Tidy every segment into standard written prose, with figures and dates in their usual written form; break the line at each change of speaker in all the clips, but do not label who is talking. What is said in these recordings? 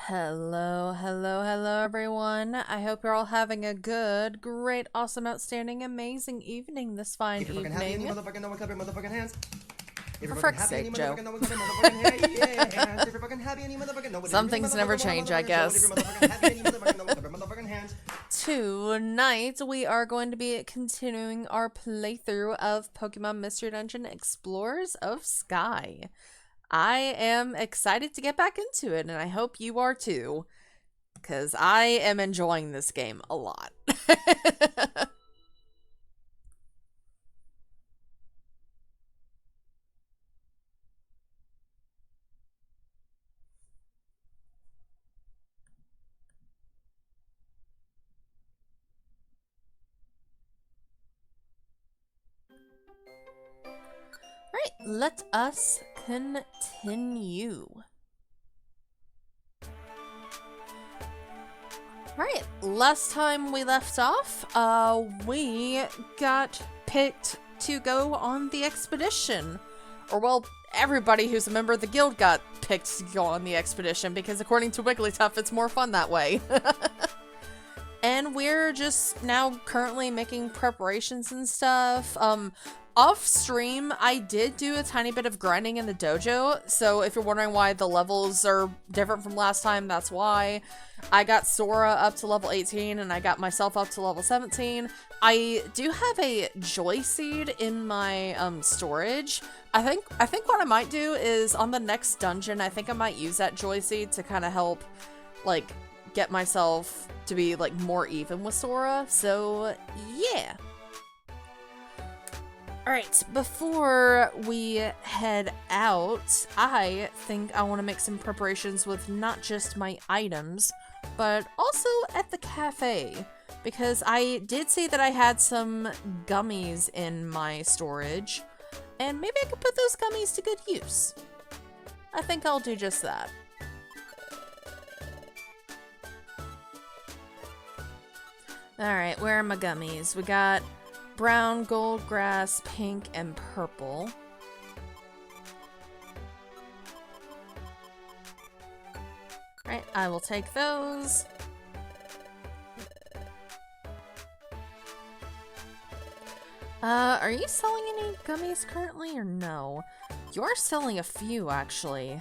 Hello, hello, hello, everyone. I hope you're all having a good, great, awesome, outstanding, amazing evening this fine
If you're fucking happy and you
evening.
motherfucking know it, clap your motherfucking hands. If
For
you're fucking
frick's
happy and you
sake, Joe.
motherfucking know it, clap your motherfucking hands. If you're fucking happy and you motherfucking know it,
Some things never change, I
show it. If
guess.
you're motherfucking happy and you motherfucking know it, clap your motherfucking hands.
Tonight, we are going to be continuing our playthrough of Pokemon Mystery Dungeon Explorers of Sky. I am excited to get back into it, and I hope you are too, because I am enjoying this game a lot. Right, let us continue. Right, last time we left off, we got picked to go on the expedition. Or, well, everybody who's a member of the guild got picked to go on the expedition, because according to Wigglytuff, it's more fun that way. And we're just now currently making preparations and stuff. Off stream, I did do a tiny bit of grinding in the dojo, so if you're wondering why the levels are different from last time, that's why. I got Sora up to level 18, and I got myself up to level 17. I do have a Joy Seed in my storage. I think what I might do is on the next dungeon, I think I might use that Joy Seed to kind of help, like, get myself to be, like, more even with Sora. So, yeah. Alright, before we head out, I think I want to make some preparations with not just my items, but also at the cafe, because I did see that I had some gummies in my storage, and maybe I could put those gummies to good use. I think I'll do just that. Alright, where are my gummies? We got brown, gold, grass, pink, and purple. Right, I will take those. Are you selling any gummies currently or no? You are selling a few, actually.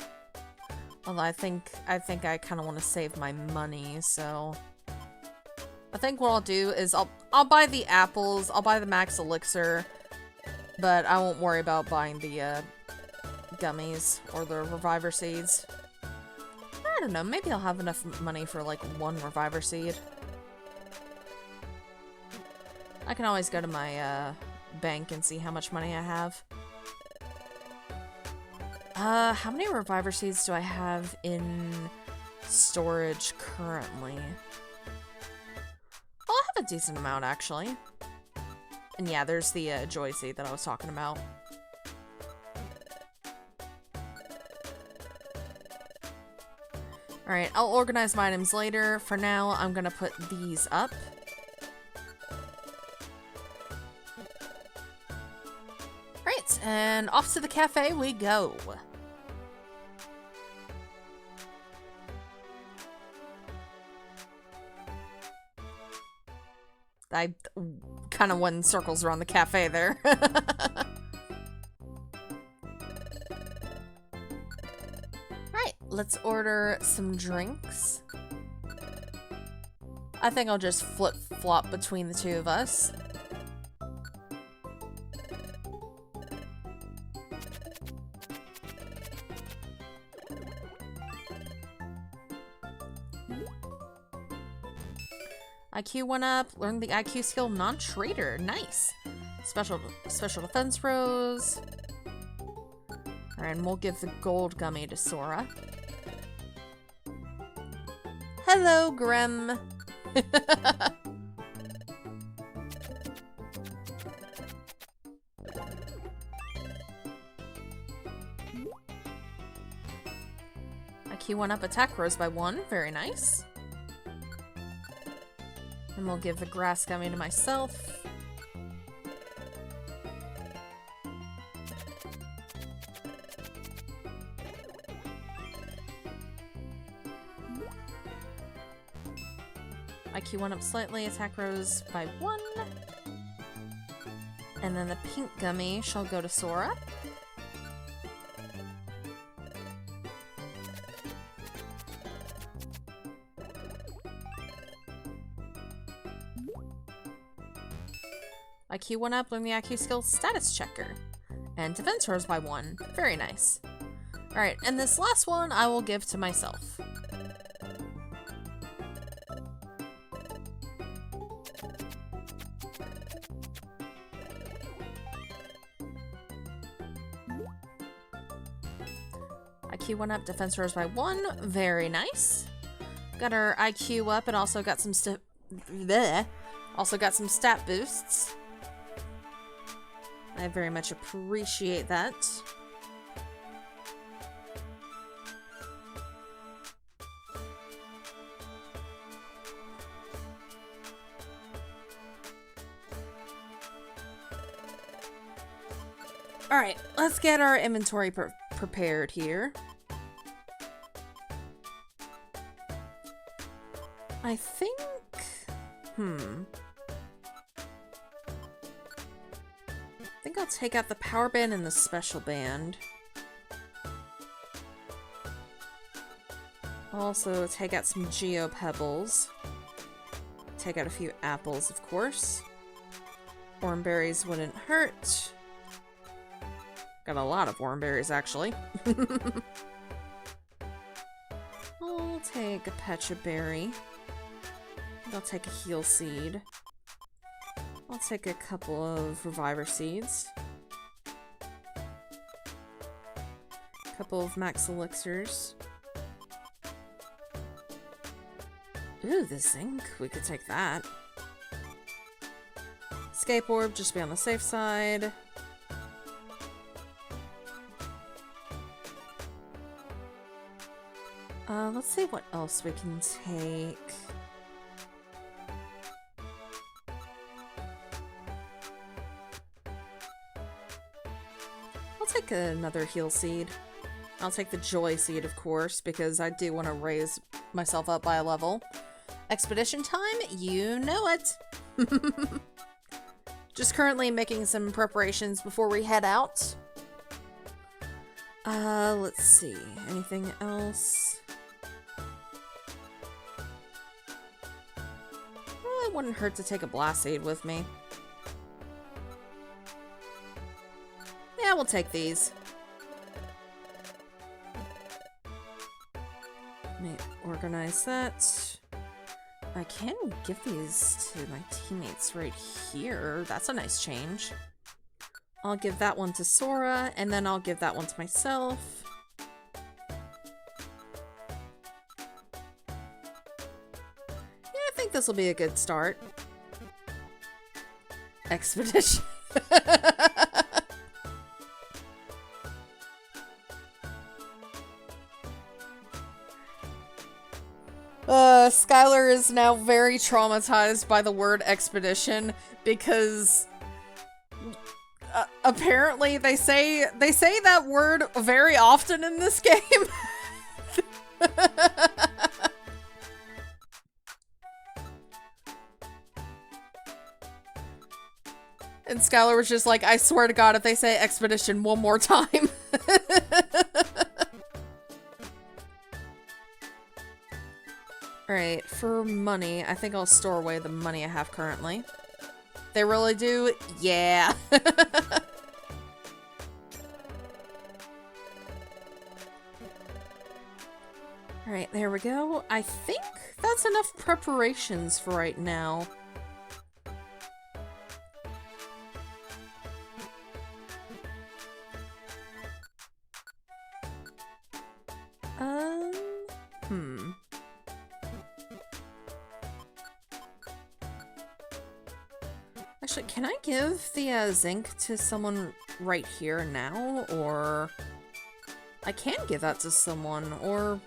Although I think I kind of want to save my money, so I think what I'll do is I'll buy the apples, I'll buy the max elixir, but I won't worry about buying the gummies or the reviver seeds. I don't know, maybe I'll have enough money for like one reviver seed. I can always go to my bank and see how much money I have. How many reviver seeds do I have in storage currently? Well, I have a decent amount, actually. And yeah, there's the Joy Seed that I was talking about. Alright, I'll organize my items later. For now, I'm gonna put these up. Right, and off to the cafe we go. I kind of went in circles around the cafe there. Right, let's order some drinks. I think I'll just flip-flop between the two of us. IQ went up. Learned the IQ skill non-trader. Nice. Special defense rose. Alright, and we'll give the gold gummy to Sora. Hello, Grem. IQ went up. Attack rose by 1. Very nice. And we'll give the grass gummy to myself. IQ went up slightly, attack rose by 1. And then the pink gummy shall go to Sora. IQ went up, learn the IQ skill status checker. And defense rose by 1. Very nice. Alright, and this last one I will give to myself. IQ went up, defense rose by 1. Very nice. Got our IQ up and also got some stat boosts. I very much appreciate that. Alright, let's get our inventory prepared here. I think... I think I'll take out the power band and the special band. Also take out some Geo Pebbles. Take out a few apples, of course. Wormberries wouldn't hurt. Got a lot of wormberries, actually. I'll take a Pecha Berry. I'll take a Heal Seed. I'll take a couple of Reviver Seeds. A couple of Max Elixirs. Ooh, the Zinc. We could take that. Escape Orb, just be on the safe side. Let's see what else we can take. I'll take another Heal Seed. I'll take the Joy Seed, of course, because I do want to raise myself up by a level. Expedition time? You know it! Just currently making some preparations before we head out. Let's see. Anything else? It wouldn't hurt to take a Blast Seed with me. Yeah, we'll take these. Let me organize that. I can give these to my teammates right here. That's a nice change. I'll give that one to Sora, and then I'll give that one to myself. Yeah, I think this will be a good start. Expedition. Skylar is now very traumatized by the word expedition because apparently they say that word very often in this game. And Skylar was just like, I swear to God, if they say expedition one more time. Alright, for money, I think I'll store away the money I have currently. They really do? Yeah. Alright, there we go. I think that's enough preparations for right now. Actually, can I give the zinc to someone right here now, or I can give that to someone, or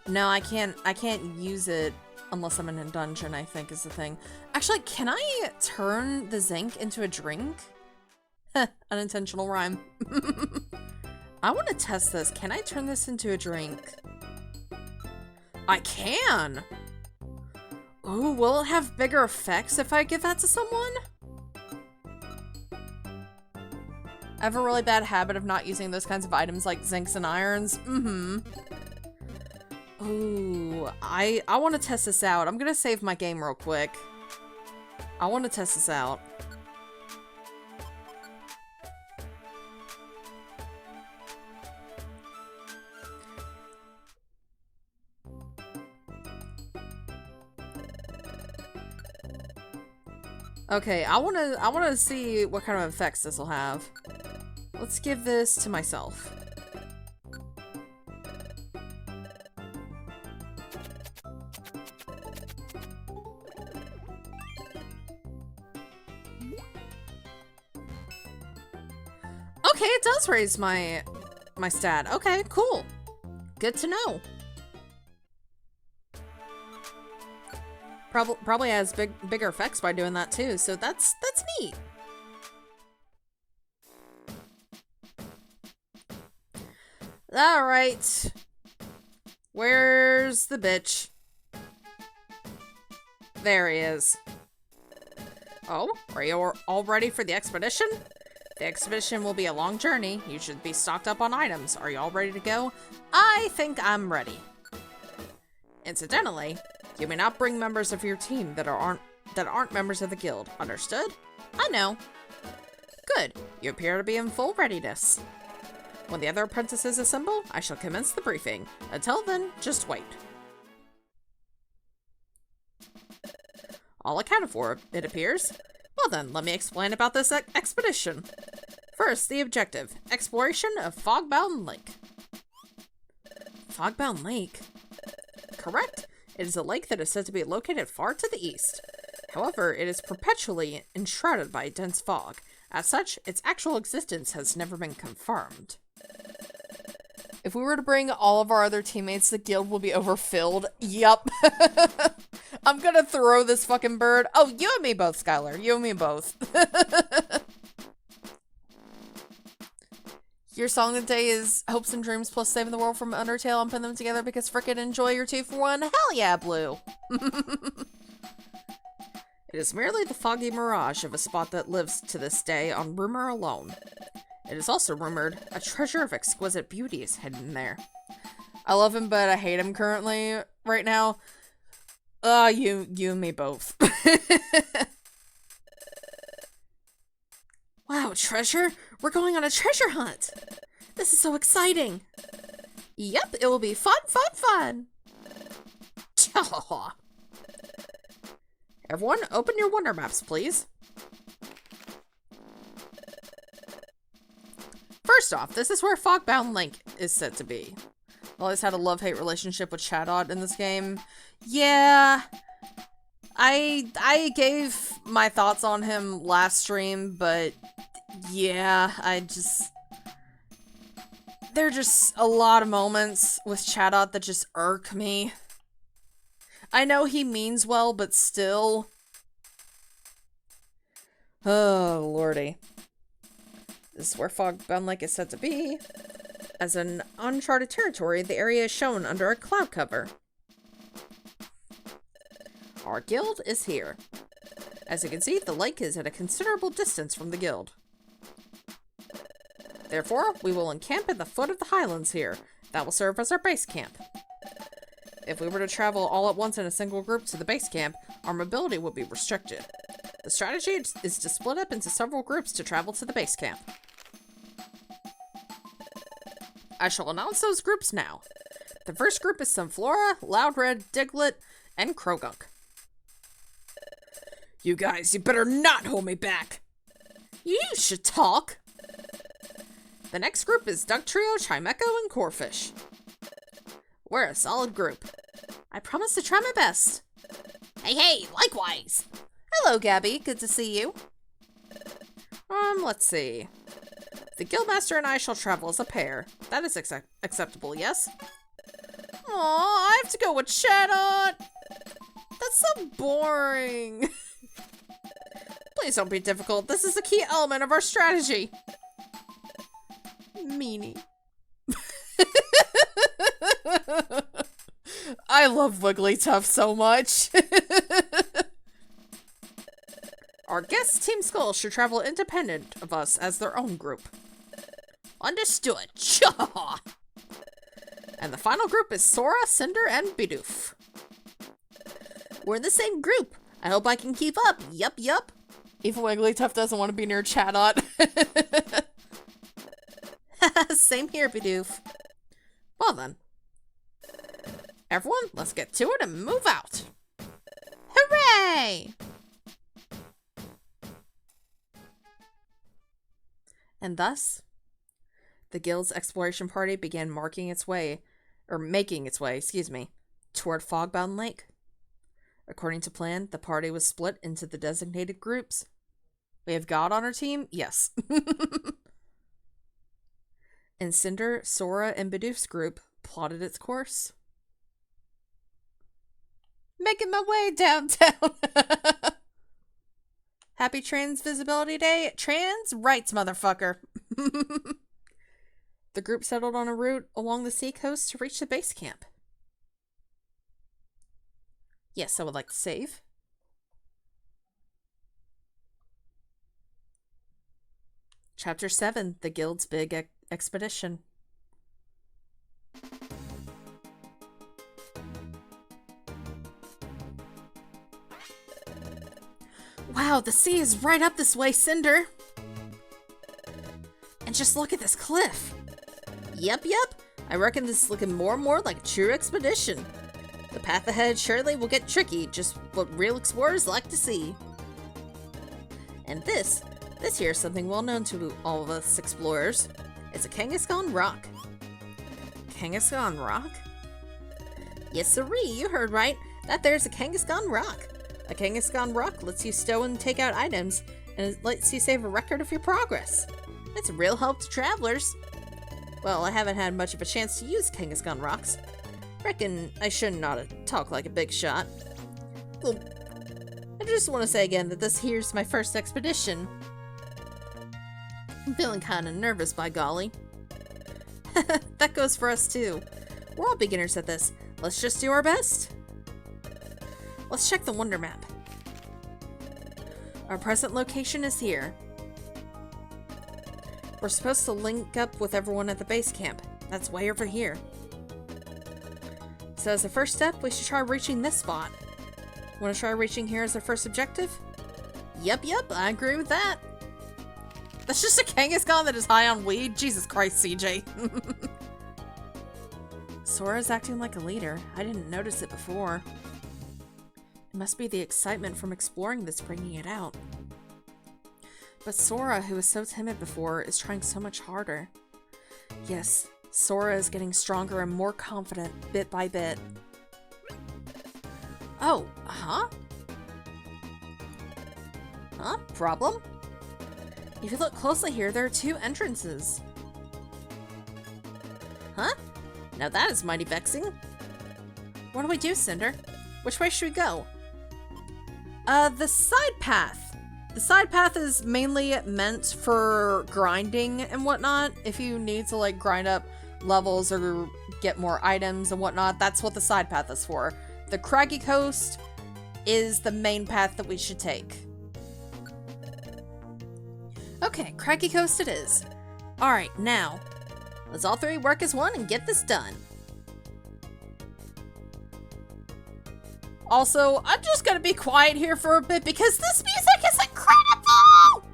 no, I can't use it unless I'm in a dungeon, I think is the thing. Actually, can I turn the zinc into a drink? Unintentional rhyme. I want to test this. Can I turn this into a drink? I can! Oh, will it have bigger effects if I give that to someone? I have a really bad habit of not using those kinds of items like zincs and irons. Ooh, I want to test this out. I'm gonna save my game real quick. I want to test this out. Okay, I wanna see what kind of effects this will have. Let's give this to myself. Okay, it does raise my stat. Okay, cool. Good to know. Probably has bigger effects by doing that too, so that's neat. All right. Where's the bitch? There he is. Oh, are you all ready for the expedition? The expedition will be a long journey. You should be stocked up on items. Are you all ready to go? I think I'm ready. Incidentally, you may not bring members of your team that aren't members of the guild. Understood? I know. Good. You appear to be in full readiness. When the other apprentices assemble, I shall commence the briefing. Until then, just wait. All accounted for, it appears. Well then, let me explain about this expedition. First, the objective. Exploration of Fogbound Lake. Fogbound Lake? Correct. It is a lake that is said to be located far to the east. However, it is perpetually enshrouded by dense fog. As such, its actual existence has never been confirmed. If we were to bring all of our other teammates, the guild will be overfilled. Yup. I'm gonna throw this fucking bird. Oh, you and me both, Skylar. You and me both. Your song of the day is Hopes and Dreams plus Saving the World from Undertale. I'm putting them together because frickin' enjoy your 2-for-1. Hell yeah, Blue. It is merely the foggy mirage of a spot that lives to this day on rumor alone. It is also rumored a treasure of exquisite beauty is hidden there. I love him, but I hate him currently, right now. You and me both. Wow, treasure? We're going on a treasure hunt! This is so exciting! Yep, it will be fun, fun, fun! Everyone, open your wonder maps, please. First off, this is where Fogbound Lake is said to be. I've always had a love-hate relationship with Chatot in this game. Yeah, I gave my thoughts on him last stream, but yeah, there are just a lot of moments with Chatot that just irk me. I know he means well, but still. Oh, lordy. This is where Fogbound Lake is said to be. As an uncharted territory, the area is shown under a cloud cover. Our guild is here. As you can see, the lake is at a considerable distance from the guild. Therefore, we will encamp at the foot of the highlands here. That will serve as our base camp. If we were to travel all at once in a single group to the base camp, our mobility would be restricted. The strategy is to split up into several groups to travel to the base camp. I shall announce those groups now. The first group is Sunflora, Loudred, Diglett, and Krogunk. You guys, you better not hold me back! You should talk! The next group is Dugtrio, Chimecho, and Corfish. We're a solid group. I promise to try my best. Hey, likewise! Hello, Gabby. Good to see you. Let's see. The Guildmaster and I shall travel as a pair. That is acceptable, yes? Aw, I have to go with Chatot! That's so boring. Please don't be difficult. This is a key element of our strategy. Meanie. I love Wigglytuff so much. Our guest Team Skull should travel independent of us as their own group. Understood. And the final group is Sora, Cinder, and Bidoof. We're in the same group. I hope I can keep up. Yup. Even Wigglytuff doesn't want to be near Chatot. Same here, Bidoof. Well then. Everyone, let's get to it and move out. Hooray! And thus, the guild's exploration party began making its way, toward Fogbound Lake. According to plan, the party was split into the designated groups. We have God on our team? Yes. And Cinder, Sora, and Bidoof's group plotted its course. Making my way downtown. Happy Trans Visibility Day. Trans rights, motherfucker. The group settled on a route along the seacoast to reach the base camp. Yes, I would like to save. Chapter 7, The Guild's Big Expedition. Wow, the sea is right up this way, Cinder. And just look at this cliff. Yep. I reckon this is looking more and more like a true expedition. The path ahead surely will get tricky, just what real explorers like to see. And this here is something well known to all of us explorers. It's a Kangaskhan rock. Kangaskhan rock? Yes, sirree, you heard right. That there's a Kangaskhan rock. A Kangaskhan rock lets you stow and take out items, and it lets you save a record of your progress. It's a real help to travelers. Well, I haven't had much of a chance to use Kangaskhan rocks. Reckon I shouldn't oughta talk like a big shot. Well, I just want to say again that this here's my first expedition. I'm feeling kinda nervous, by golly. That goes for us too. We're all beginners at this. Let's just do our best. Let's check the wonder map. Our present location is here. We're supposed to link up with everyone at the base camp. That's way over here. So as a first step, we should try reaching this spot. Want to try reaching here as our first objective? Yep, I agree with that. That's just a Kangaskhan that is high on weed? Jesus Christ, CJ. Sora's acting like a leader. I didn't notice it before. It must be the excitement from exploring that's bringing it out. But Sora, who was so timid before, is trying so much harder. Yes, Sora is getting stronger and more confident bit by bit. Oh, huh? Huh? Problem? If you look closely here, there are two entrances. Huh? Now that is mighty vexing. What do we do, Cinder? Which way should we go? The side path. The side path is mainly meant for grinding and whatnot. If you need to like grind up levels or get more items and whatnot, that's what the side path is for. The Craggy Coast is the main path that we should take. Okay, Craggy Coast it is. Alright, now, let's all three work as one and get this done. Also, I'm just gonna be quiet here for a bit because this music is incredible!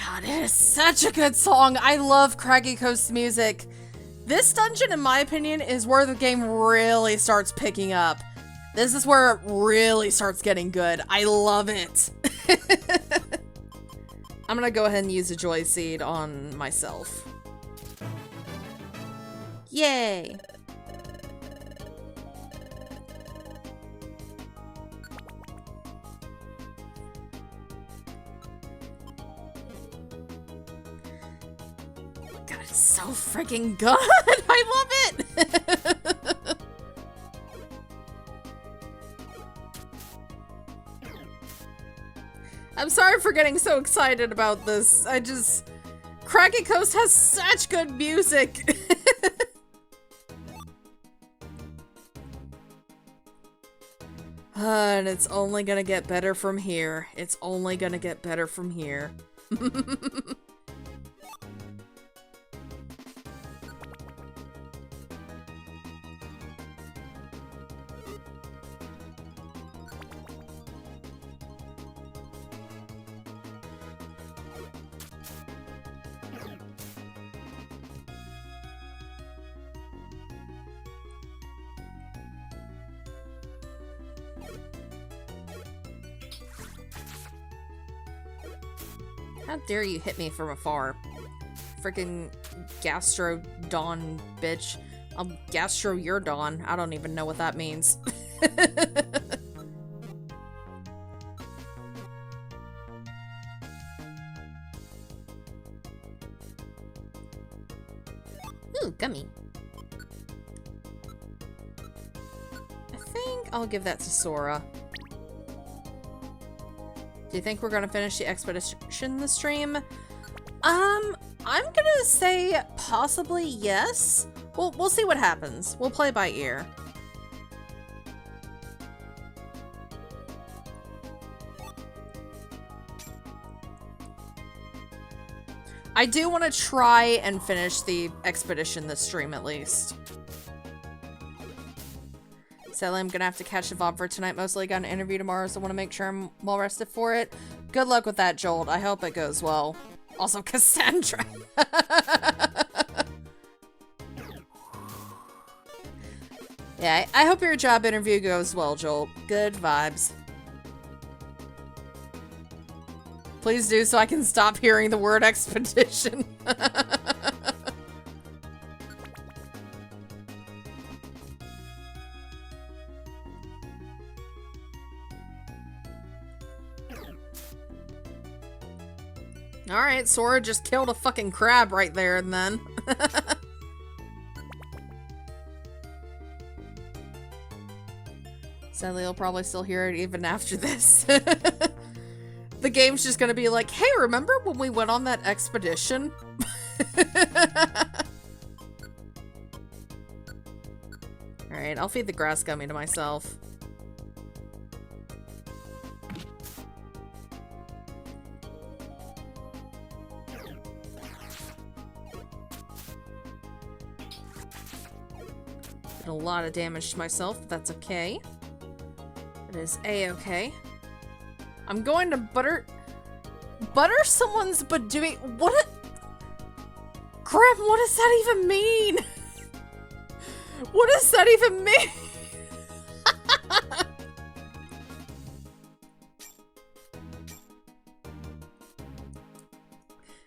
God, it is such a good song. I love Craggy Coast music. This dungeon, in my opinion, is where the game really starts picking up. This is where it really starts getting good. I love it. I'm gonna go ahead and use a Joy Seed on myself. Yay! God, it's so freaking good! I love it! I'm sorry for getting so excited about this. Craggy Coast has such good music! And it's only gonna get better from here. It's only gonna get better from here. How dare you hit me from afar? Freaking Gastro Dawn bitch. I'll Gastro your Dawn. I don't even know what that means. Ooh, gummy. I think I'll give that to Sora. Do you think we're gonna finish the expedition this stream? I'm gonna say possibly yes. We'll see what happens. We'll play by ear. I do want to try and finish the expedition this stream at least. Sadly, I'm gonna have to catch the VOD for tonight. Mostly got an interview tomorrow, so I want to make sure I'm well rested for it. Good luck with that, Jolt. I hope it goes well. Also, Cassandra. Yeah, I hope your job interview goes well, Jolt. Good vibes. Please do so I can stop hearing the word expedition. Alright, Sora just killed a fucking crab right there and then. Sadly, you'll probably still hear it even after this. The game's just gonna be like, hey, remember when we went on that expedition? Alright, I'll feed the grass gummy to myself. Did a lot of damage to myself, but that's okay. It is a-okay. I'm going to butter someone's doing what? Crap, what does that even mean? What does that even mean?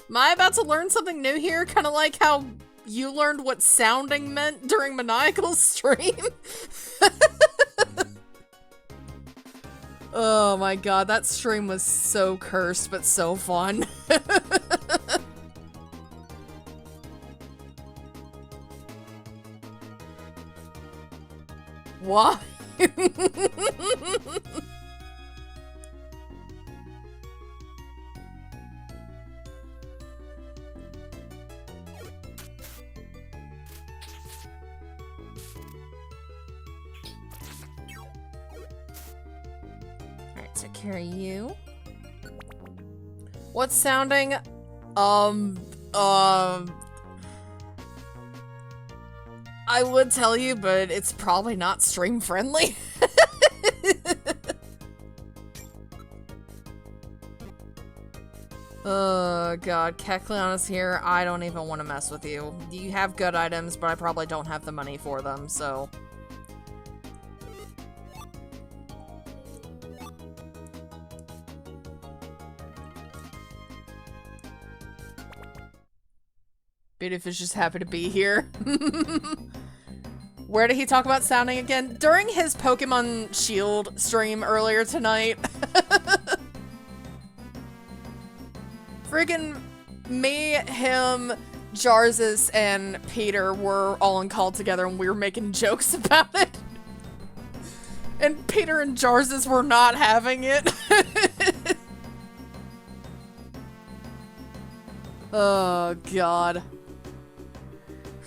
Am I about to learn something new here? Kind of like how you learned what sounding meant during Maniacal's stream? Oh my god, that stream was so cursed, but so fun. Why? Alright, so carry you. What's sounding? I would tell you, but it's probably not stream friendly. Oh god, Kecleon is here. I don't even want to mess with you. You have good items, but I probably don't have the money for them, so... Beautyfish is just happy to be here. Where did he talk about sounding again? During his Pokemon Shield stream earlier tonight. Friggin' me, him, Jarzus, and Peter were all on call together and we were making jokes about it. And Peter and Jarzus were not having it. Oh, God.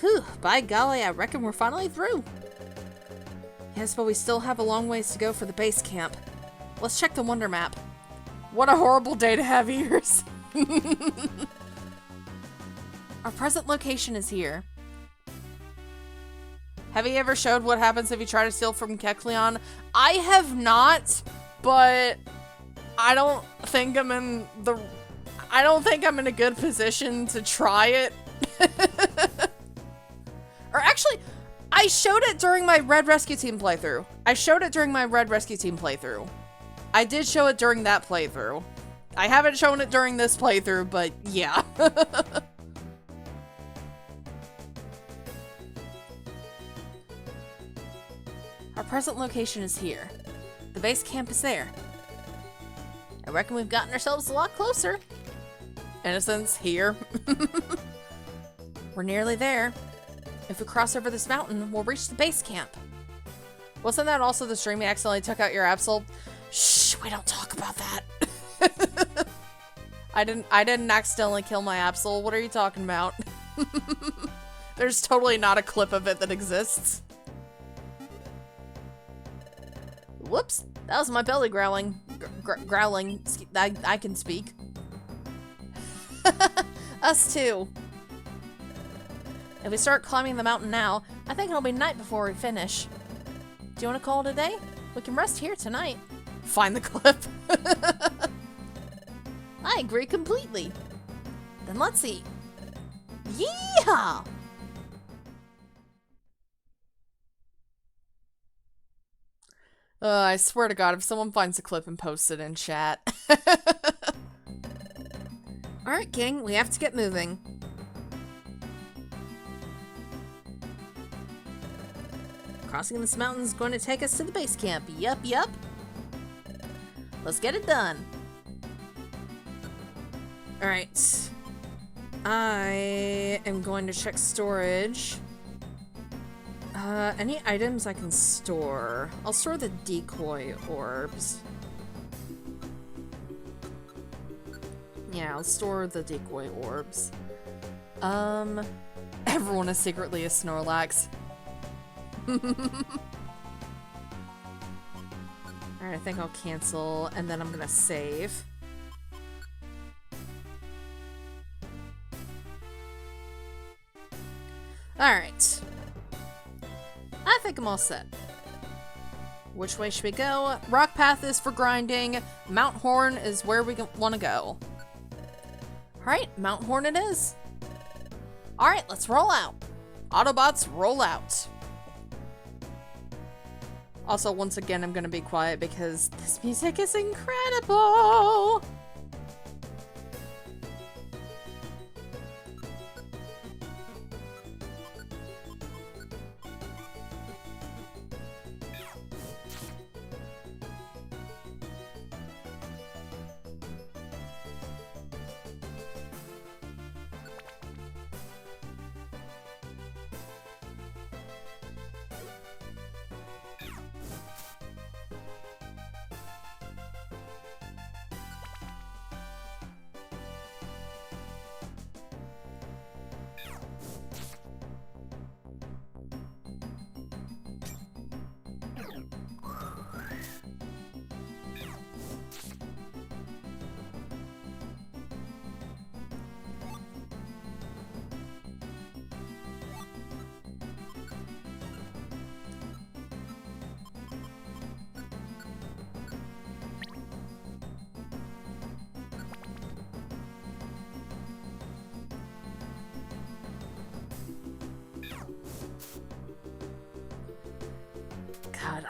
Whew, by golly, I reckon we're finally through. Yes, but we still have a long ways to go for the base camp. Let's check the Wonder Map. What a horrible day to have ears. Our present location is here. Have you ever showed what happens if you try to steal from Kecleon? I have not, but I don't think I'm in a good position to try it. Or actually, I showed it during my Red Rescue Team playthrough. I did show it during that playthrough. I haven't shown it during this playthrough, but yeah. Our present location is here. The base camp is there. I reckon we've gotten ourselves a lot closer. Innocence, here. We're nearly there. If we cross over this mountain, we'll reach the base camp. Wasn't that also the stream you accidentally took out your Absol? Shh, we don't talk about that. I didn't accidentally kill my Absol. What are you talking about? There's totally not a clip of it that exists. Whoops, that was my belly growling. Growling. I can speak. Us too. If we start climbing the mountain now, I think it'll be night before we finish. Do you want to call it a day? We can rest here tonight. Find the clip. I agree completely. Then let's eat. Yeehaw! I swear to God, if someone finds the clip and posts it in chat. Alright, gang, we have to get moving. Crossing this mountain is going to take us to the base camp. Yup. Let's get it done. Alright. I am going to check storage. Any items I can store? I'll store the decoy orbs. Yeah, I'll store the decoy orbs. Everyone is secretly a Snorlax. Alright, I think I'll cancel, and then I'm gonna save. Alright. I think I'm all set. Which way should we go? Rock Path is for grinding. Mount Horn is where we want to go. Alright, Mount Horn it is. Alright, let's roll out. Autobots, roll out. Also, once again, I'm gonna be quiet because this music is incredible!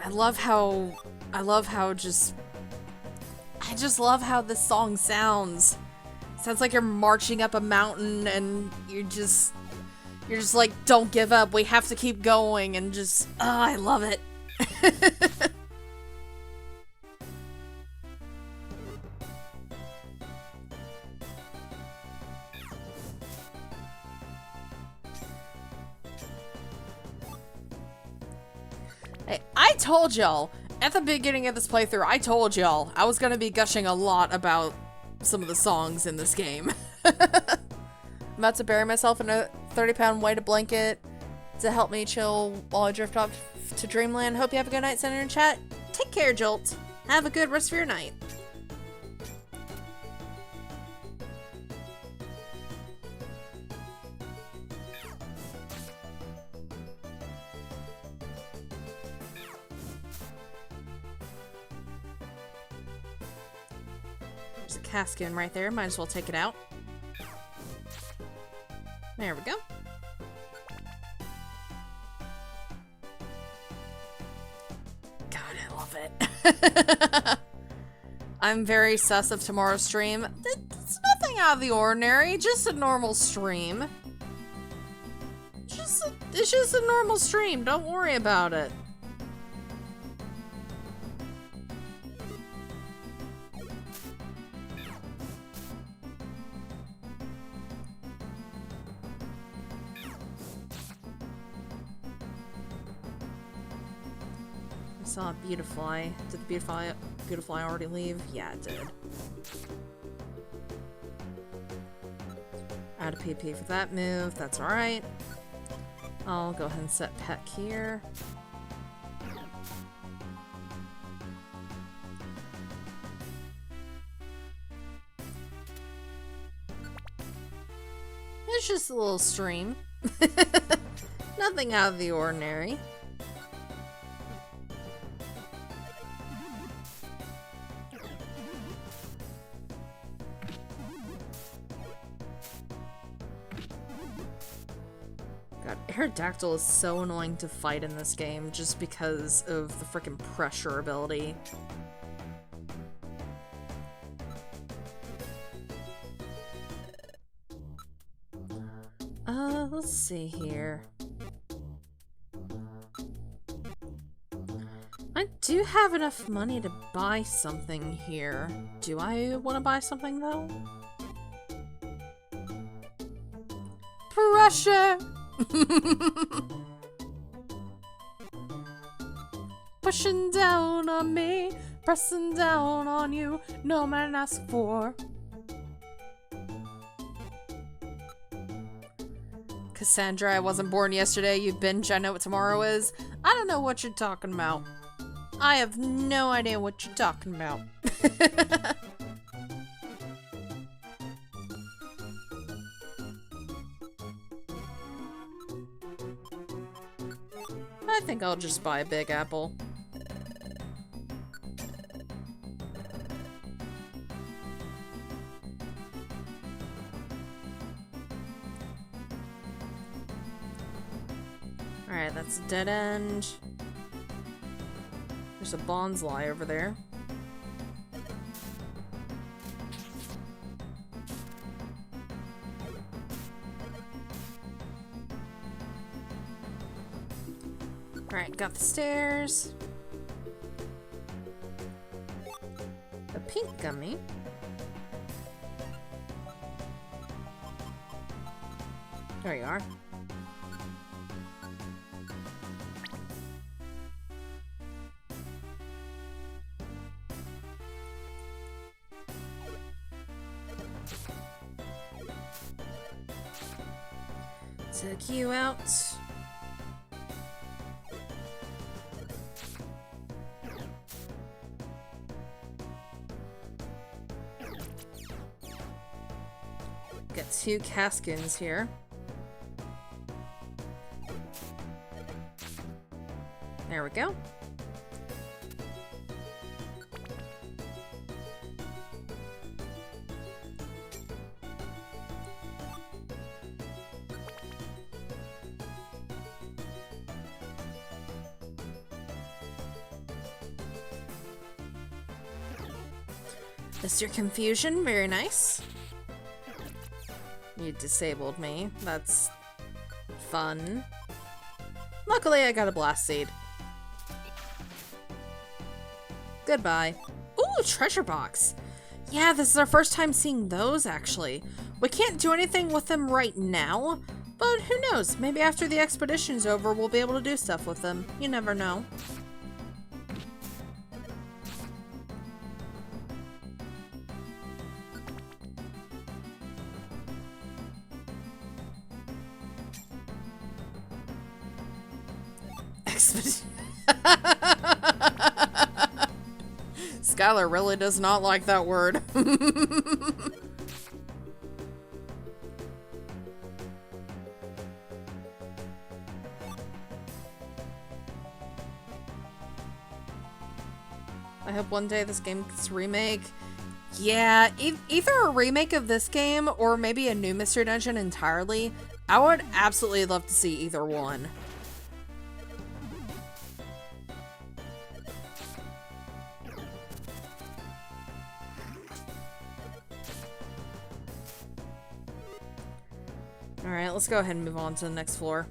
I love how just I just love how this song sounds. Sounds like you're marching up a mountain and you're just like, don't give up, we have to keep going, and just, oh, I love it. Hey, I told y'all at the beginning of this playthrough, I told y'all I was gonna be gushing a lot about some of the songs in this game. I'm about to bury myself in a 30-pound weighted blanket to help me chill while I drift off to dreamland. Hope you have a good night, Senator in chat. Take care, Jolt. Have a good rest of your night. There's a Caskin right there. Might as well take it out. There we go. God, I love it. I'm very sus of tomorrow's stream. It's nothing out of the ordinary, just a normal stream. It's just a normal stream, don't worry about it. I saw a Beautifly. Did the Beautifly already leave? Yeah, it did. Add a PP for that move. That's alright. I'll go ahead and set Peck here. It's just a little stream. Nothing out of the ordinary. God, Aerodactyl is so annoying to fight in this game just because of the frickin' pressure ability. Let's see here. I do have enough money to buy something here. Do I want to buy something, though? Pressure! Pushing down on me, pressing down on you, no man asked for. Cassandra, I wasn't born yesterday, you binge, I know what tomorrow is. I don't know what you're talking about. I have no idea what you're talking about. I think I'll just buy a Big Apple. Alright, that's a dead end. There's a Bonsly over there. Alright, got the stairs. A pink gummy. There you are. Took you out. Got 2 Caskins here. There we go. Is your confusion? Very nice. You disabled me. That's fun. Luckily, I got a blast seed. Goodbye. Ooh, treasure box. Yeah, this is our first time seeing those, actually. We can't do anything with them right now, but who knows? Maybe after the expedition's over, we'll be able to do stuff with them. You never know. Skylar really does not like that word. I hope one day this game gets a remake. Yeah, either a remake of this game or maybe a new Mystery Dungeon entirely. I would absolutely love to see either one. Alright, let's go ahead and move on to the next floor.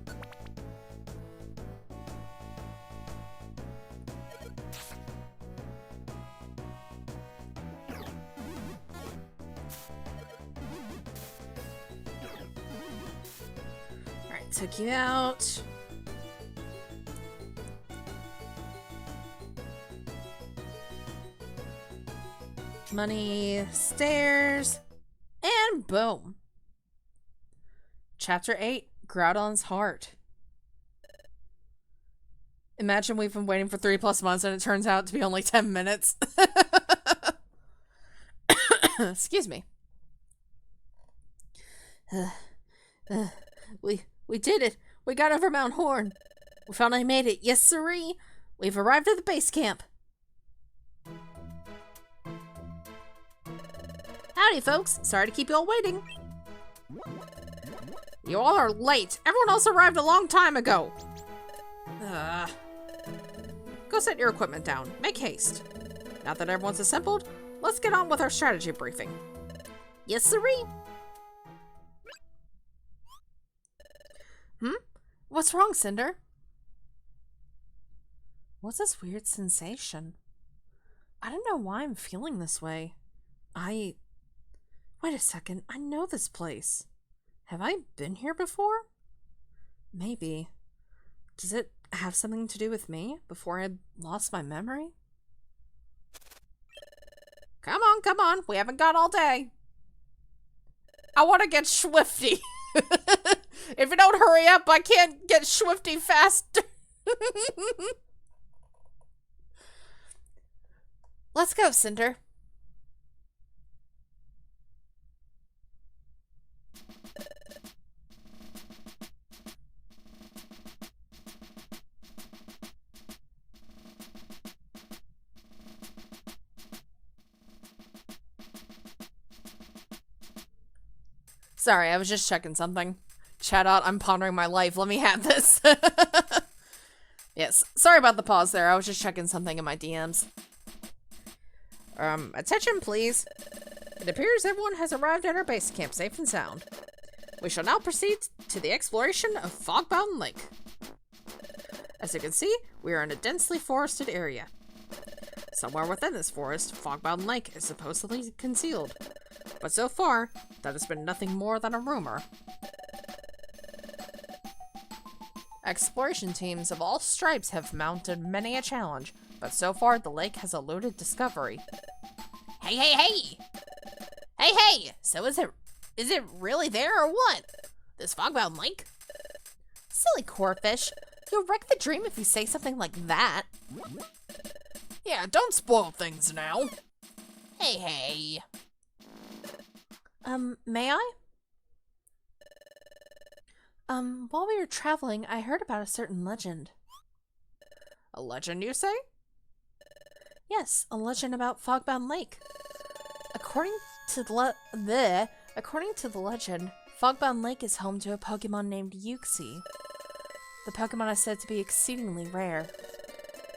Alright, took you out. Money, stairs, and boom. Chapter 8, Groudon's Heart. Imagine we've been waiting for 3+ months and it turns out to be only 10 minutes. Excuse me. We did it. We got over Mount Horn. We finally made it. Yes, sirree. We've arrived at the base camp. Howdy, folks. Sorry to keep you all waiting. You all are late. Everyone else arrived a long time ago. Go set your equipment down. Make haste. Now that everyone's assembled, let's get on with our strategy briefing. Yes, sirree. What's wrong, Cinder? What's this weird sensation? I don't know why I'm feeling this way. Wait a second. I know this place. Have I been here before? Maybe. Does it have something to do with me before I lost my memory? Come on. We haven't got all day. I want to get Swifty. If you don't hurry up, I can't get Swifty faster. Let's go, Cinder. Sorry, I was just checking something. Chat out, I'm pondering my life. Let me have this. Yes, sorry about the pause there. I was just checking something in my DMs. Attention, please. It appears everyone has arrived at our base camp safe and sound. We shall now proceed to the exploration of Fogbound Lake. As you can see, we are in a densely forested area. Somewhere within this forest, Fogbound Lake is supposedly concealed. But so far, that has been nothing more than a rumor. Exploration teams of all stripes have mounted many a challenge, but so far the lake has eluded discovery. Hey! So is it really there or what? This Fogbound Lake? Silly Corfish, you'll wreck the dream if you say something like that. Yeah, don't spoil things now. Hey. May I? While we were traveling, I heard about a certain legend. A legend, you say? Yes, a legend about Fogbound Lake. According to the legend, Fogbound Lake is home to a Pokemon named Uxie. The Pokemon is said to be exceedingly rare.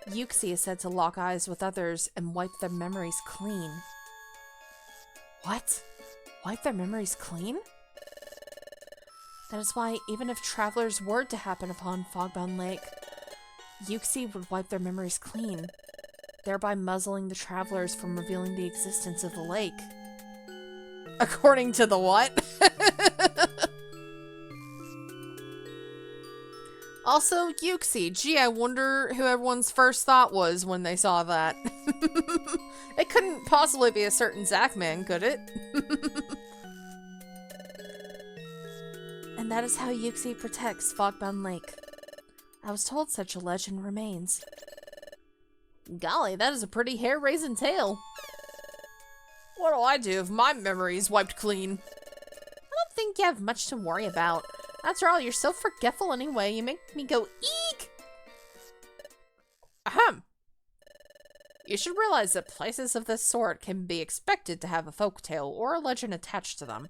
Uxie is said to lock eyes with others and wipe their memories clean. What? Wipe their memories clean? That is why, even if travelers were to happen upon Fogbound Lake, Yuxi would wipe their memories clean, thereby muzzling the travelers from revealing the existence of the lake. According to the what? Also, Yuxi. Gee, I wonder who everyone's first thought was when they saw that. It couldn't possibly be a certain Zachman, could it? And that is how Yuxi protects Fogbound Lake. I was told such a legend remains. Golly, that is a pretty hair-raising tale. What do I do if my memory is wiped clean? I don't think you have much to worry about. After all, you're so forgetful anyway. You make me go, eek! Ahem. You should realize that places of this sort can be expected to have a folktale or a legend attached to them.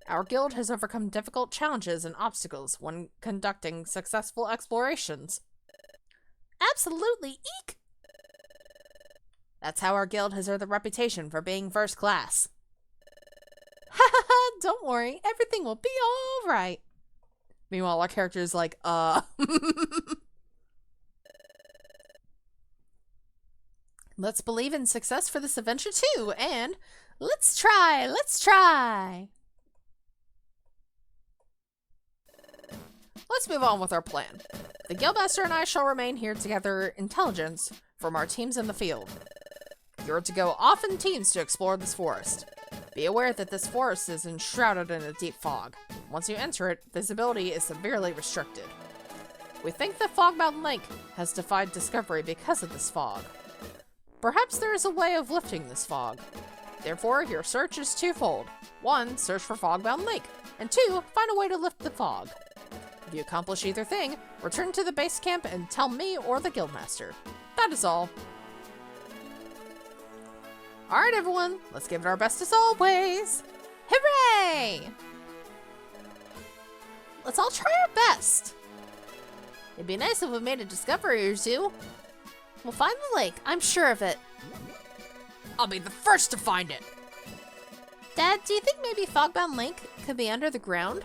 Our guild has overcome difficult challenges and obstacles when conducting successful explorations. Absolutely, eek! That's how our guild has earned the reputation for being first class. Ha ha ha, don't worry, everything will be alright. Meanwhile, our character is like, Let's believe in success for this adventure too, and let's try! Let's move on with our plan. The Guildmaster and I shall remain here to gather intelligence from our teams in the field. You're to go off in teams to explore this forest. Be aware that this forest is enshrouded in a deep fog. Once you enter it, visibility is severely restricted. We think the Fogbound Lake has defied discovery because of this fog. Perhaps there is a way of lifting this fog. Therefore, your search is twofold. 1, search for Fogbound Lake, and 2, find a way to lift the fog. If you accomplish either thing, return to the base camp and tell me or the Guildmaster. That is all. Alright everyone, let's give it our best as always! Hooray! Let's all try our best! It'd be nice if we made a discovery or two. We'll find the lake, I'm sure of it. I'll be the first to find it! Dad, do you think maybe Fogbound Lake could be under the ground?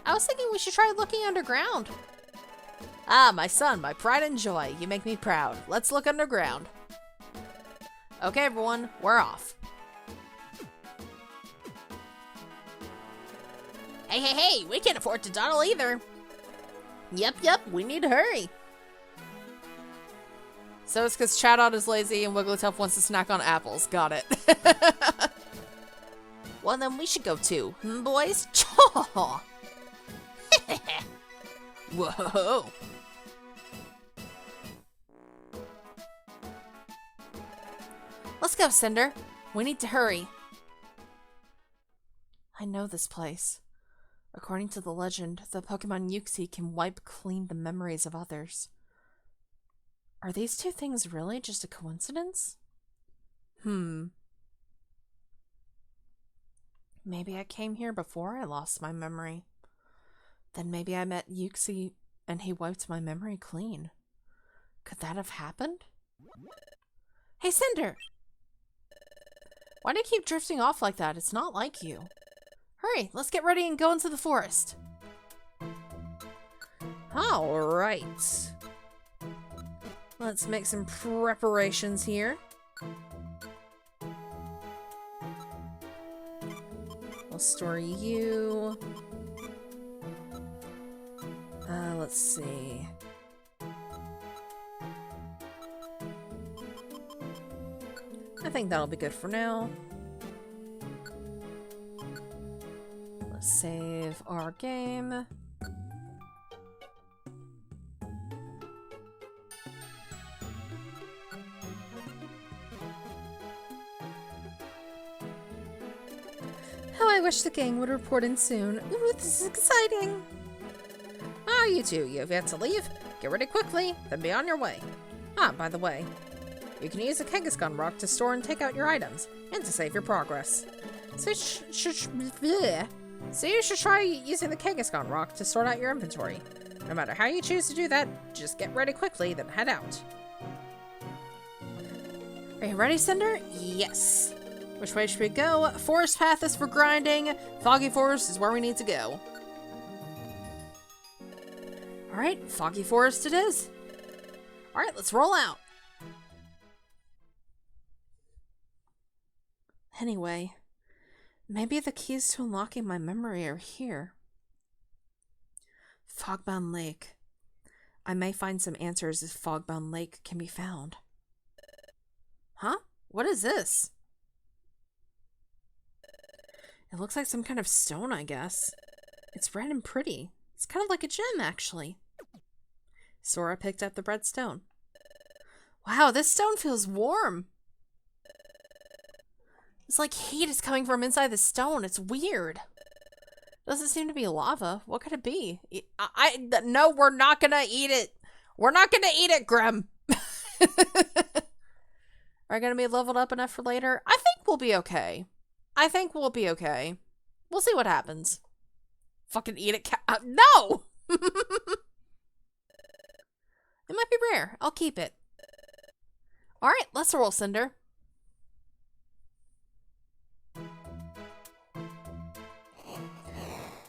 I was thinking we should try looking underground. Ah, my son, my pride and joy. You make me proud. Let's look underground. Okay, everyone, we're off. Hey, we can't afford to dawdle either. Yep, we need to hurry. So it's because Chowdot is lazy and Wigglytuff wants to snack on apples. Got it. Well, then we should go too, boys? Chaw! Whoa! Let's go, Cinder. We need to hurry. I know this place. According to the legend, the Pokemon Yuxi can wipe clean the memories of others. Are these two things really just a coincidence? Maybe I came here before I lost my memory. Then maybe I met Yuxi and he wiped my memory clean. Could that have happened? Hey, Cinder! Why do you keep drifting off like that? It's not like you. Hurry, let's get ready and go into the forest. Alright. Let's make some preparations here. We'll store you. Let's see. I think that'll be good for now. Let's save our game. How I wish the gang would report in soon. Ooh, this is exciting. Ah, you two, you have yet to leave. Get ready quickly, then be on your way. Ah, by the way, you can use a Kangaskhan rock to store and take out your items, and to save your progress. So you should try using the Kangaskhan rock to sort out your inventory. No matter how you choose to do that, just get ready quickly, then head out. Are you ready, Cinder? Yes. Which way should we go? Forest path is for grinding. Foggy Forest is where we need to go. Alright, Foggy Forest it is. Alright, let's roll out. Anyway, maybe the keys to unlocking my memory are here. Fogbound Lake. I may find some answers if Fogbound Lake can be found. Huh? What is this? It looks like some kind of stone, I guess. It's red and pretty. It's kind of like a gem, actually. Sora picked up the red stone. Wow, this stone feels warm. It's like heat is coming from inside the stone. It's weird. Doesn't seem to be lava. What could it be? No, we're not gonna eat it. We're not gonna eat it, Grim. Are we gonna be leveled up enough for later? I think we'll be okay. I think we'll be okay. We'll see what happens. Fucking eat it, no! It might be rare. I'll keep it. Alright, let's roll, Cinder.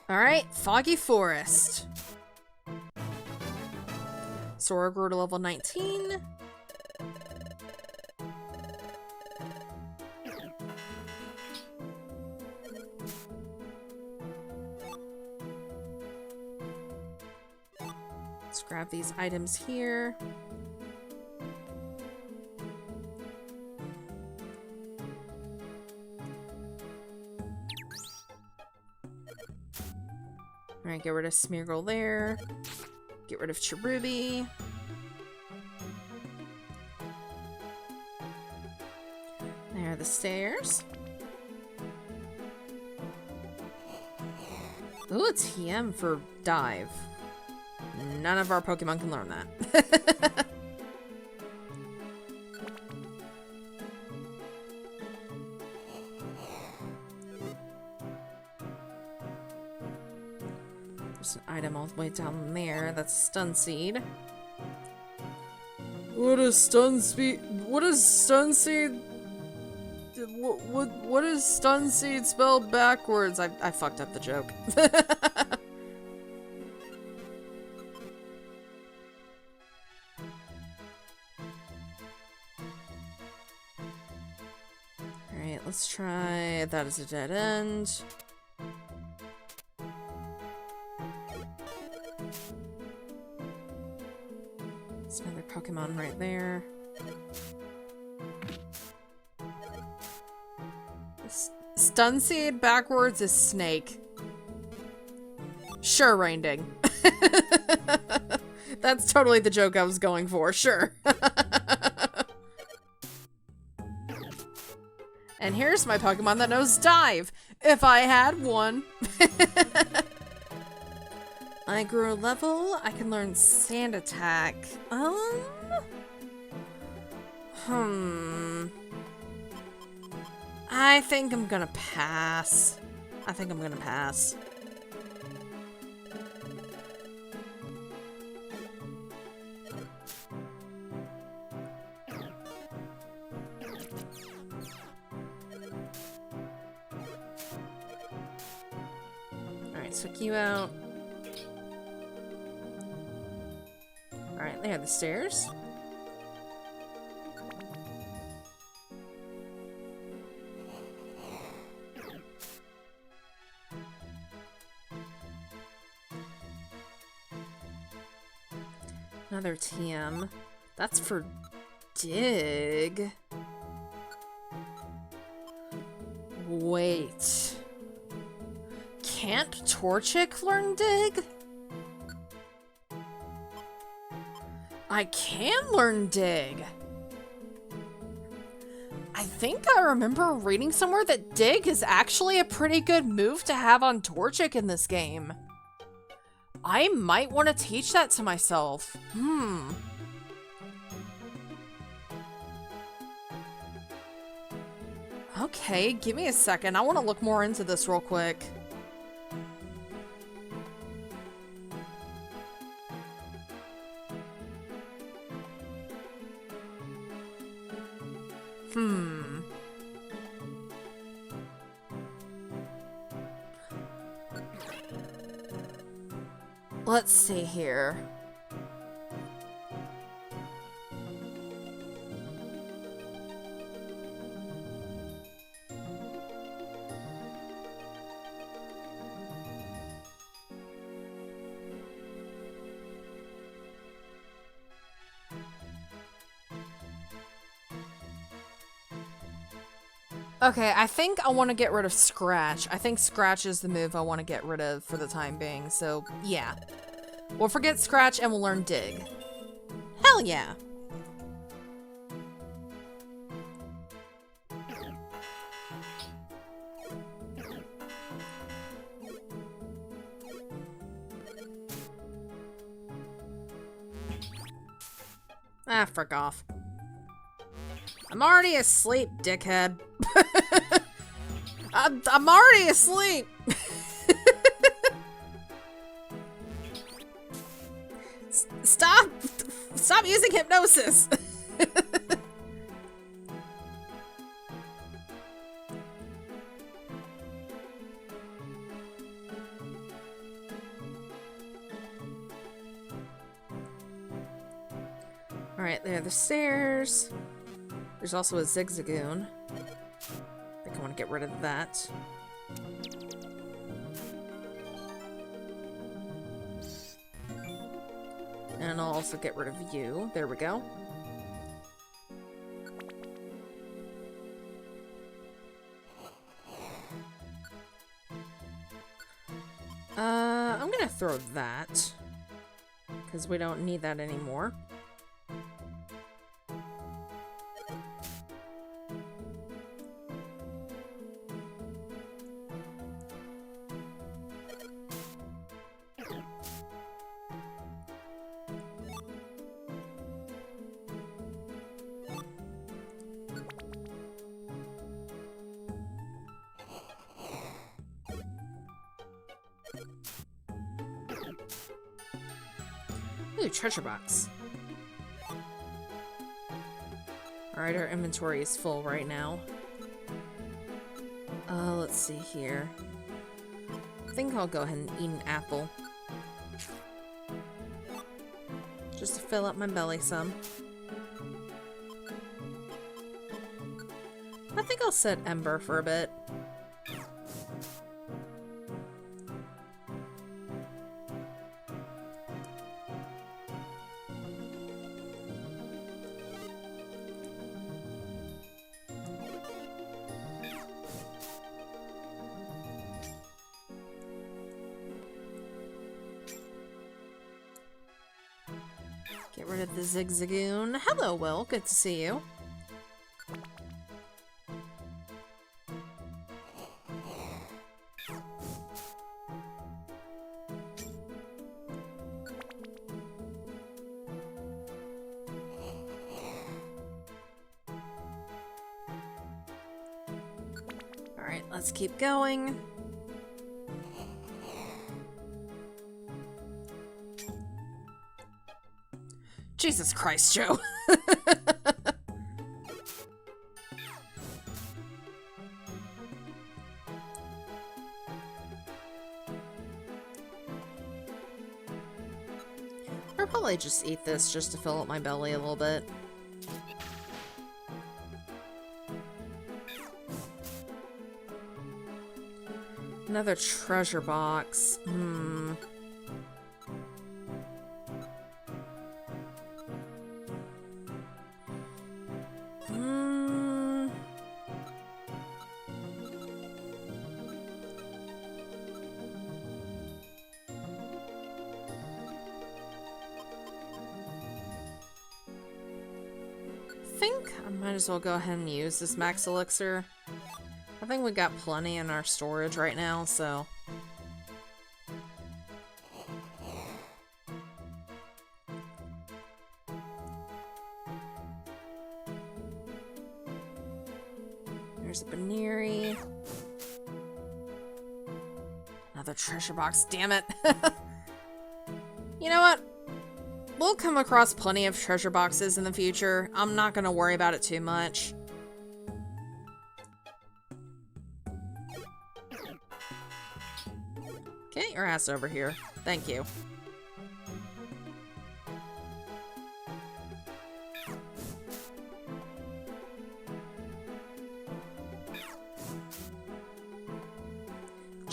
Alright, Foggy Forest. Sora grew to level 19. Let's grab these items here. Alright, get rid of Smeargle there. Get rid of Cherubi. There are the stairs. Ooh, a TM for dive. None of our Pokemon can learn that. There's an item all the way down there. That's a stun seed. What is stun speed? What is stun seed? What is stun seed spelled backwards? I fucked up the joke. Alright, let's try that as a dead end. There's another Pokemon right there. Stun seed backwards is snake. Sure, Rainding. That's totally the joke I was going for, sure. And here's my Pokemon that knows dive, if I had one. I grew a level, I can learn sand attack. I think I'm gonna pass. Alright, took you out. Alright, there are the stairs. Another TM. That's for dig. Wait. Can't Torchic learn dig? I can learn dig. I think I remember reading somewhere that dig is actually a pretty good move to have on Torchic in this game. I might want to teach that to myself. Okay, give me a second. I want to look more into this real quick. Let's see here. Okay, I think I want to get rid of Scratch. I think Scratch is the move I want to get rid of for the time being, so yeah. We'll forget Scratch and we'll learn Dig. Hell yeah! Ah, frick off. I'm already asleep, dickhead. I'm already asleep. Stop using hypnosis. Alright, there are the stairs. There's also a Zigzagoon. I think I want to get rid of that. And I'll also get rid of you. There we go. I'm gonna throw that, because we don't need that anymore. Ooh, treasure box. Alright, our inventory is full right now. Let's see here. I think I'll go ahead and eat an apple. Just to fill up my belly some. I think I'll set Ember for a bit. Get rid of the Zigzagoon. Hello, Will. Good to see you. Alright, let's keep going. Jesus Christ, Joe. I'll probably just eat this just to fill up my belly a little bit. Another treasure box. I think I might as well go ahead and use this max elixir. I think we got plenty in our storage right now, so... There's a Baneri. Another treasure box, damn it. You know what? We'll come across plenty of treasure boxes in the future. I'm not gonna worry about it too much. Get your ass over here. Thank you.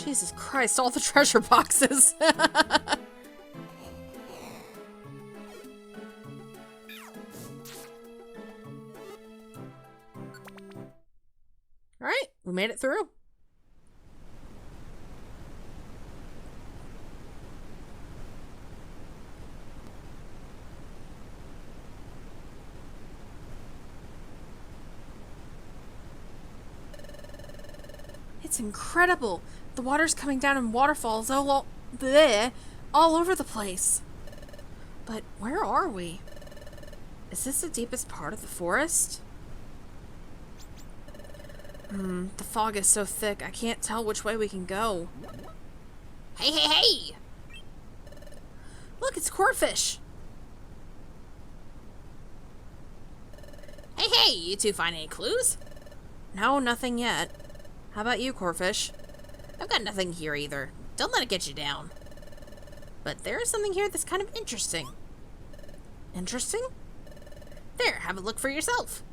Jesus Christ, all the treasure boxes. Alright, we made it through. It's incredible. The water's coming down in waterfalls all over the place. But where are we? Is this the deepest part of the forest? The fog is so thick, I can't tell which way we can go. Hey, hey, hey! Look, it's Corfish! Hey, hey, you two find any clues? No, nothing yet. How about you, Corfish? I've got nothing here either. Don't let it get you down. But there is something here that's kind of interesting. Interesting? There, have a look for yourself.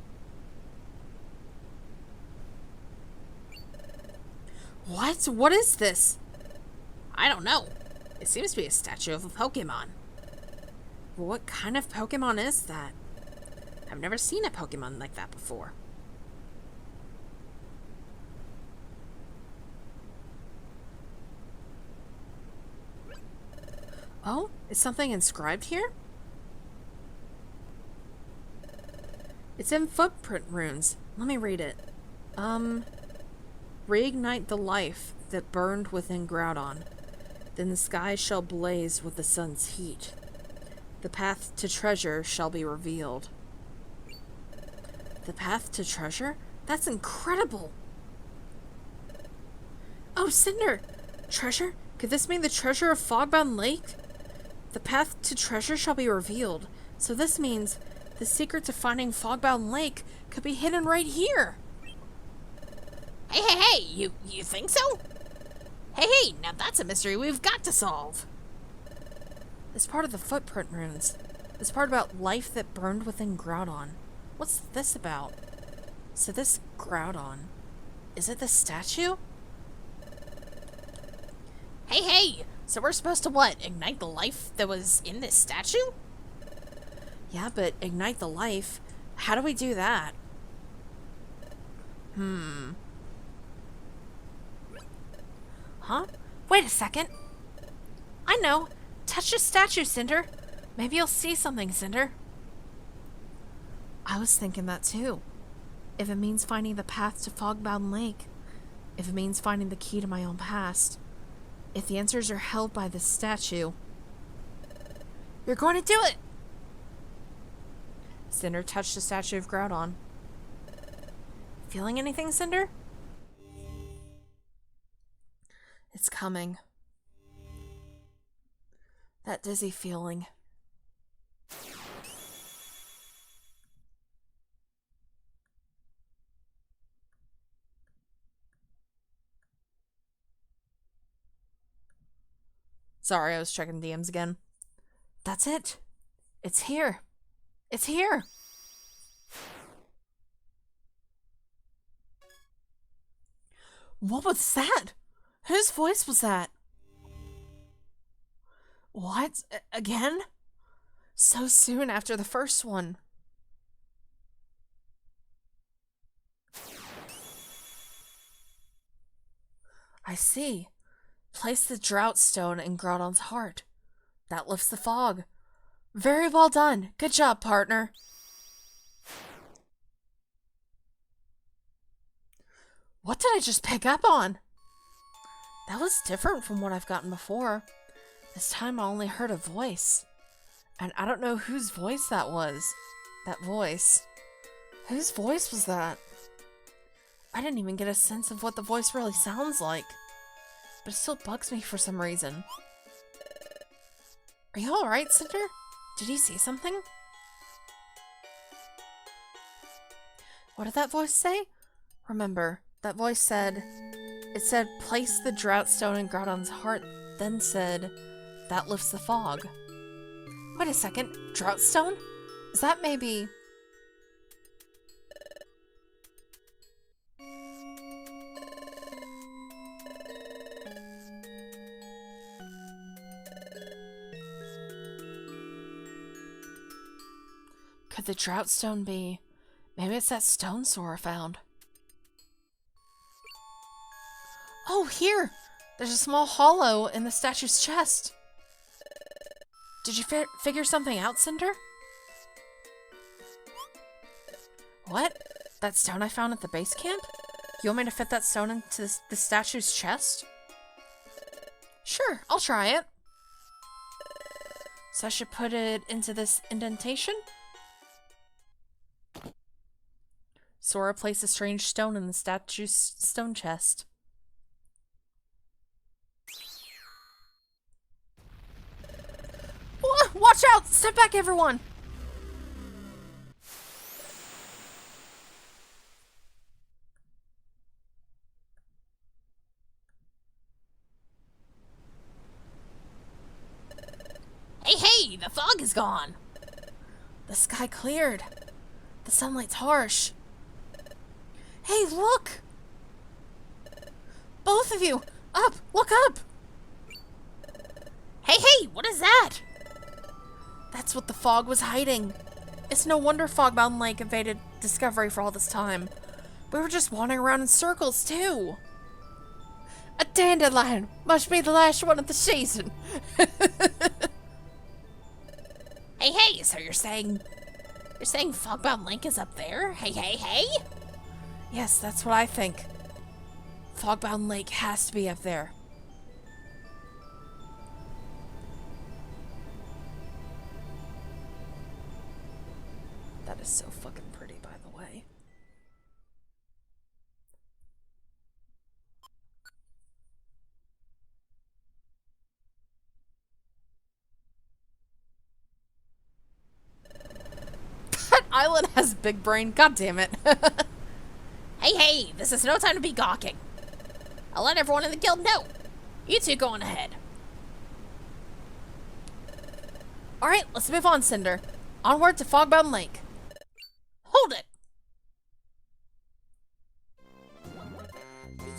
What? What is this? I don't know. It seems to be a statue of a Pokémon. What kind of Pokémon is that? I've never seen a Pokémon like that before. Oh, is something inscribed here? It's in footprint runes. Let me read it. Reignite the life that burned within Groudon. Then the sky shall blaze with the sun's heat. The path to treasure shall be revealed. The path to treasure? That's incredible! Oh, Cinder! Treasure? Could this mean the treasure of Fogbound Lake? The path to treasure shall be revealed. So this means the secret to finding Fogbound Lake could be hidden right here. Hey, hey, hey! You think so? Hey, hey! Now that's a mystery we've got to solve! This part of the footprint runes. This part about life that burned within Groudon. What's this about? So this Groudon. Is it the statue? Hey, hey! So we're supposed to what? Ignite the life that was in this statue? Yeah, but ignite the life? How do we do that? Huh? Wait a second. I know. Touch the statue, Cinder. Maybe you'll see something, Cinder. I was thinking that too. If it means finding the path to Fogbound Lake. If it means finding the key to my own past. If the answers are held by this statue. You're going to do it! Cinder touched the statue of Groudon. Feeling anything, Cinder? It's coming. That dizzy feeling. Sorry, I was checking DMs again. That's it. It's here. It's here. What was that? Whose voice was that? What? Again? So soon after the first one. I see. Place the drought stone in Groudon's heart. That lifts the fog. Very well done. Good job, partner. What did I just pick up on? That was different from what I've gotten before. This time I only heard a voice. And I don't know whose voice that was. That voice. Whose voice was that? I didn't even get a sense of what the voice really sounds like. But it still bugs me for some reason. Are you alright, Cinder? Did you see something? What did that voice say? Remember, that voice said... It said, place the drought stone in Groudon's heart, then said, that lifts the fog. Wait a second, drought stone? Is that maybe... the drought stone be? Maybe it's that stone Sora found. Oh, here! There's a small hollow in the statue's chest. Did you figure something out, Cinder? What? That stone I found at the base camp? You want me to fit that stone into the statue's chest? Sure, I'll try it. So I should put it into this indentation? Sora placed a strange stone in the statue's stone chest. Watch out! Step back, everyone! Hey, the fog is gone! The sky cleared. The sunlight's harsh. Hey, look! Both of you! Up! Look up! Hey, what is that? That's what the fog was hiding. It's no wonder Fogbound Lake evaded discovery for all this time. We were just wandering around in circles, too. A dandelion! Must be the last one of the season. Hey, so you're saying Fogbound Lake is up there? Hey? Yes, that's what I think. Fogbound Lake has to be up there. That is so fucking pretty, by the way. That island has big brain, god damn it. Hey, this is no time to be gawking. I'll let everyone in the guild know. You two go on ahead. Alright, let's move on, Cinder. Onward to Fogbound Lake. Hold it!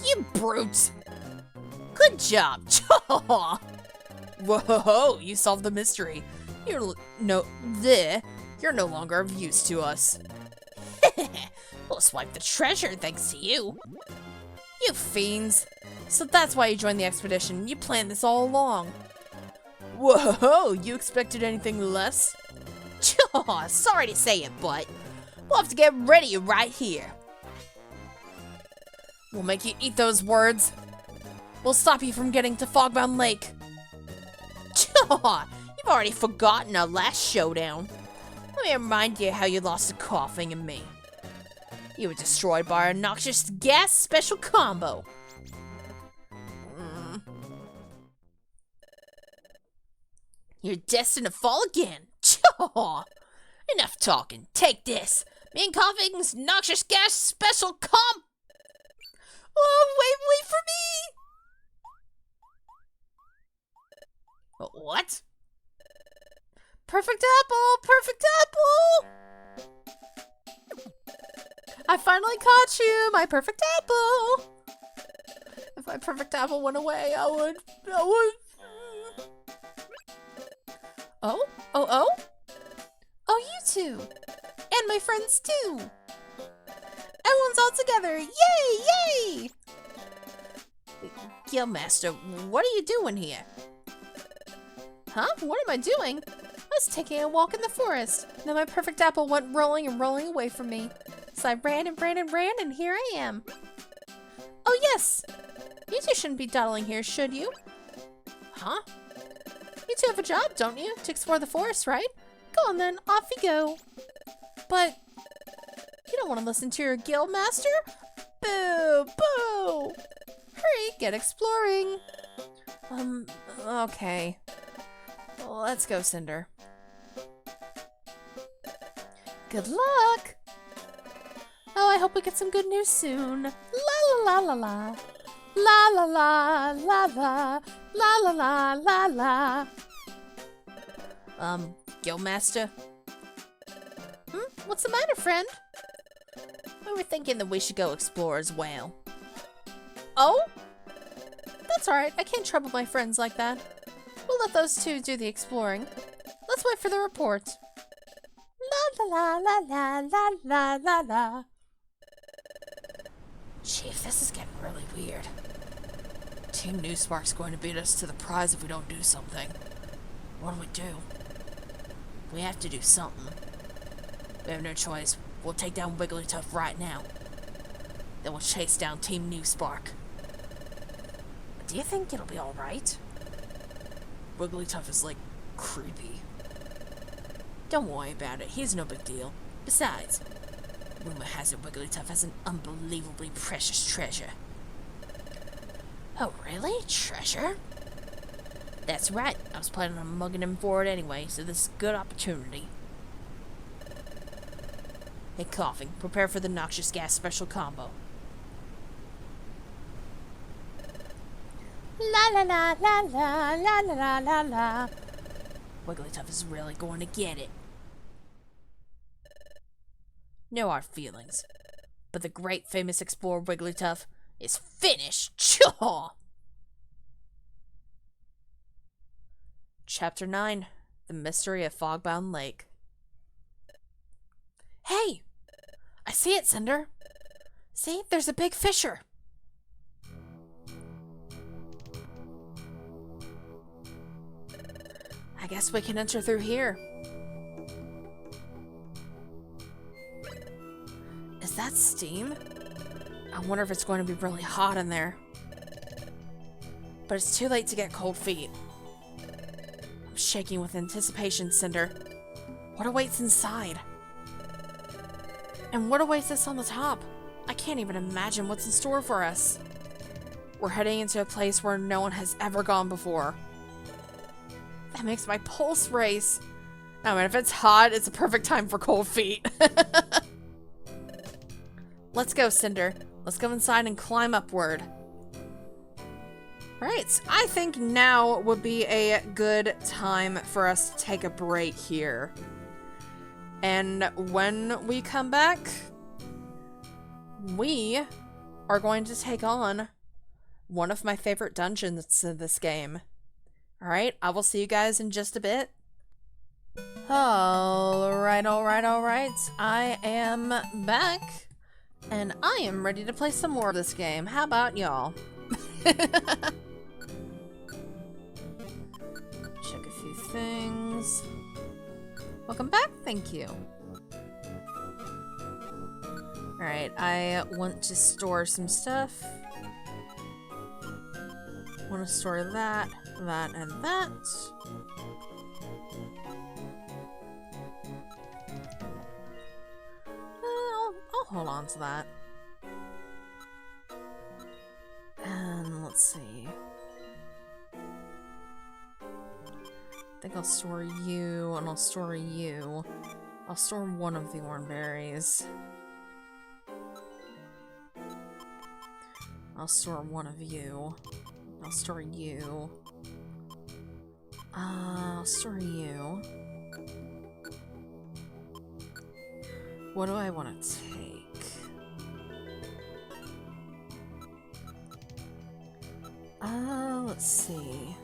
You brute! Good job! Whoa, you solved the mystery. You're no longer of use to us. We'll swipe the treasure thanks to you. You fiends. So that's why you joined the expedition. You planned this all along. Whoa, you expected anything less? Sorry to say it, but we'll have to get rid of you right here. We'll make you eat those words. We'll stop you from getting to Fogbound Lake. You've already forgotten our last showdown. Let me remind you how you lost to Coughing and me. You were destroyed by our noxious gas special combo. You're destined to fall again. Enough talking. Take this. Me and Coughing's noxious gas special combo. Oh, wait for me. What? Perfect apple! I finally caught you, my perfect apple! If my perfect apple went away, I would... Oh? Oh, you two! And my friends too! Everyone's all together! Yay! Guildmaster, what are you doing here? Huh? What am I doing? I was taking a walk in the forest. Then my perfect apple went rolling away from me. So I ran, and here I am. Oh yes! You two shouldn't be dawdling here, should you? Huh? You two have a job, don't you? To explore the forest, right? Go on then, off you go. But you don't want to listen to your guildmaster? Boo! Hurry, get exploring. Okay. Well, let's go, Cinder. Good luck! Oh, I hope we get some good news soon. La la la la la. La la la la la. La la la la la. Guildmaster? What's the matter, friend? We were thinking that we should go explore as well. Oh? That's alright, I can't trouble my friends like that. We'll let those two do the exploring. Let's wait for the report. la la la la la la la. Chief, this is getting really weird. Team New Spark's going to beat us to the prize if we don't do something. What do? We have to do something. We have no choice. We'll take down Wigglytuff right now. Then we'll chase down Team New Spark. Do you think it'll be alright? Wigglytuff is, like, creepy. Don't worry about it. He's no big deal. Besides, rumor has it Wigglytuff has an unbelievably precious treasure. Oh, really? Treasure? That's right. I was planning on mugging him for it anyway, so this is a good opportunity. Hey, Coughing, prepare for the noxious gas special combo. La la la la la la la la la. Wigglytuff is really going to get it. No hard feelings, but the great famous explorer Wigglytuff is finished. Chaw! Chapter 9, The Mystery of Fogbound Lake. Hey! I see it, Cinder. See? There's a big fissure. I guess we can enter through here. Is that steam? I wonder if it's going to be really hot in there. But it's too late to get cold feet. I'm shaking with anticipation, Cinder. What awaits inside? And what awaits us on the top? I can't even imagine what's in store for us. We're heading into a place where no one has ever gone before. That makes my pulse race. I mean, if it's hot, it's a perfect time for cold feet. Let's go, Cinder. Let's go inside and climb upward. Alright, I think now would be a good time for us to take a break here. And when we come back, we are going to take on one of my favorite dungeons in this game. Alright, I will see you guys in just a bit. Alright. I am back. And I am ready to play some more of this game. How about y'all? Check a few things. Welcome back, thank you. Alright, I want to store some stuff. Want to store that, that, and that. I'll hold on to that. And let's see. I think I'll store you, and I'll store you. I'll store one of the oranberries. I'll store one of you. I'll store you. I'll store you. What do I want to take? Let's see.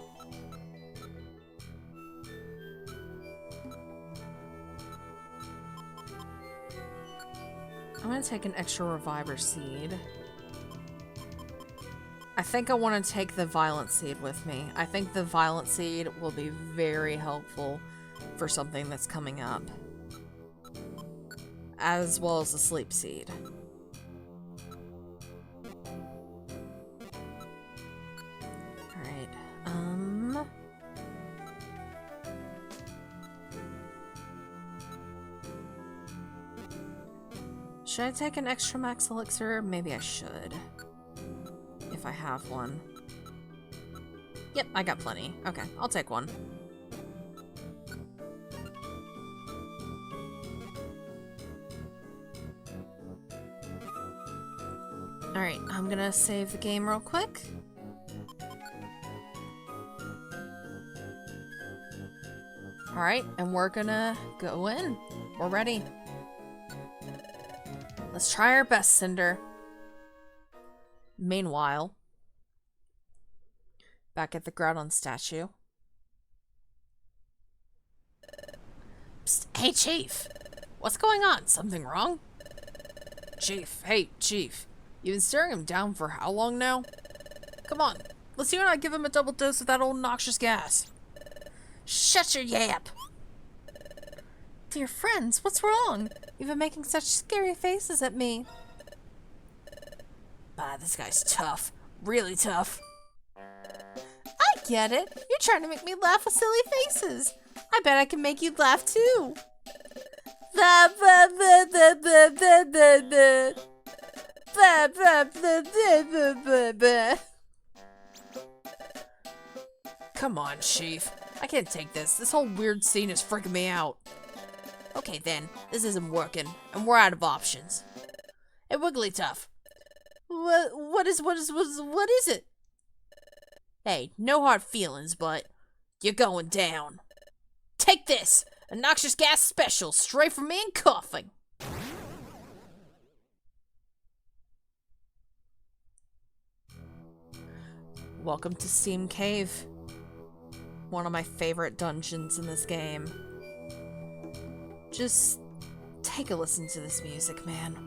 I'm gonna take an extra reviver seed. I think I want to take the violent seed with me. I think the violent seed will be very helpful for something that's coming up. As well as the sleep seed. Alright, should I take an extra max elixir? Maybe I should. If I have one. Yep, I got plenty. Okay, I'll take one. Alright, I'm gonna save the game real quick. Alright, and we're gonna go in. We're ready. Let's try our best, Cinder. Meanwhile, back at the Groudon statue. Psst, hey, Chief! What's going on? Something wrong? Chief, hey, Chief. You've been staring him down for how long now? Come on, let's you and I give him a double dose of that old noxious gas. Shut your yap! Dear friends, what's wrong? You've been making such scary faces at me. This guy's tough. Really tough. I get it. You're trying to make me laugh with silly faces. I bet I can make you laugh too. Come on, Chief. I can't take this. This whole weird scene is freaking me out. Okay then, this isn't working, and we're out of options. Hey, Wigglytuff. What is it? Hey, no hard feelings, but you're going down. Take this! A noxious gas special, straight from me and coughing. Welcome to Steam Cave. One of my favorite dungeons in this game. Just take a listen to this music, man.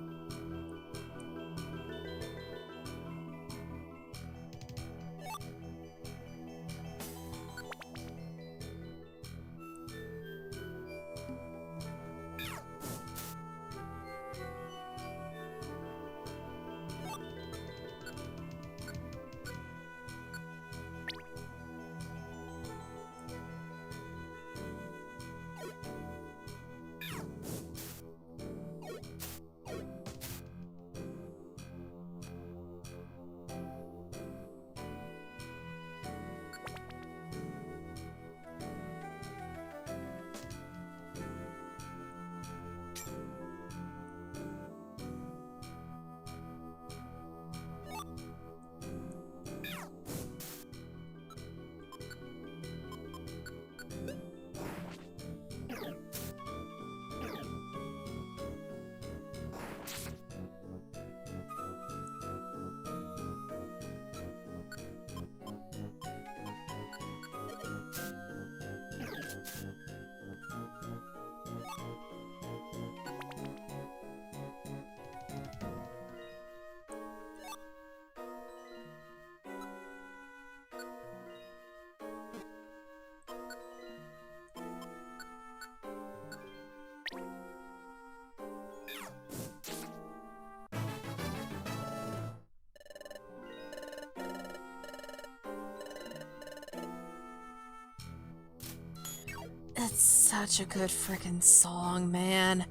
It's such a good freaking song, man.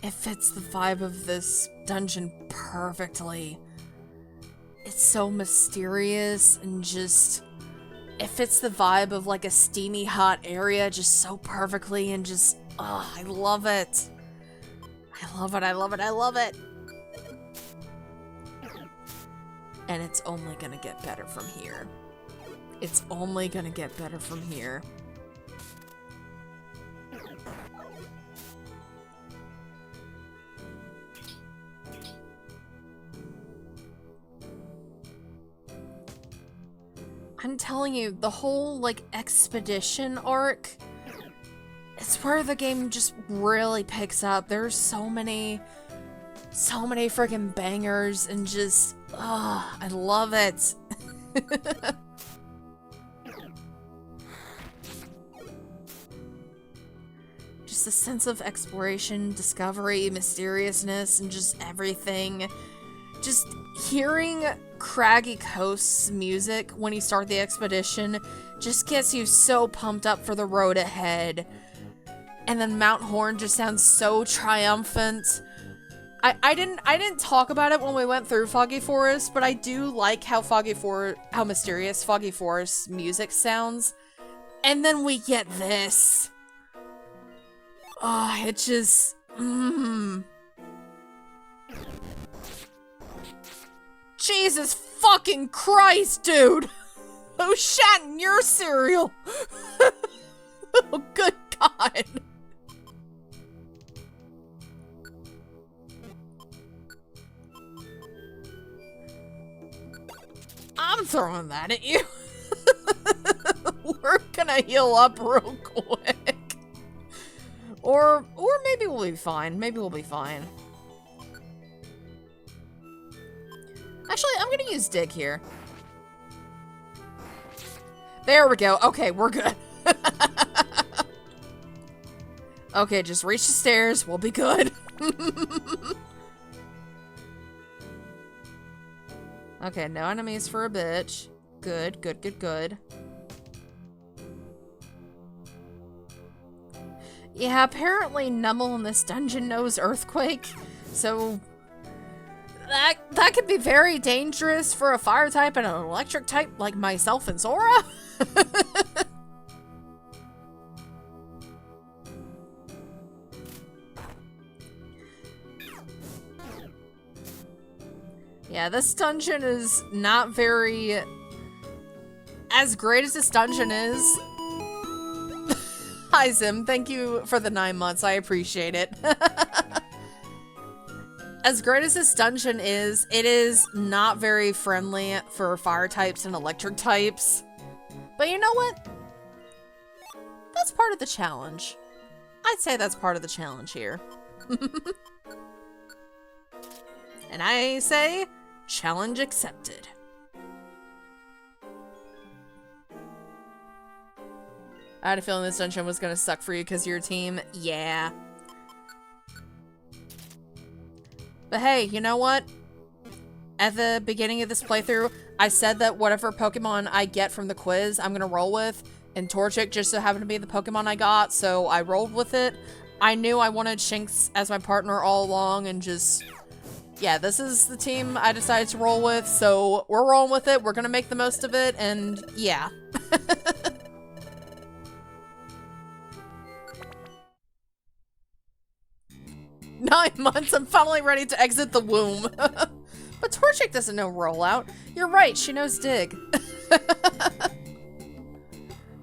It fits the vibe of this dungeon perfectly. It's so mysterious and just... it fits the vibe of like a steamy hot area just so perfectly and just... oh, I love it. I love it, I love it, I love it. And it's only gonna get better from here. It's only gonna get better from here. I'm telling you, the whole, like, expedition arc, it's where the game just really picks up. There's so many freaking bangers and just, I love it. Just a sense of exploration, discovery, mysteriousness, and just everything. Just hearing Craggy Coast's music when you start the expedition just gets you so pumped up for the road ahead. And then Mount Horn just sounds so triumphant. I didn't talk about it when we went through Foggy Forest, but I do like how mysterious Foggy Forest music sounds. And then we get this. Oh, it just Jesus fucking Christ, dude! Who shat in your cereal? Oh, good God. I'm throwing that at you. We're gonna heal up real quick. Or maybe we'll be fine. Maybe we'll be fine. Actually, I'm gonna use dig here. There we go. Okay, we're good. Okay, just reach the stairs. We'll be good. Okay, no enemies for a bitch. Good, good, good, good. Yeah, apparently Numble in this dungeon knows Earthquake, so that could be very dangerous for a fire type and an electric type like myself and Sora. Yeah, this dungeon is not very... As great as this dungeon is... Hi, Zim. Thank you for the 9 months. I appreciate it. As great as this dungeon is, it is not very friendly for fire types and electric types. But you know what? That's part of the challenge. I'd say that's part of the challenge here. And I say, challenge accepted. I had a feeling this dungeon was gonna suck for you because you're a team. Yeah. But hey, you know what? At the beginning of this playthrough, I said that whatever Pokemon I get from the quiz, I'm gonna roll with. And Torchic just so happened to be the Pokemon I got, so I rolled with it. I knew I wanted Shinx as my partner all along and just... Yeah, this is the team I decided to roll with, so we're rolling with it. We're gonna make the most of it, and yeah. 9 months, I'm finally ready to exit the womb. But Torchic doesn't know rollout. You're right, she knows dig.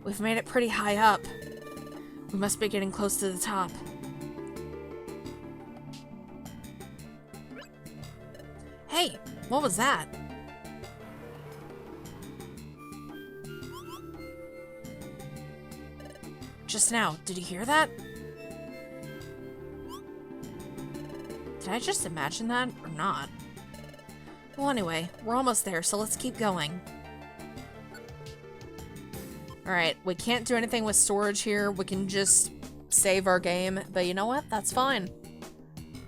We've made it pretty high up. We must be getting close to the top. Hey, what was that? Just now, did you hear that? Did I just imagine that, or not? Well, anyway, we're almost there, so let's keep going. Alright, we can't do anything with storage here. We can just save our game, but you know what? That's fine.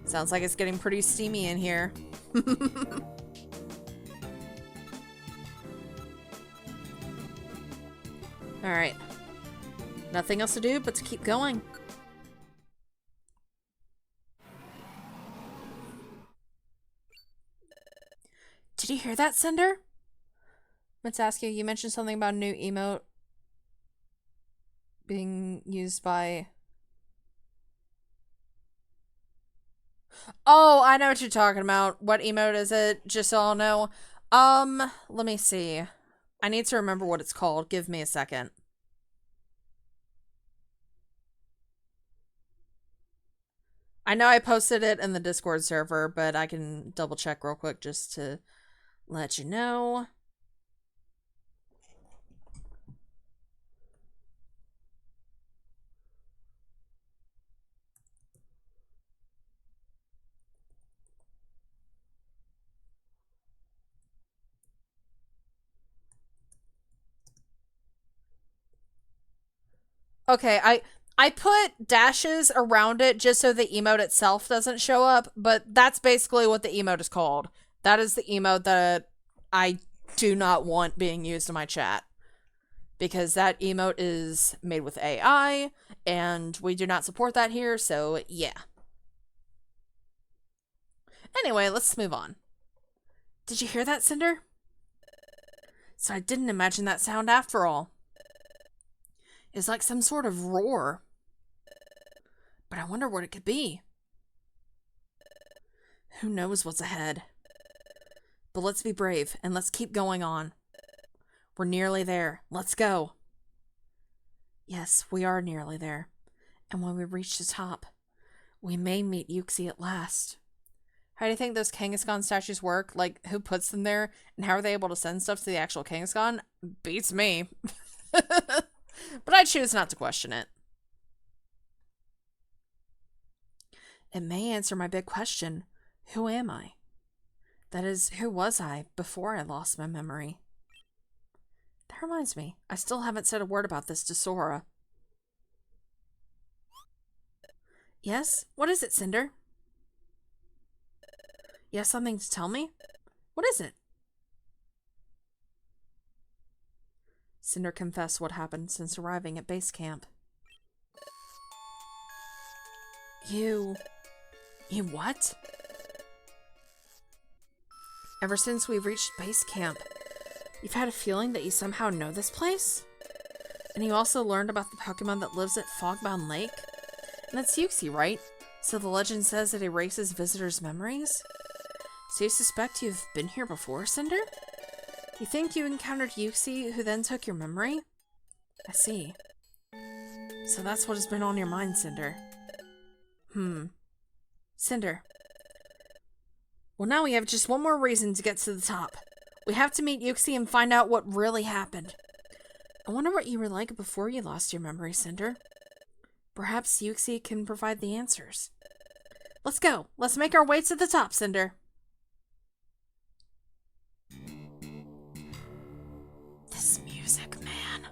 Sounds like it's getting pretty steamy in here. Alright. Nothing else to do but to keep going. Did you hear that, Cinder? Let's ask you, you mentioned something about a new emote being used by... Oh, I know what you're talking about. What emote is it? Just so I'll know. Let me see. I need to remember what it's called. Give me a second. I know I posted it in the Discord server, but I can double check real quick just to let you know. Okay, I put dashes around it just so the emote itself doesn't show up, but that's basically what the emote is called. That is the emote that I do not want being used in my chat. Because that emote is made with AI, and we do not support that here, so yeah. Anyway, let's move on. Did you hear that, Cinder? So I didn't imagine that sound after all. It's like some sort of roar. But I wonder what it could be. Who knows what's ahead? But let's be brave, and let's keep going on. We're nearly there. Let's go. Yes, we are nearly there. And when we reach the top, we may meet Yuxi at last. How do you think those Kangaskhan statues work? Like, who puts them there? And how are they able to send stuff to the actual Kangaskhan? Beats me. But I choose not to question it. It may answer my big question. Who am I? That is, who was I before I lost my memory? That reminds me, I still haven't said a word about this to Sora. Yes? What is it, Cinder? You have something to tell me? What is it? Cinder confessed what happened since arriving at base camp. You what? Ever since we reached base camp, you've had a feeling that you somehow know this place? And you also learned about the Pokemon that lives at Fogbound Lake? And that's Yuxi, right? So the legend says it erases visitors' memories? So you suspect you've been here before, Cinder? You think you encountered Yuxi, who then took your memory? I see. So that's what has been on your mind, Cinder. Cinder. Well, now we have just one more reason to get to the top. We have to meet Yuxi and find out what really happened. I wonder what you were like before you lost your memory, Cinder. Perhaps Yuxi can provide the answers. Let's go. Let's make our way to the top, Cinder. This music, man.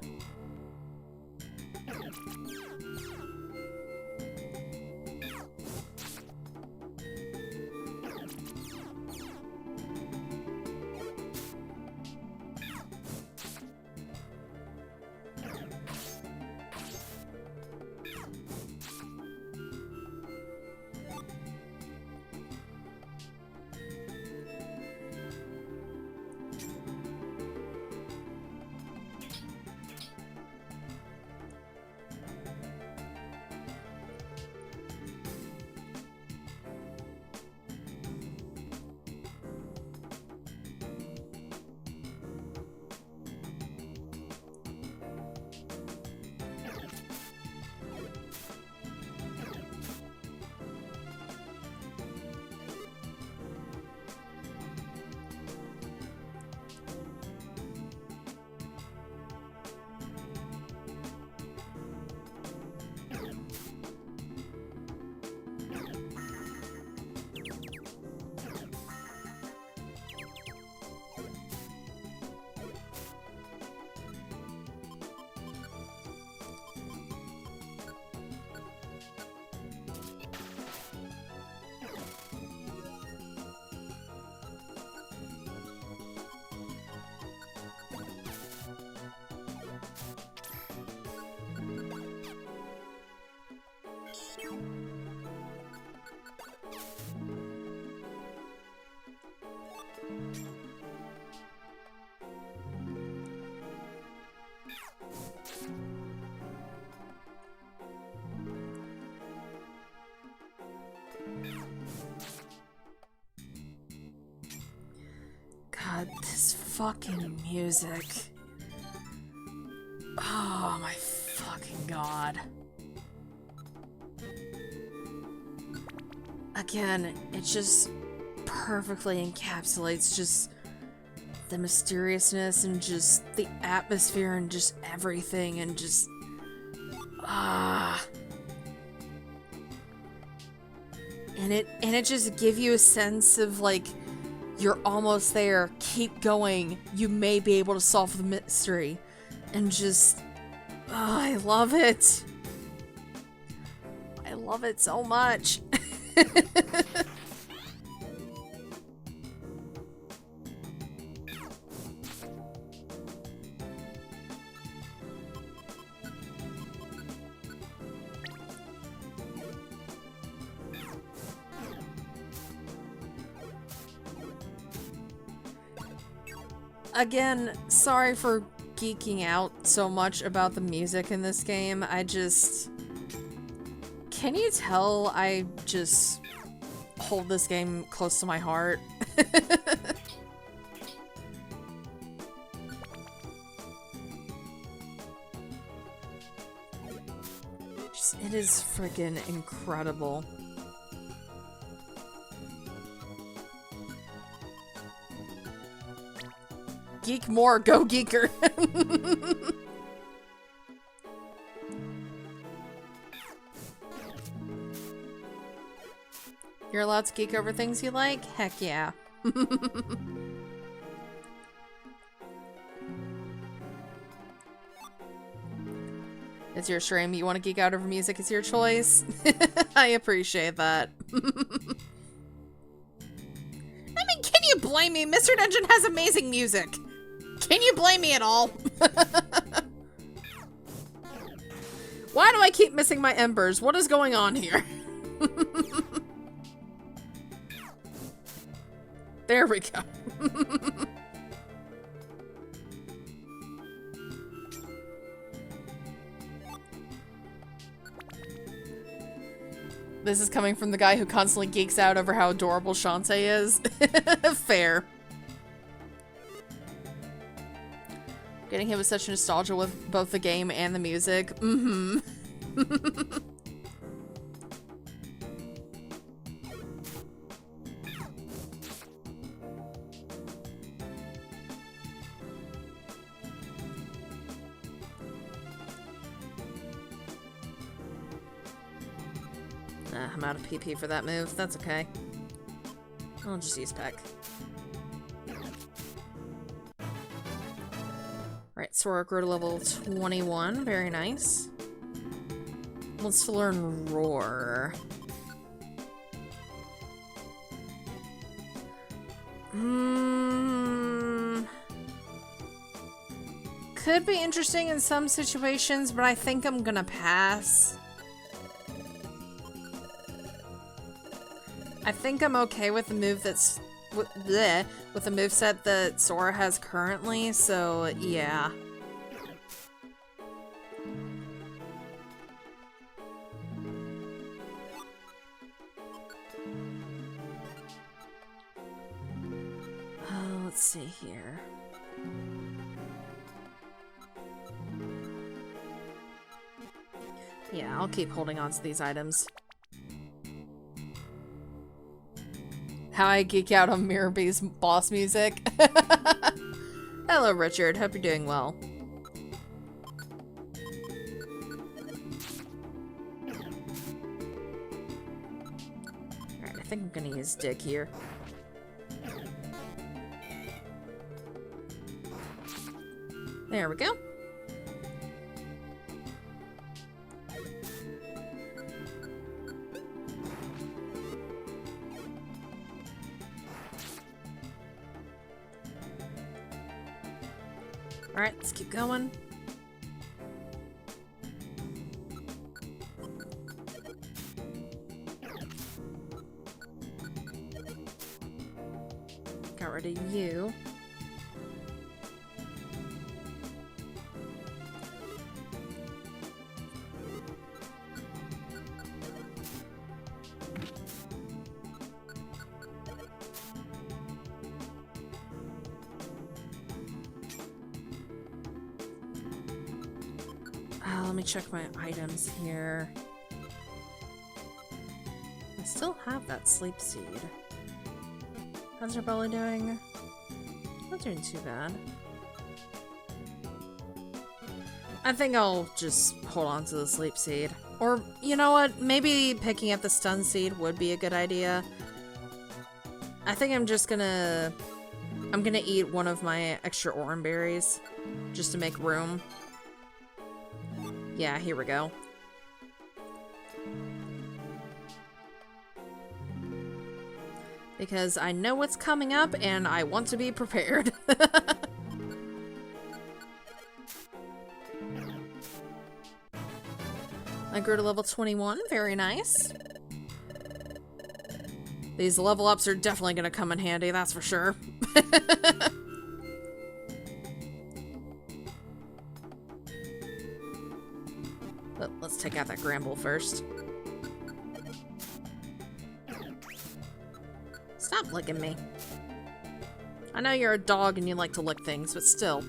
God, this fucking music. Oh my fucking god. Again, it just perfectly encapsulates just the mysteriousness and just the atmosphere and just everything and just and it just give you a sense of like you're almost there, keep going, you may be able to solve the mystery, and just I love it. I love it so much. Again, sorry for geeking out so much about the music in this game. Can you tell I just hold this game close to my heart? It is freaking incredible. Geek more, go geeker. You're allowed to geek over things you like? Heck yeah. It's your stream. You want to geek out over music, it's your choice. I appreciate that. I mean, can you blame me? Mr. Dungeon has amazing music. Can you blame me at all? Why do I keep missing my embers? What is going on here? There we go. This is coming from the guy who constantly geeks out over how adorable Shantae is. Fair. Getting hit with such nostalgia with both the game and the music. Mm-hmm. I'm out of PP for that move. That's okay. I'll just use Peck. Right, Sora grew to level 21. Very nice. Let's learn Roar. Could be interesting in some situations, but I think I'm gonna pass. I think I'm okay with the move that's with the moveset that Sora has currently, so yeah. Let's see here. Yeah, I'll keep holding on to these items. How I geek out on Mirrorbee's boss music. Hello, Richard. Hope you're doing well. Alright, I think I'm gonna use Dick here. There we go. Alright, let's keep going. Got rid of you. Let me check my items here. I still have that sleep seed. How's your belly doing? Not doing too bad. I think I'll just hold on to the sleep seed. Or, you know what? Maybe picking up the stun seed would be a good idea. I think I'm just gonna... I'm gonna eat one of my extra orange berries. Just to make room. Yeah, here we go. Because I know what's coming up and I want to be prepared. I grew to level 21. Very nice. These level ups are definitely going to come in handy, that's for sure. But let's take out that Gramble first. Stop licking me. I know you're a dog and you like to lick things, but still.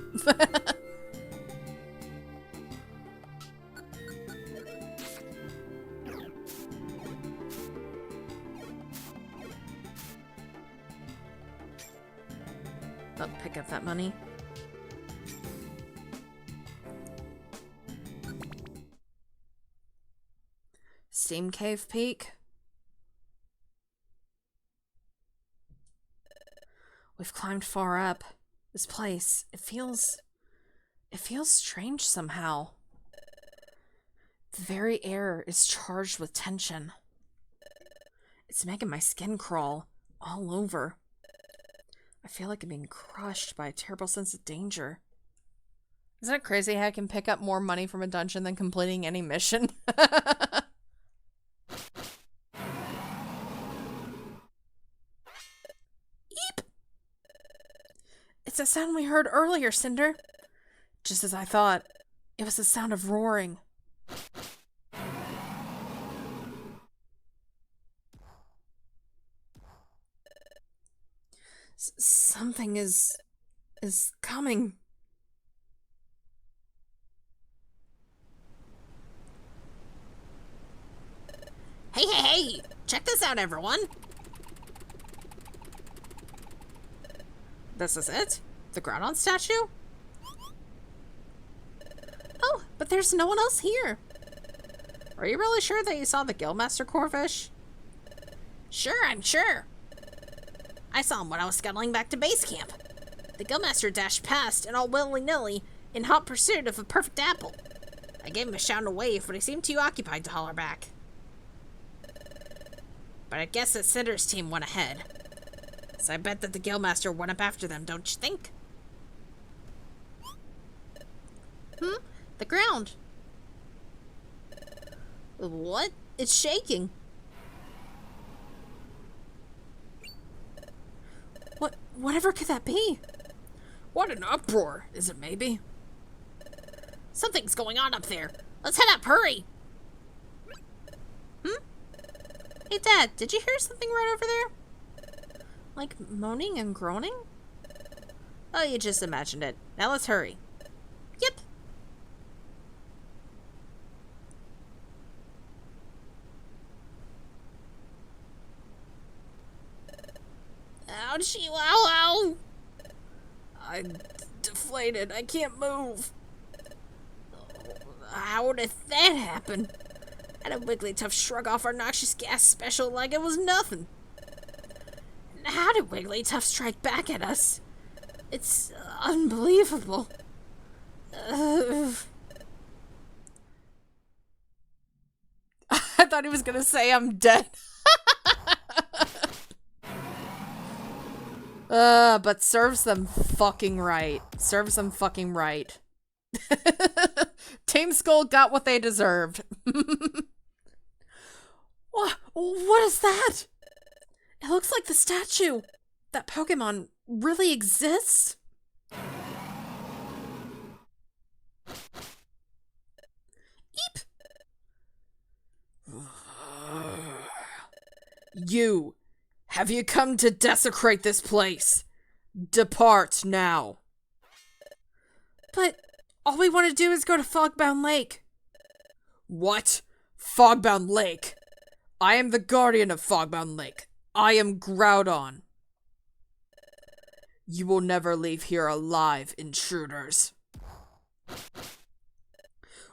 Oh, pick up that money. Steam Cave Peak. We've climbed far up. This place, it feels strange somehow. The very air is charged with tension. It's making my skin crawl all over. I feel like I'm being crushed by a terrible sense of danger. Isn't it crazy how I can pick up more money from a dungeon than completing any mission? Eep! It's a sound we heard earlier, Cinder. Just as I thought. It was the sound of roaring. Something is coming.
Hey! Check this out, everyone!
This is it? The Groudon statue? Oh, but there's no one else here. Are you really sure that you saw the Guildmaster Corfish?
Sure, I'm sure. I saw him when I was scuttling back to base camp. The Guildmaster dashed past and all willy-nilly in hot pursuit of a perfect apple. I gave him a shout and a wave, but he seemed too occupied to holler back. But I guess that Cinder's team went ahead. So I bet that the Guildmaster went up after them, don't you think?
The ground.
What? It's shaking.
Whatever could that be? What an uproar, is it maybe?
Something's going on up there. Let's head up, hurry!
Hey, Dad, did you hear something right over there? Like moaning and groaning? Oh, you just imagined it. Now let's hurry.
Yep. Ouchie, wow!
I'm deflated. I can't move.
How did that happen? Had a Wigglytuff shrug off our noxious gas special like it was nothing. And how did Wigglytuff strike back at us? It's unbelievable.
I thought he was gonna say I'm dead. But serves them fucking right. Serves them fucking right. Team Skull got what they deserved. What is that? It looks like the statue. That Pokemon really exists? Eep! You! Have you come to desecrate this place? Depart now. But all we want to do is go to Fogbound Lake. What? Fogbound Lake? I am the guardian of Fogbound Lake. I am Groudon. You will never leave here alive, intruders.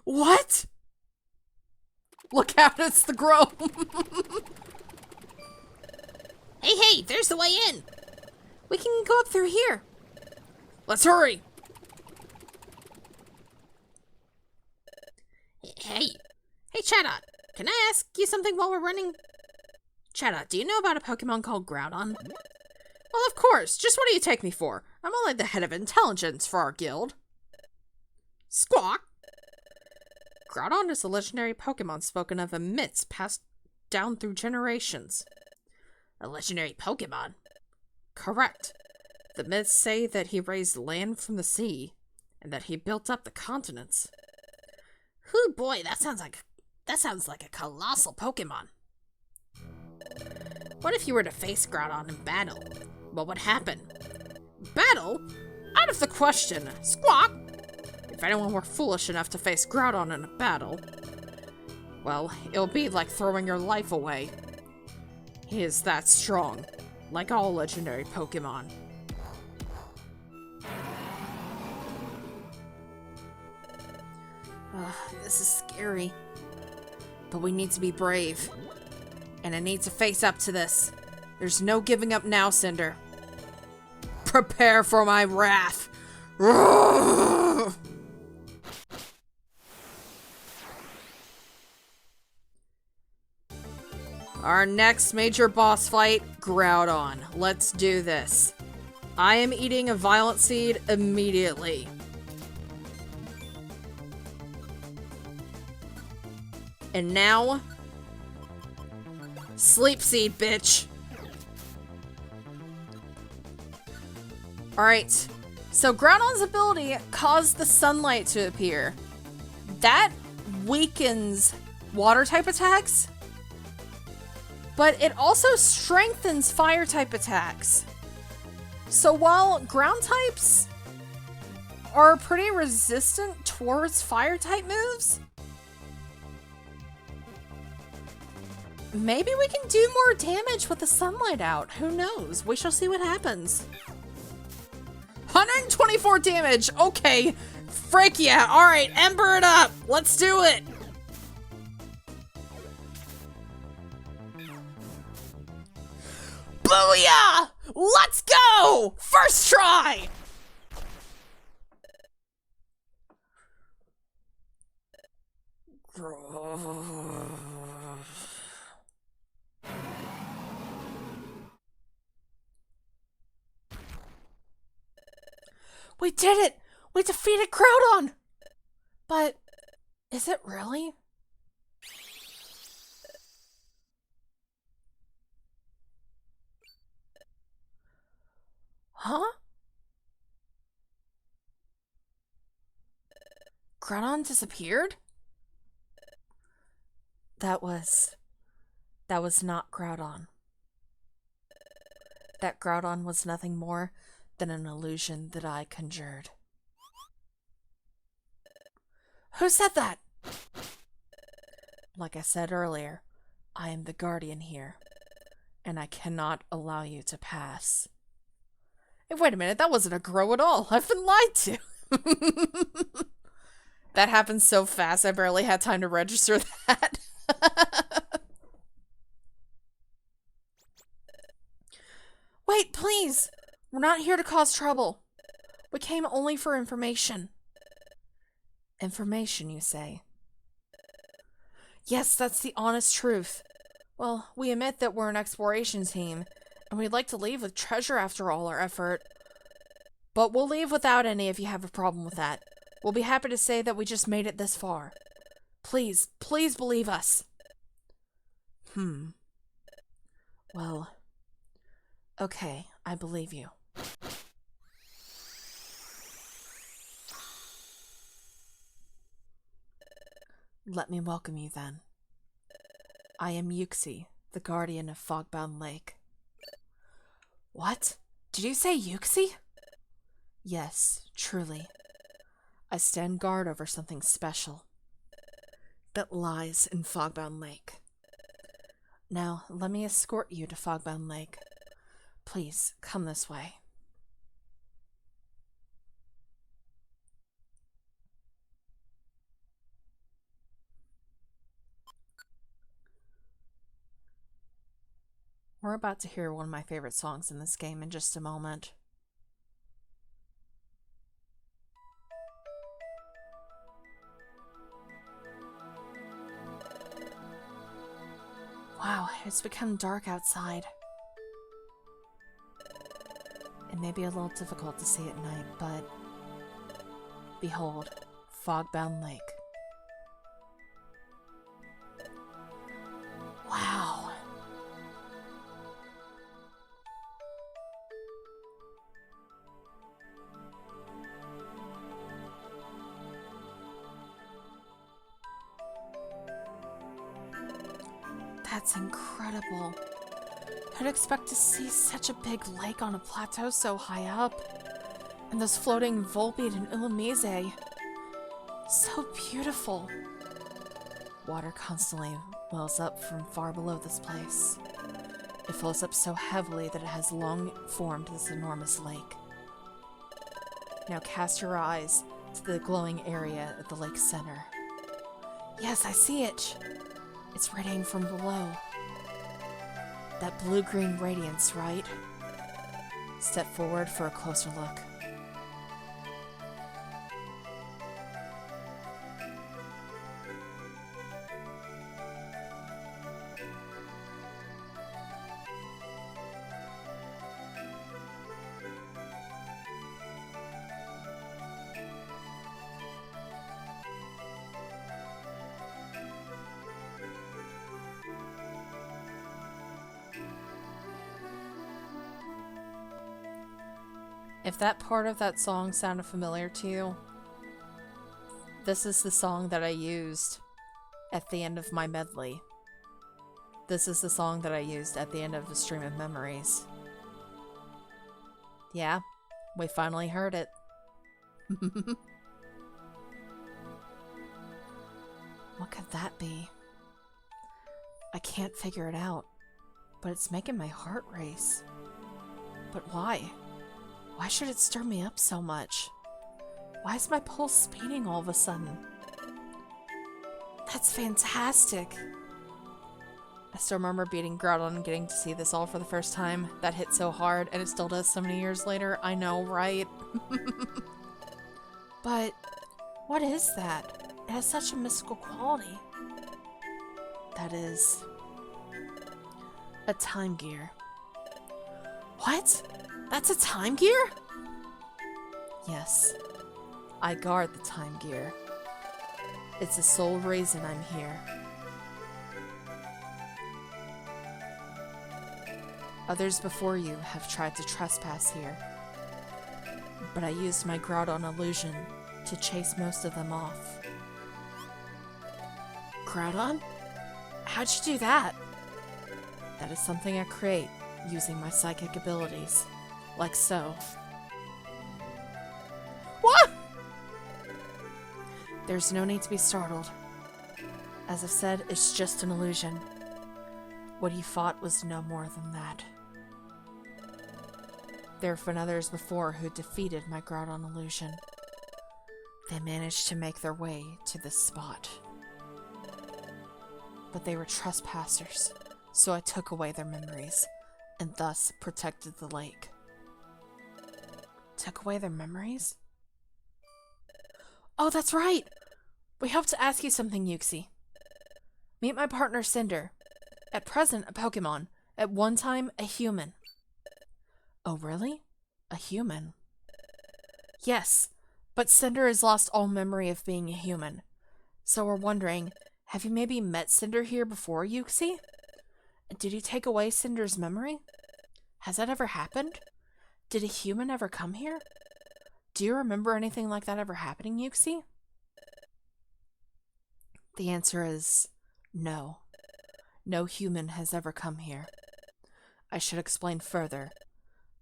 What? Look out, it's the Grove.
Hey, there's the way in.
We can go up through here. Let's hurry.
Hey, Chatot, can I ask you something while we're running?
Chatot, do you know about a Pokemon called Groudon? Well, of course. Just what do you take me for? I'm only the head of intelligence for our guild. Squawk! Groudon is a legendary Pokemon spoken of in myths passed down through generations.
A legendary Pokemon?
Correct. The myths say that he raised land from the sea, and that he built up the continents.
Whew, boy, that sounds like a colossal Pokemon. What if you were to face Groudon in battle? What would happen?
Battle? Out of the question. Squawk! If anyone were foolish enough to face Groudon in a battle, well, it'll be like throwing your life away. He is that strong, like all legendary Pokemon. This is scary. But we need to be brave. And I need to face up to this. There's no giving up now, Cinder. Prepare for my wrath. Our next major boss fight, Groudon. Let's do this. I am eating a violent seed immediately. And now, sleep seed, bitch. Alright, so Groudon's ability caused the sunlight to appear. That weakens water type attacks, but it also strengthens fire type attacks. So while ground types are pretty resistant towards fire type moves, maybe we can do more damage with the sunlight out. Who knows? We shall see what happens. 124 damage. Okay. Frick yeah. Alright, Ember it up. Let's do it. Booyah! Let's go! First try! We did it! We defeated Groudon! But, is it really? Huh? Groudon disappeared? That was not Groudon. That Groudon was nothing more than an illusion that I conjured. Who said that? Like I said earlier, I am the guardian here, and I cannot allow you to pass. Hey, wait a minute, that wasn't a grow at all. I've been lied to. That happened so fast, I barely had time to register that. Wait, please! We're not here to cause trouble. We came only for information. Information, you say? Yes, that's the honest truth. Well, we admit that we're an exploration team, and we'd like to leave with treasure after all our effort. But we'll leave without any if you have a problem with that. We'll be happy to say that we just made it this far. Please, please believe us. Well, okay, I believe you. Let me welcome you then. I am Yuxi, the guardian of Fogbound Lake. What? Did you say Yuxi? Yes, truly. I stand guard over something special that lies in Fogbound Lake. Now, let me escort you to Fogbound Lake. Please, come this way. We're about to hear one of my favorite songs in this game in just a moment. Wow, it's become dark outside. It may be a little difficult to see at night, but behold, Fogbound Lake. Wow. That's incredible. I'd expect to see such a big lake on a plateau so high up. And those floating Volbeat and Illumise. So beautiful. Water constantly wells up from far below this place. It flows up so heavily that it has long formed this enormous lake. Now cast your eyes to the glowing area at the lake's center. Yes, I see it. It's radiating from below. That blue-green radiance, right? Step forward for a closer look. If that part of that song sounded familiar to you, this is the song that I used at the end of my medley. This is the song that I used at the end of the Stream of Memories. Yeah, we finally heard it. What could that be? I can't figure it out, but it's making my heart race. But why? Why should it stir me up so much? Why is my pulse speeding all of a sudden? That's fantastic. I still remember beating Groudon and getting to see this all for the first time. That hit so hard, and it still does so many years later. I know, right? But what is that? It has such a mystical quality. That is a time gear. What? That's a time gear? Yes. I guard the time gear. It's the sole reason I'm here. Others before you have tried to trespass here, but I used my Groudon illusion to chase most of them off. Groudon? How'd you do that? That is something I create using my psychic abilities, like so. What? There's no need to be startled. As I've said, it's just an illusion. What you fought was no more than that. There have been others before who defeated my Groudon illusion. They managed to make their way to this spot. But they were trespassers, so I took away their memories, and thus protected the lake. Took away their memories? Oh, that's right! We hope to ask you something, Yuxi. Meet my partner, Cinder. At present, a Pokémon. At one time, a human. Oh, really? A human? Yes, but Cinder has lost all memory of being a human. So we're wondering, have you maybe met Cinder here before, Yuxi? Did you take away Cinder's memory? Has that ever happened? Did a human ever come here? Do you remember anything like that ever happening, Yuxi? The answer is no. No human has ever come here. I should explain further.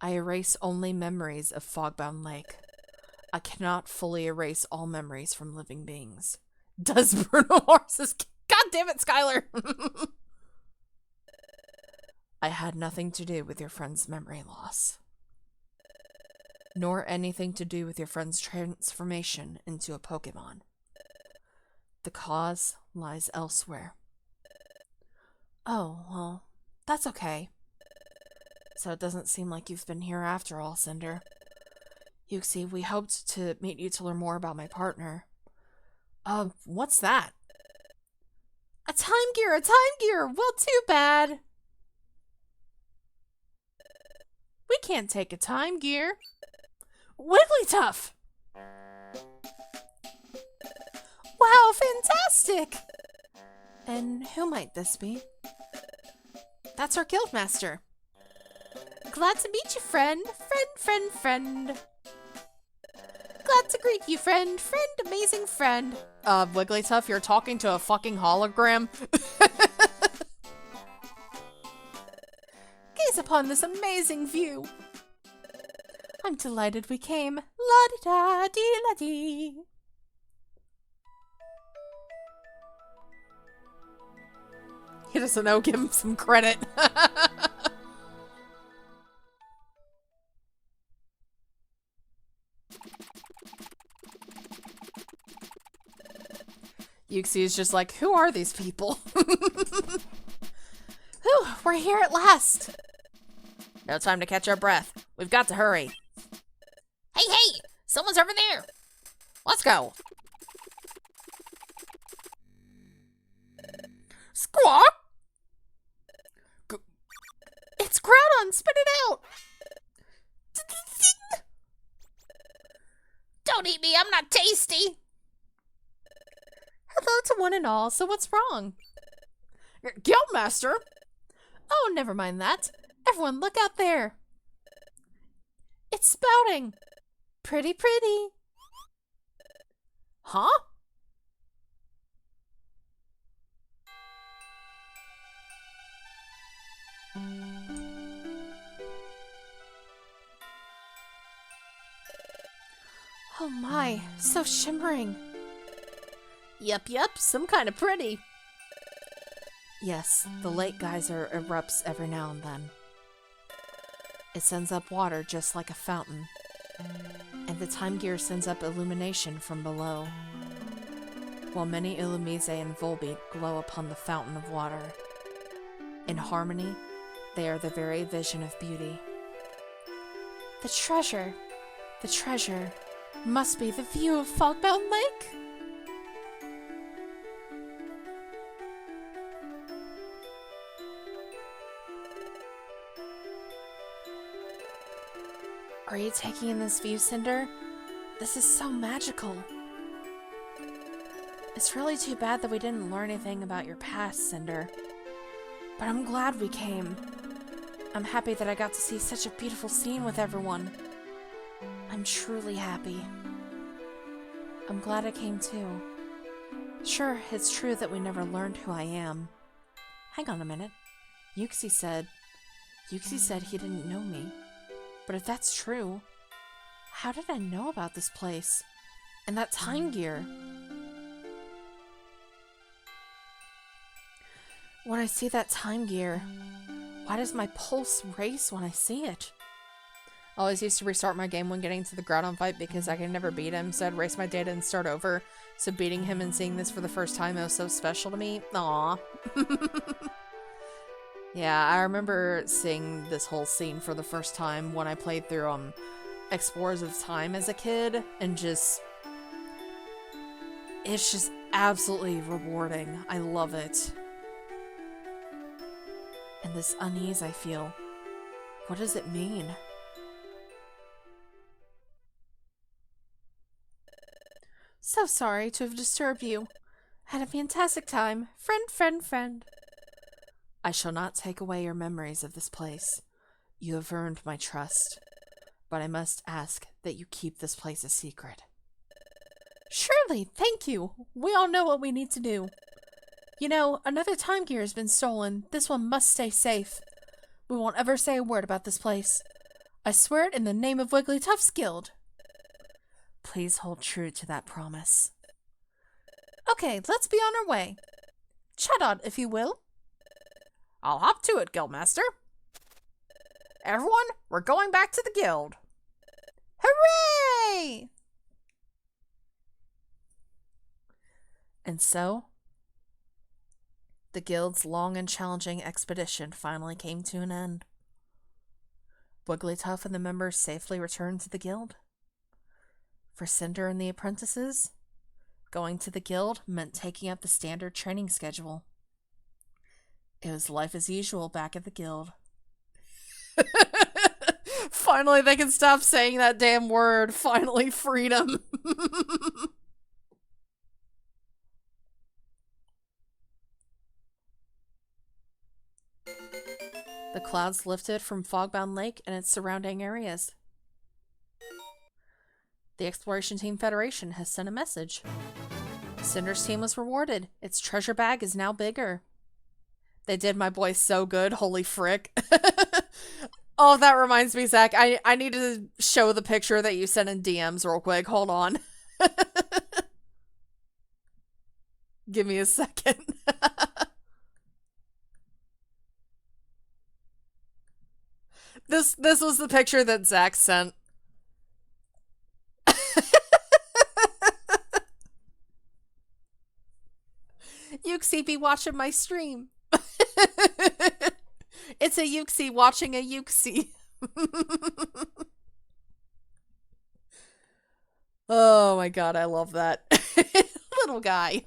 I erase only memories of Fogbound Lake. I cannot fully erase all memories from living beings. Does Bruno Mars's... God damn it, Skylar! I had nothing to do with your friend's memory loss. Nor anything to do with your friend's transformation into a Pokémon. The cause lies elsewhere. Oh, well, that's okay. So it doesn't seem like you've been here after all, Cinder. Yuxi, we hoped to meet you to learn more about my partner. What's that? A time gear, a time gear! Well, too bad. We can't take a time gear. Wigglytuff! Wow, fantastic! And who might this be? That's our guildmaster. Glad to meet you, friend. Friend. Glad to greet you, friend. Amazing friend. Wigglytuff, you're talking to a fucking hologram? Gaze upon this amazing view. I'm delighted we came. La-di-da-dee-la-dee. He doesn't know, give him some credit. Yuxi is just like, who are these people? Whew, we're here at last. No time to catch our breath. We've got to hurry.
Hey! Someone's over there!
Let's go. Squawk! It's Groudon! Spit it out!
Don't eat me, I'm not tasty!
Hello to one and all, so what's wrong? Guildmaster? Oh, never mind that. Everyone, look out there. It's spouting. Pretty. Huh? Oh my, so shimmering. Yup, some kind of pretty. Yes, the lake geyser erupts every now and then. It sends up water just like a fountain, and the time gear sends up illumination from below, while many Illumise and Volbeat glow upon the fountain of water. In harmony, they are the very vision of beauty. The treasure must be the view of Fogbound Lake. Are you taking in this view, Cinder? This is so magical. It's really too bad that we didn't learn anything about your past, Cinder. But I'm glad we came. I'm happy that I got to see such a beautiful scene with everyone. I'm truly happy. I'm glad I came too. Sure, it's true that we never learned who I am. Hang on a minute. Yuxi said he didn't know me. But if that's true, how did I know about this place? And that time gear? When I see that time gear, why does my pulse race when I see it? I always used to restart my game when getting to the Groudon fight because I could never beat him, so I'd erase my data and start over. So beating him and seeing this for the first time was so special to me. Aww. Yeah, I remember seeing this whole scene for the first time when I played through Explorers of Time as a kid, and it's just absolutely rewarding. I love it. And this unease I feel, what does it mean? So sorry to have disturbed you. Had a fantastic time. Friend. I shall not take away your memories of this place. You have earned my trust. But I must ask that you keep this place a secret. Surely, thank you. We all know what we need to do. You know, another time gear has been stolen. This one must stay safe. We won't ever say a word about this place. I swear it in the name of Wigglytuff's Guild. Please hold true to that promise. Okay, let's be on our way. Chatot, if you will. I'll hop to it, Guildmaster. Everyone, we're going back to the guild. Hooray! And so, the guild's long and challenging expedition finally came to an end. Wigglytuff and the members safely returned to the guild. For Cinder and the apprentices, going to the guild meant taking up the standard training schedule. It was life as usual back at the guild. Finally, they can stop saying that damn word. Finally, freedom. The clouds lifted from Fogbound Lake and its surrounding areas. The Exploration Team Federation has sent a message. Cinder's team was rewarded. Its treasure bag is now bigger. They did my boy so good, holy frick. Oh, that reminds me, Zach. I need to show the picture that you sent in DMs real quick. Hold on. Give me a second. This was the picture that Zach sent. Yuxi be watching my stream. It's a Yuxi watching a Yuxi. Oh my god, I love that. Little guy.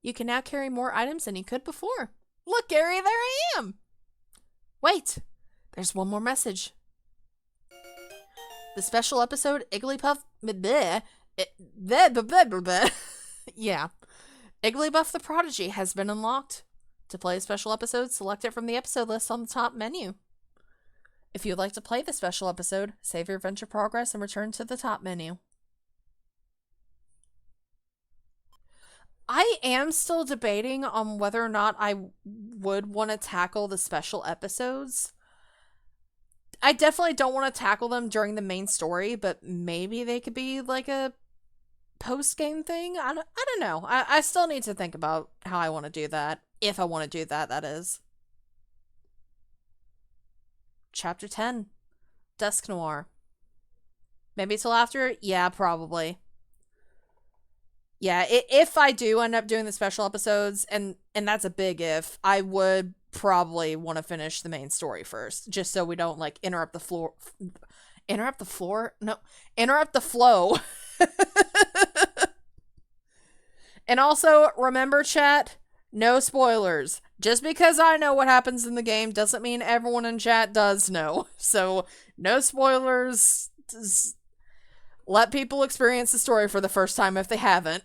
You can now carry more items than you could before. Look, Gary, there I am. Wait, there's one more message. The special episode Igglybuff bleh, yeah. Igglybuff the Prodigy has been unlocked. To play a special episode, select it from the episode list on the top menu. If you would like to play the special episode, save your adventure progress and return to the top menu. I am still debating on whether or not I would want to tackle the special episodes. I definitely don't want to tackle them during the main story, but maybe they could be like a post-game thing. I don't know. I still need to think about how I want to do that. If I want to do that, that is. Chapter 10. Dusk Noir. Maybe till after? Yeah, probably. Yeah, if I do end up doing the special episodes, and that's a big if, I would probably want to finish the main story first, just so we don't, like, interrupt the floor. Interrupt the floor? No. Interrupt the flow. And also, remember, chat, no spoilers. Just because I know what happens in the game doesn't mean everyone in chat does know. So, no spoilers. Just let people experience the story for the first time if they haven't.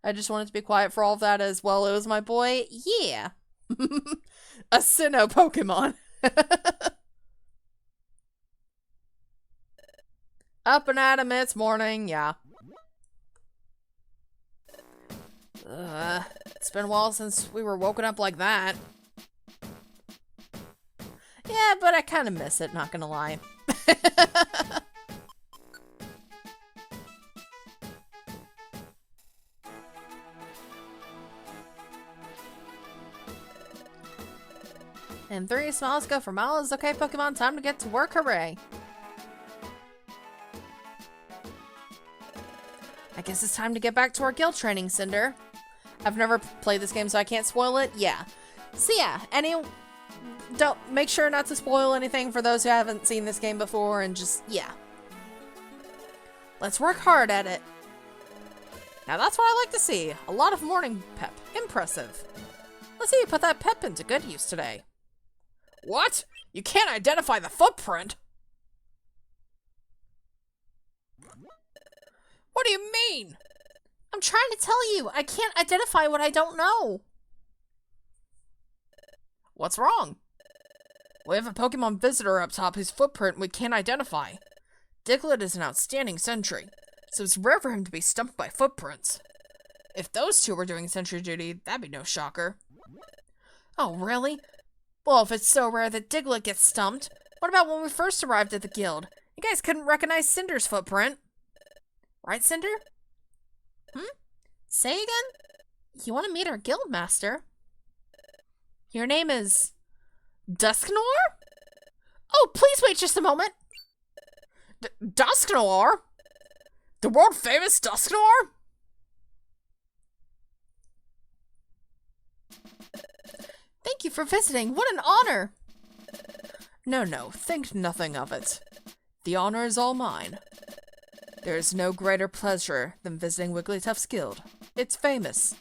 I just wanted to be quiet for all of that as well. It was my boy. Yeah. A Sinnoh Pokemon. Up and at 'em, it's morning. Yeah. It's been a while since we were woken up like that. Yeah, but I kind of miss it, not gonna lie. And 3 smiles go for miles. Okay, Pokemon, time to get to work. Hooray. I guess it's time to get back to our guild training, Cinder. I've never played this game, so I can't spoil it. Yeah. So yeah, don't make sure not to spoil anything for those who haven't seen this game before, and just, yeah. Let's work hard at it. Now that's what I like to see. A lot of morning pep. Impressive. Let's see you put that pep into good use today. What? You can't identify the footprint? What do you mean? I'm trying to tell you, I can't identify what I don't know. What's wrong? We have a Pokemon visitor up top whose footprint we can't identify. Diglett is an outstanding sentry, so it's rare for him to be stumped by footprints. If those two were doing sentry duty, that'd be no shocker. Oh, really? Well, if it's so rare that Diglett gets stumped, what about when we first arrived at the guild? You guys couldn't recognize Cinder's footprint. Right, Cinder? Say again? You want to meet our guild master? Your name is Dusknoir? Oh, please wait just a moment. Dusknoir? The world famous Dusknoir? Thank you for visiting. What an honor. No, think nothing of it. The honor is all mine. There is no greater pleasure than visiting Wigglytuff's guild. It's famous.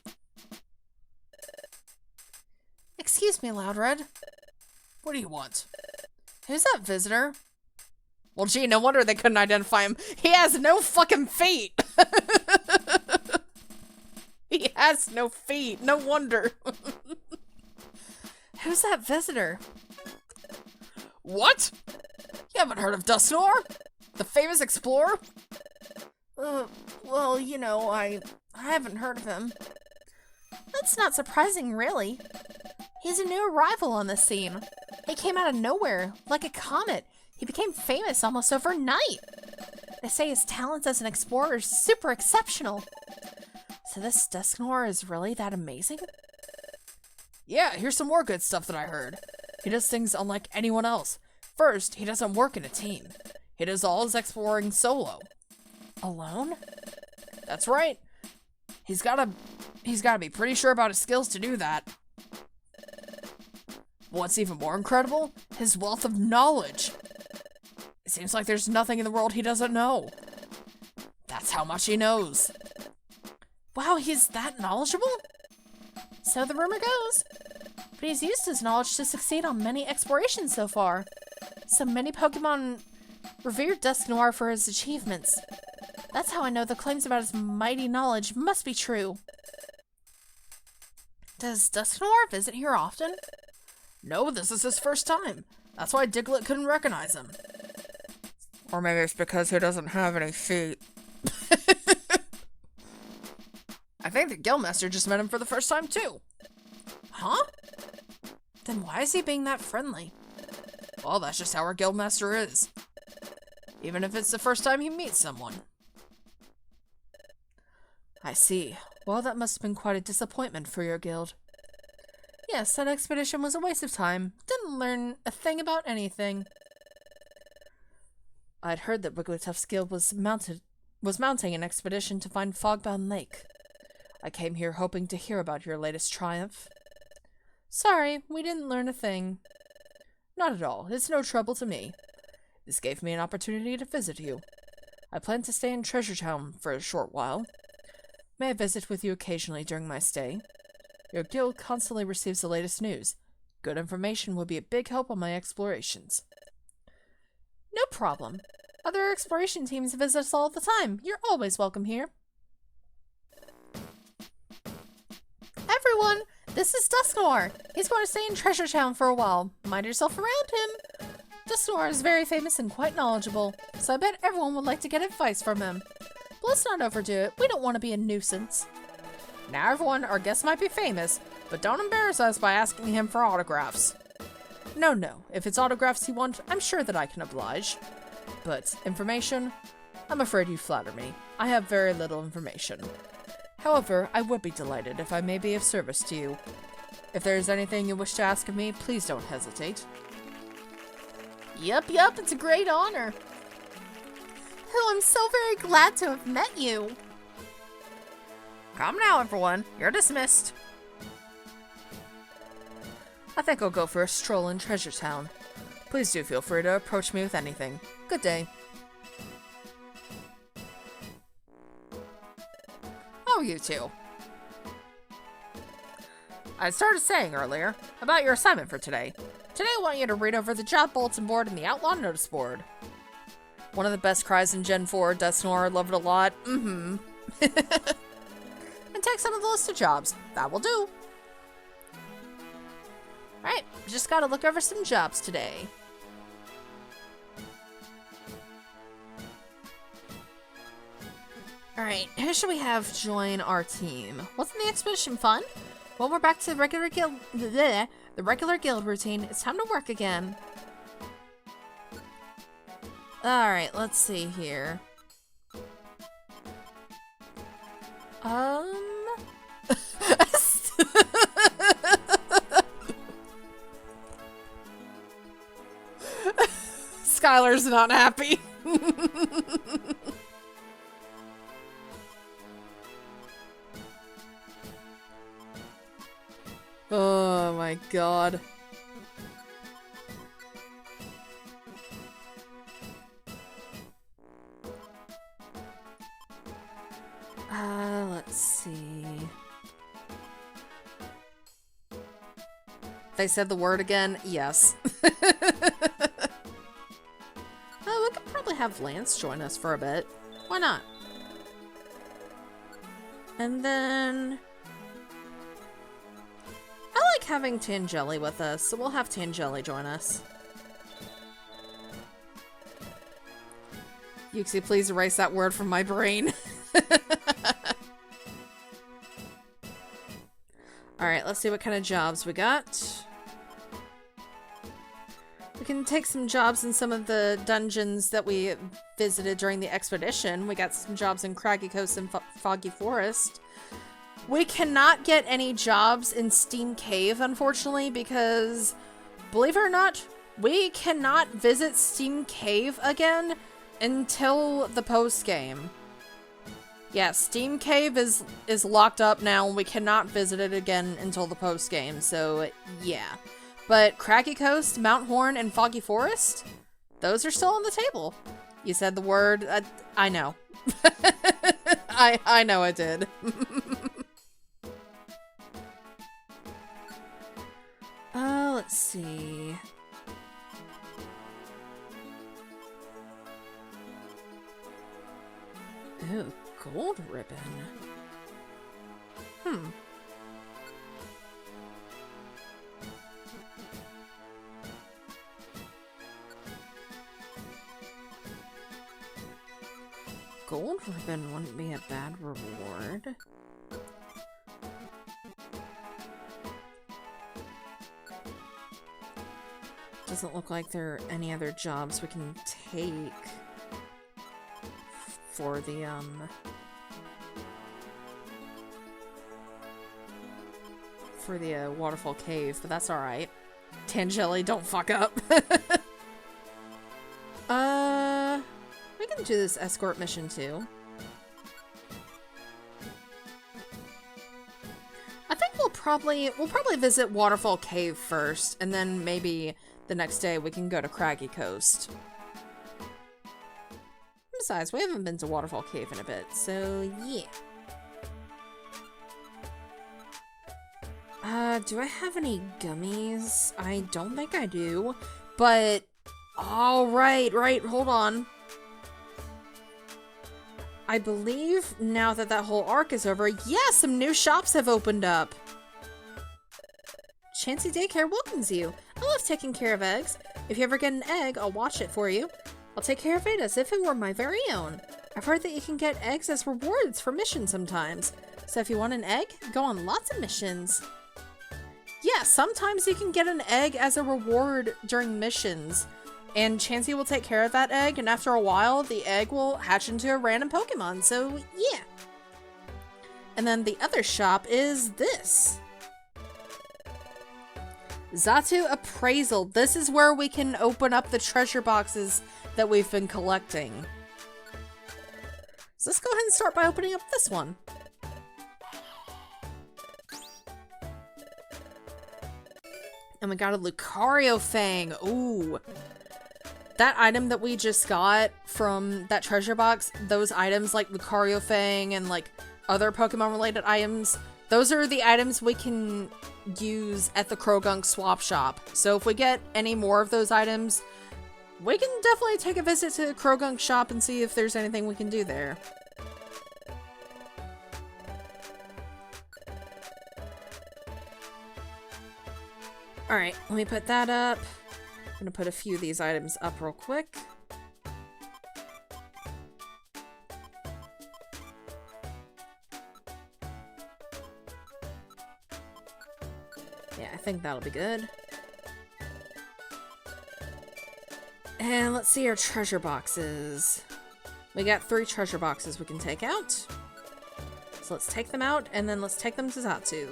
Excuse me, Loudred. What do you want? Who's that visitor? Well, gee, no wonder they couldn't identify him. He has no fucking feet. He has no feet. No wonder. Who's that visitor? What? You haven't heard of Dusknoir? The famous explorer? Well, you know, I haven't heard of him. That's not surprising, really. He's a new arrival on the scene. He came out of nowhere, like a comet. He became famous almost overnight. They say his talents as an explorer are super exceptional. So this Dusknoir is really that amazing? Yeah, here's some more good stuff that I heard. He does things unlike anyone else. First, he doesn't work in a team. He does all his exploring solo. Alone? That's right. He's gotta be pretty sure about his skills to do that. What's even more incredible? His wealth of knowledge. It seems like there's nothing in the world he doesn't know. That's how much he knows. Wow, he's that knowledgeable? So the rumor goes. But he's used his knowledge to succeed on many explorations so far. So many Pokemon revered Dusknoir for his achievements. That's how I know the claims about his mighty knowledge must be true. Does Dusknoir visit here often? No, this is his first time. That's why Diglett couldn't recognize him. Or maybe it's because he doesn't have any feet. I think the Guildmaster just met him for the first time too. Huh? Then why is he being that friendly? Well, that's just how our Guildmaster is. Even if it's the first time he meets someone. I see. Well, that must have been quite a disappointment for your guild. Yes, that expedition was a waste of time. Didn't learn a thing about anything. I'd heard that Wigglytuff's guild was mounting an expedition to find Fogbound Lake. I came here hoping to hear about your latest triumph. Sorry, we didn't learn a thing. Not at all. It's no trouble to me. This gave me an opportunity to visit you. I plan to stay in Treasure Town for a short while. May I visit with you occasionally during my stay? Your guild constantly receives the latest news. Good information will be a big help on my explorations. No problem. Other exploration teams visit us all the time. You're always welcome here. Everyone, this is Dusknoir. He's going to stay in Treasure Town for a while. Mind yourself around him. Dusknoir is very famous and quite knowledgeable, so I bet everyone would like to get advice from him. But let's not overdo it. We don't want to be a nuisance. Now everyone, our guest might be famous, but don't embarrass us by asking him for autographs. No. If it's autographs you want, I'm sure that I can oblige. But information? I'm afraid you flatter me. I have very little information. However, I would be delighted if I may be of service to you. If there is anything you wish to ask of me, please don't hesitate. Yup, it's a great honor. Oh, I'm so very glad to have met you. Come now, everyone. You're dismissed. I think I'll go for a stroll in Treasure Town. Please do feel free to approach me with anything. Good day. Oh, you two. I started saying earlier about your assignment for today. Today I want you to read over the job bulletin board and the outlaw notice board. One of the best cries in Gen 4, Dusknoir, loved it a lot. And take some of the list of jobs. That will do. Alright, just gotta look over some jobs today. Alright, who should we have join our team? Wasn't the expedition fun? Well, we're back to the regular guild routine. It's time to work again. Alright, let's see here. Skylar's not happy. Oh my god. Let's see. They said the word again? Yes. Oh, we could probably have Lance join us for a bit. Why not? And then I like having Tangeli with us, so we'll have Tangeli join us. Yuxi, please erase that word from my brain. Alright, let's see what kind of jobs we got. We can take some jobs in some of the dungeons that we visited during the expedition. We got some jobs in Craggy Coast and Foggy Forest. We cannot get any jobs in Steam Cave, unfortunately, because, believe it or not, we cannot visit Steam Cave again until the post-game. Yeah, Steam Cave is locked up now, and we cannot visit it again until the post-game, so yeah. But Craggy Coast, Mount Horn, and Foggy Forest, those are still on the table. You said the word. I know. I know I did. Let's see. Ooh, gold ribbon. Gold ribbon wouldn't be a bad reward. Doesn't look like there are any other jobs we can take for the, Waterfall Cave, but that's alright. Tangeli, don't fuck up. We can do this escort mission too. I think we'll probably visit Waterfall Cave first, and then maybe the next day we can go to Craggy Coast. Besides, we haven't been to Waterfall Cave in a bit, so yeah. Do I have any gummies? I don't think I do, but... Oh, right, hold on. I believe now that that whole arc is over, yes, some new shops have opened up. Chancy Daycare welcomes you. I love taking care of eggs. If you ever get an egg, I'll watch it for you. I'll take care of it as if it were my very own. I've heard that you can get eggs as rewards for missions sometimes. So if you want an egg, go on lots of missions. Yeah, sometimes you can get an egg as a reward during missions. And Chansey will take care of that egg, and after a while, the egg will hatch into a random Pokemon, so yeah. And then the other shop is this. Xatu Appraisal. This is where we can open up the treasure boxes that we've been collecting. So let's go ahead and start by opening up this one. And we got a Lucario Fang. Ooh. That item that we just got from that treasure box, those items like Lucario Fang and like other Pokemon related items, those are the items we can use at the Krogunk swap shop. So if we get any more of those items, we can definitely take a visit to the Krogunk shop and see if there's anything we can do there. Alright, let me put that up. I'm gonna put a few of these items up real quick. Yeah, I think that'll be good. And let's see our treasure boxes. We got 3 treasure boxes we can take out. So let's take them out, and then let's take them to Xatu.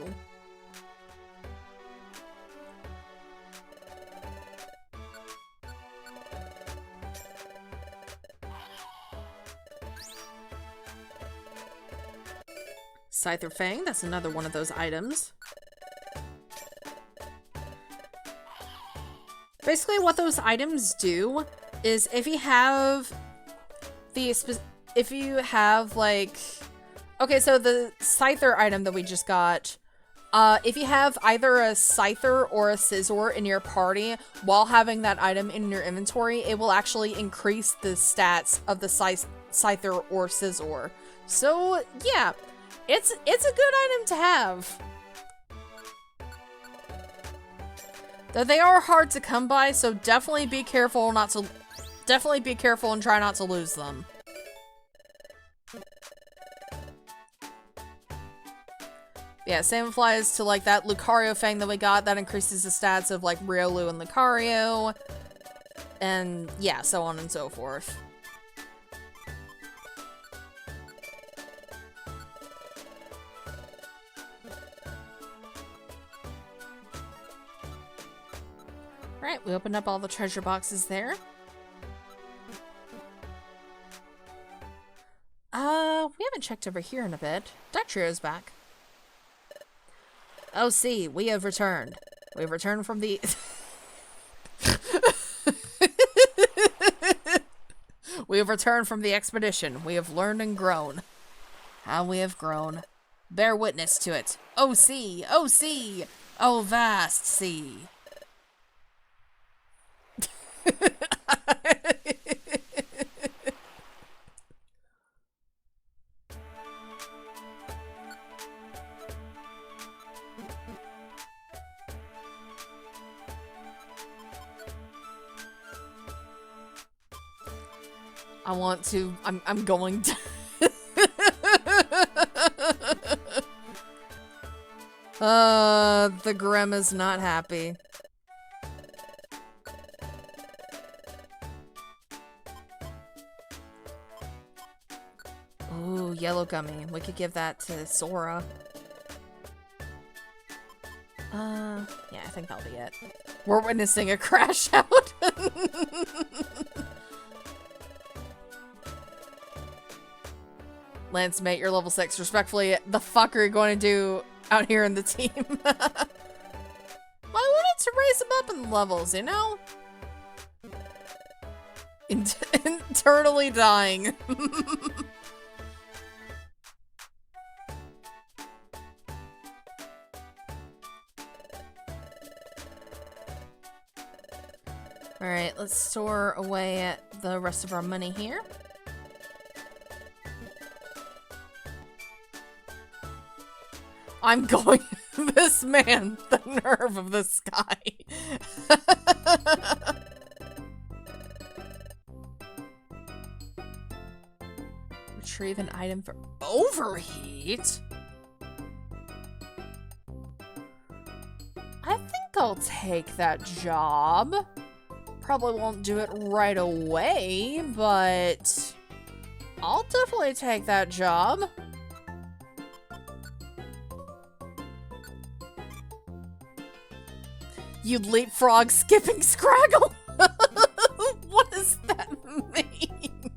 Scyther Fang, that's another one of those items. Basically what those items do is if you have like, okay, so the Scyther item that we just got, if you have either a Scyther or a Scizor in your party while having that item in your inventory, it will actually increase the stats of the Scyther or Scizor. So yeah, it's a good item to have. Though they are hard to come by, so definitely be careful and try not to lose them. Yeah, same applies to like that Lucario Fang that we got, that increases the stats of like Riolu and Lucario. And yeah, so on and so forth. Right, we opened up all the treasure boxes there. We haven't checked over here in a bit. Duck Trio's back. Oh, see, we have returned. We've returned from the... We have returned from the expedition. We have learned and grown. How we have grown. Bear witness to it. Oh sea! Oh sea! Oh vast sea! I want to... I'm going to... The Grim is not happy. Ooh, yellow gummy. We could give that to Sora. Yeah, I think that'll be it. We're witnessing a crash out. Lance, mate, you're level 6. Respectfully, the fuck are you going to do out here in the team? I wanted to raise him up in levels, you know? Internally dying. Alright, let's store away at the rest of our money here. I'm going... This man, the nerve of this guy. Retrieve an item for overheat? I think I'll take that job. Probably won't do it right away, but I'll definitely take that job. You leapfrog skipping Scraggle? What does that mean?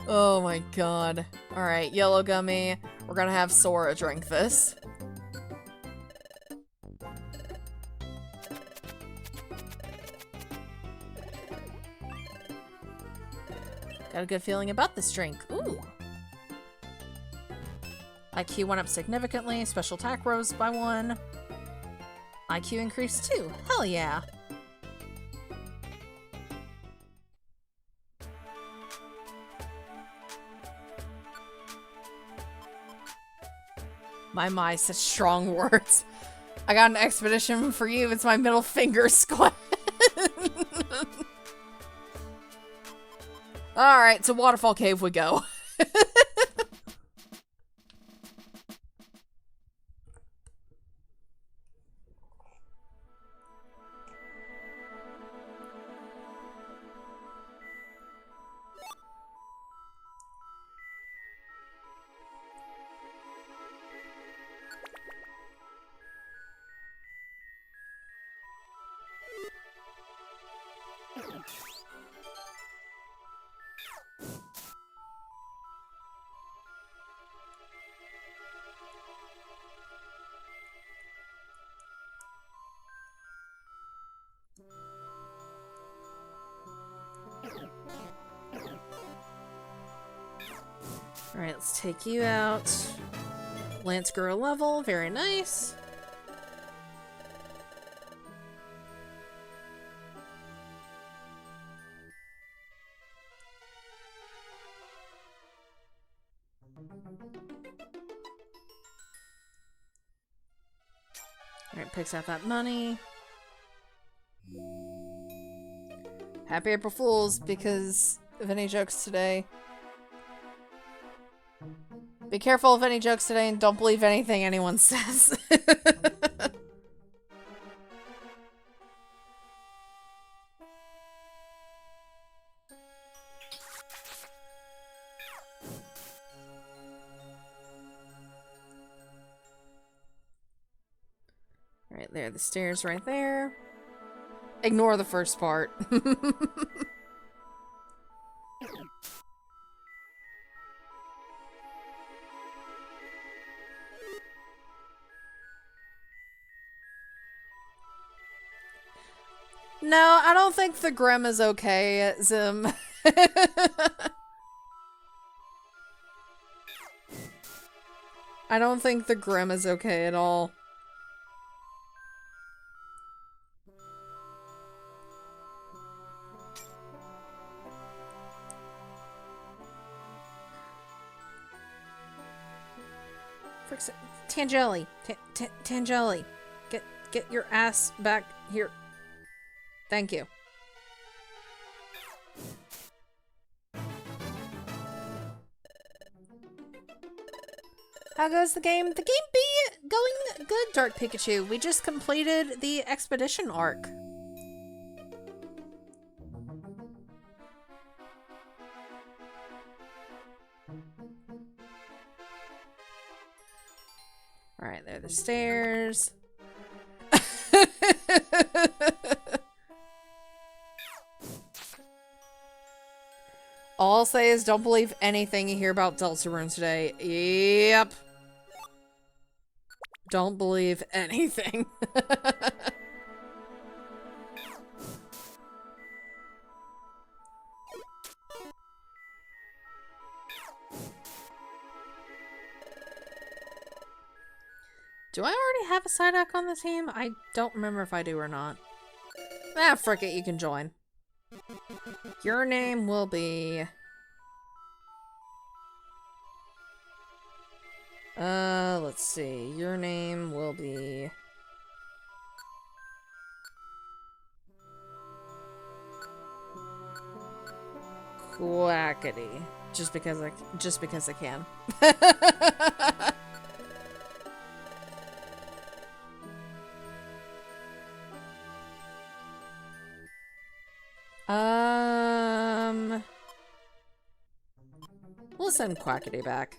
Oh my god. Alright, yellow gummy. We're gonna have Sora drink this. Got a good feeling about this drink. Ooh. IQ went up significantly. Special attack rose by 1. IQ increased 2. Hell yeah. My, such strong words. I got an expedition for you. It's my middle finger squad. Alright, to Waterfall Cave we go. Alright, let's take you out. Lance grew a level, very nice. Alright, picks out that money. Happy April Fools, because of any jokes today. Be careful of any jokes today and don't believe anything anyone says. Right there, the stairs right there. Ignore the first part. No, I don't think the Grim is okay, Zim. I don't think the Grim is okay at all. Tangeli, Tangeli, get your ass back here. Thank you. How goes the game? The game be going good, Dark Pikachu. We just completed the expedition arc. Alright, there are the stairs. All I'll say is don't believe anything you hear about Deltarune today. Yep. Don't believe anything. Do I already have a Psyduck on the team? I don't remember if I do or not. Ah, frick it, you can join. Your name will be... let's see. Your name will be... Quackity. Just because I can. We'll send Quackity back.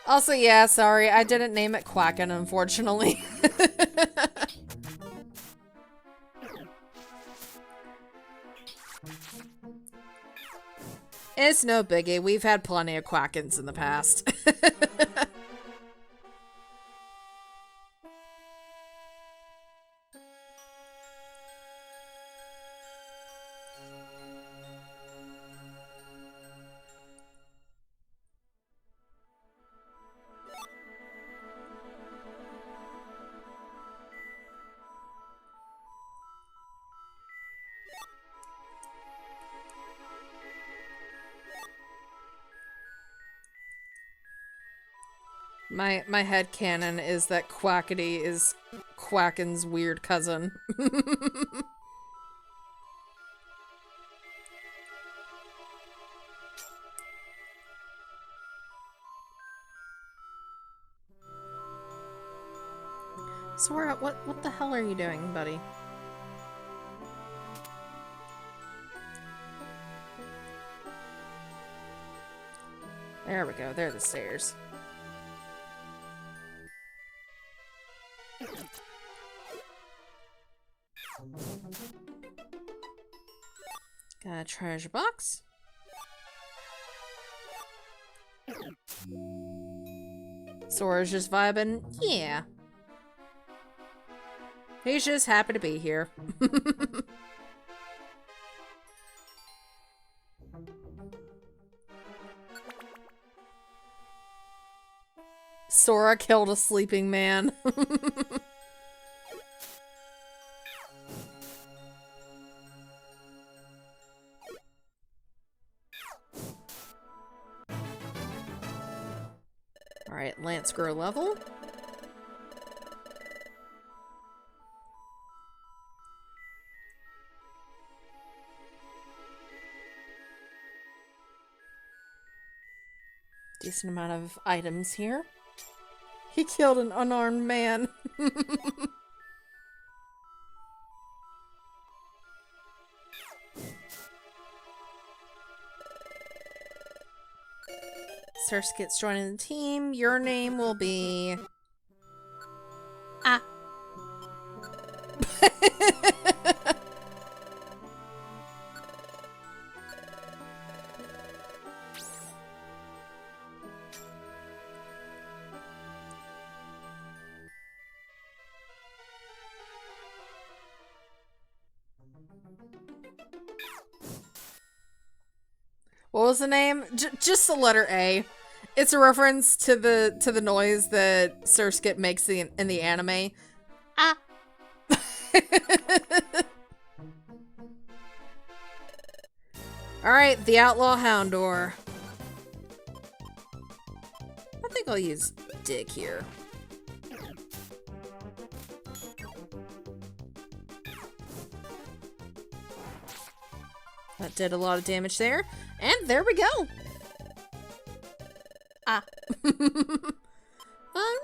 Also, yeah, sorry, I didn't name it Quacken, unfortunately. It's no biggie. We've had plenty of Quackens in the past. My headcanon is that Quackity is Quacken's weird cousin. Sora, what the hell are you doing, buddy? There we go, there are the stairs. Got a treasure box. Sora's just vibing. Yeah. He's just happy to be here. Sora killed a sleeping man. Alright, Lance grew a level. Decent amount of items here. He killed an unarmed man. Surskit's joining the team. Your name will be... Ah. was the name? Just the letter A. It's a reference to the noise that Surskit makes in the anime.
Ah.
Alright, the Outlaw Houndor. I think I'll use Dig here. That did a lot of damage there. And there we go! Ah. I'm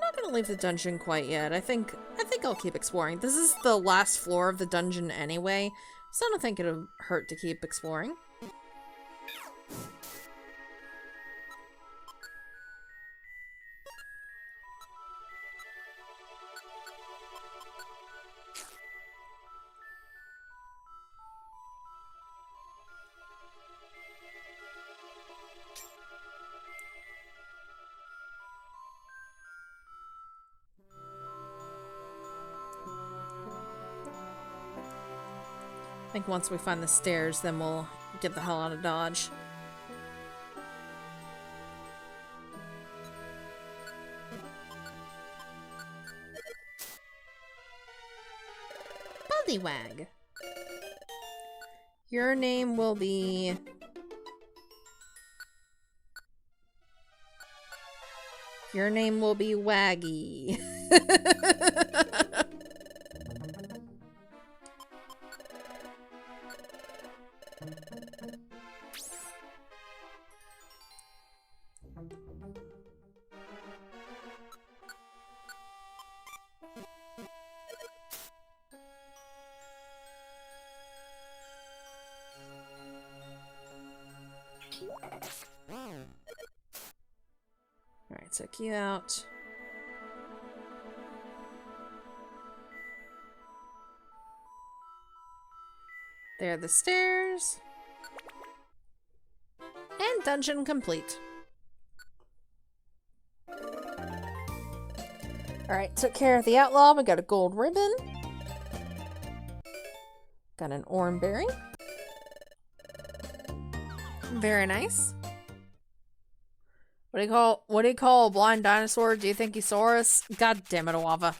not gonna leave the dungeon quite yet. I think I'll keep exploring. This is the last floor of the dungeon anyway, so I don't think it'll hurt to keep exploring. I think once we find the stairs, then we'll get the hell out of Dodge. Bullywag. Your name will be... Your name will be Waggy. Alright, took you out. There are the stairs. And dungeon complete. Alright, took care of the outlaw. We got a gold ribbon. Got an orange berry. Very nice. What do you call a blind dinosaur? Do you think he saw us? God damn it, Awava.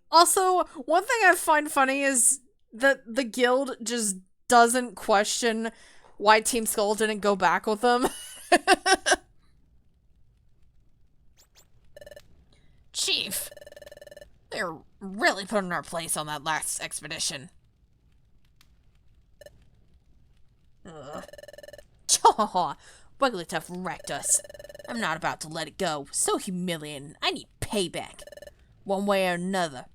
Also, one thing I find funny is that the guild just doesn't question why Team Skull didn't go back with them.
Chief, they're really putting our place on that last expedition. Chaw, Wigglytuff wrecked us. I'm not about to let it go. So humiliating. I need payback. One way or another.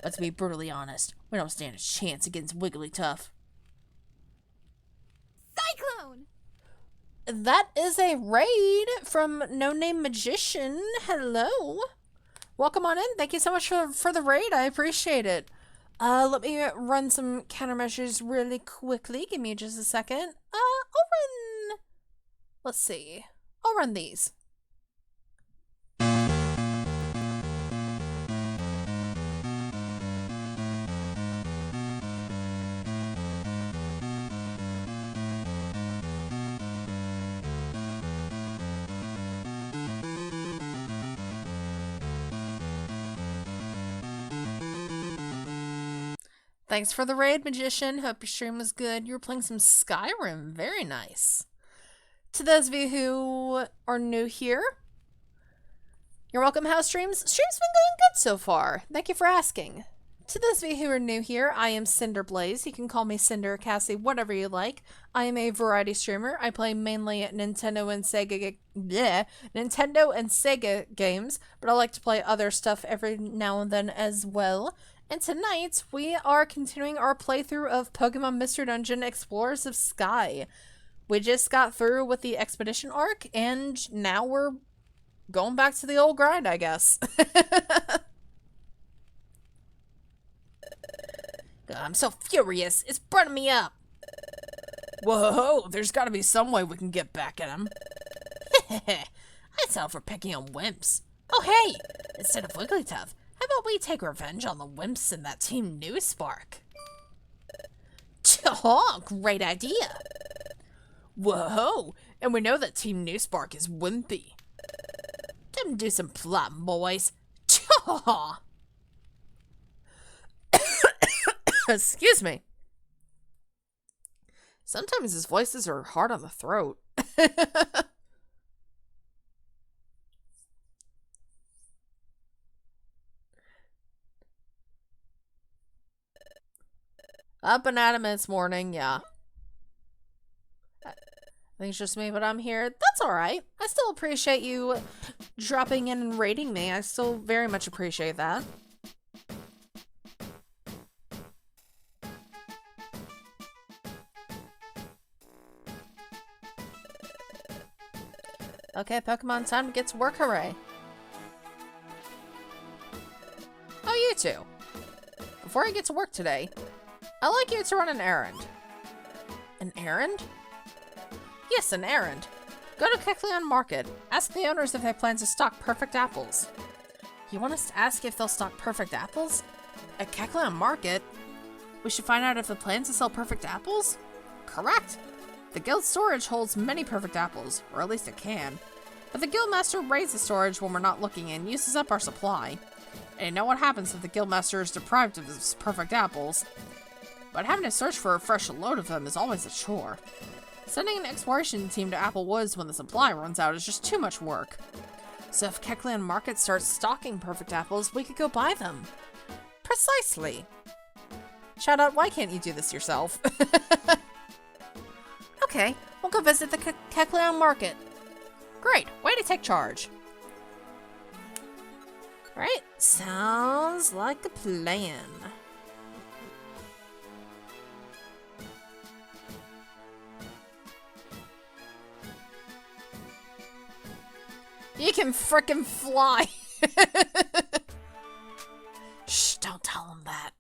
But to be brutally honest, we don't stand a chance against Wigglytuff.
Cyclone!
That is a raid from No Name Magician. Hello. Welcome on in. Thank you so much for the raid. I appreciate it. Let me run some countermeasures really quickly. Give me just a second. I'll run... Let's see. I'll run these. Thanks for the raid, Magician. Hope your stream was good. You were playing some Skyrim. Very nice. To those of you who are new here, you're welcome, House Streams. Stream's been going good so far. Thank you for asking. To those of you who are new here, I am Cinderblaze. You can call me Cinder, Cassie, whatever you like. I am a variety streamer. I play mainly Nintendo and Sega games, but I like to play other stuff every now and then as well. And tonight, we are continuing our playthrough of Pokemon Mystery Dungeon Explorers of Sky. We just got through with the Expedition arc, and now we're going back to the old grind, I guess.
I'm so furious. It's burning me up.
Whoa, there's gotta be some way we can get back at him.
I settle for picking on wimps. Oh hey, instead of Wigglytuff, how about we take revenge on the wimps in that Team New Spark? Oh, great idea. Whoa, and we know that Team New Spark is wimpy. Time to do some plotting, boys.
Excuse me. Sometimes his voices are hard on the throat. Up and at him this morning, yeah. I think it's just me, but I'm here. That's alright. I still appreciate you dropping in and rating me. I still very much appreciate that. Okay, Pokemon, time to get to work, hooray. Oh, you two. Before I get to work today, I'd like you to run an errand. An errand? Yes, an errand. Go to Kecleon Market. Ask the owners if they plan to stock perfect apples. You want us to ask if they'll stock perfect apples? At Kecleon Market? We should find out if they plan to sell perfect apples? Correct. The guild storage holds many perfect apples, or at least it can. But the guildmaster raids the storage when we're not looking and uses up our supply. And you know what happens if the guildmaster is deprived of his perfect apples. But having to search for a fresh load of them is always a chore. Sending an exploration team to Apple Woods when the supply runs out is just too much work. So if Kecleon Market starts stocking perfect apples, we could go buy them. Precisely. Shout out, why can't you do this yourself? Okay, we'll go visit the Kecleon Market. Great, way to take charge. Right, sounds like a plan. You can frickin' fly. Shh, don't tell him that.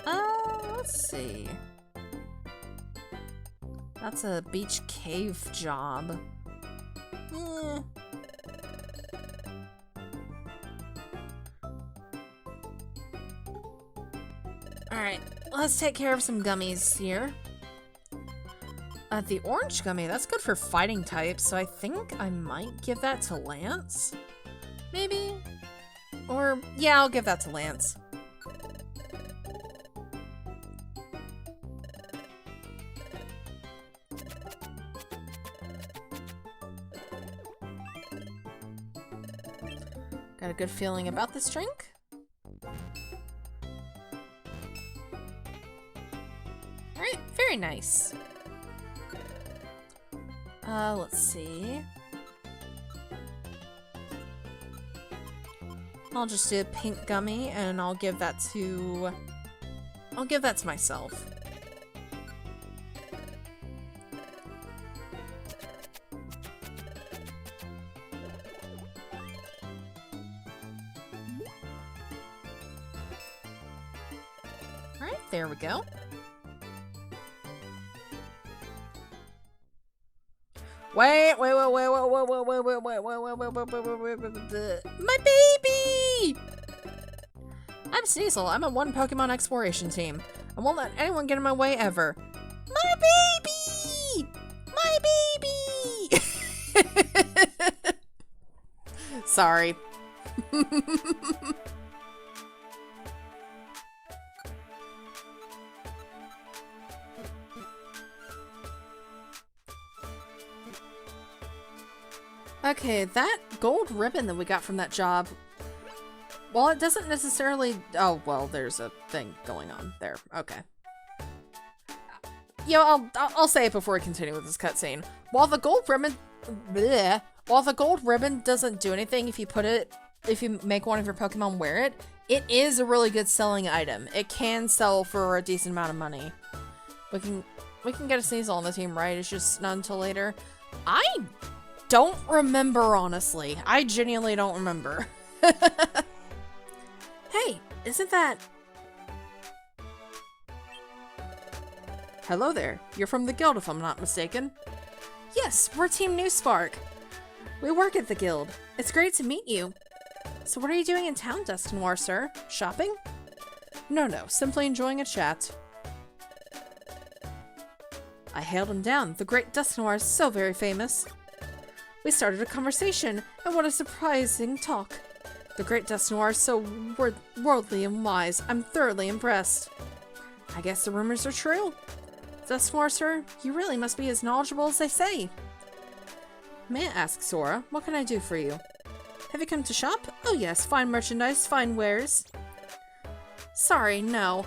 Let's see. That's a beach cave job. Alright, let's take care of some gummies here. The orange gummy, that's good for fighting types, so I think I might give that to Lance? Maybe? Or, yeah, I'll give that to Lance. Got a good feeling about this drink. Alright, very nice. Let's see. I'll just do a pink gummy and I'll give that to myself. Alright, there we go. Wait, my baby! I'm Sneasel. I'm on one Pokemon exploration team. I won't let anyone get in my way ever. My baby! My baby! Sorry. Okay, that gold ribbon that we got from that job, well, it doesn't necessarily... Oh, well, there's a thing going on there. Okay. Yo, I'll say it before we continue with this cutscene. While the gold ribbon... Bleh, while the gold ribbon doesn't do anything if you make one of your Pokemon wear it, it is a really good selling item. It can sell for a decent amount of money. We can get a Sneasel on the team, right? It's just not until later. I don't remember, honestly. I genuinely don't remember. Hey, isn't that... Hello there. You're from the guild if I'm not mistaken. Yes, we're Team New Spark. We work at the guild. It's great to meet you. So what are you doing in town, Dusknoir, sir? Shopping? No, simply enjoying a chat. I hailed him down. The great Dusknoir is so very famous. We started a conversation, and what a surprising talk. The great Dusknoir is so worldly and wise. I'm thoroughly impressed. I guess the rumors are true. Dusknoir, sir, you really must be as knowledgeable as they say. May I ask, Sora, what can I do for you? Have you come to shop? Oh yes, fine merchandise, fine wares. Sorry, no.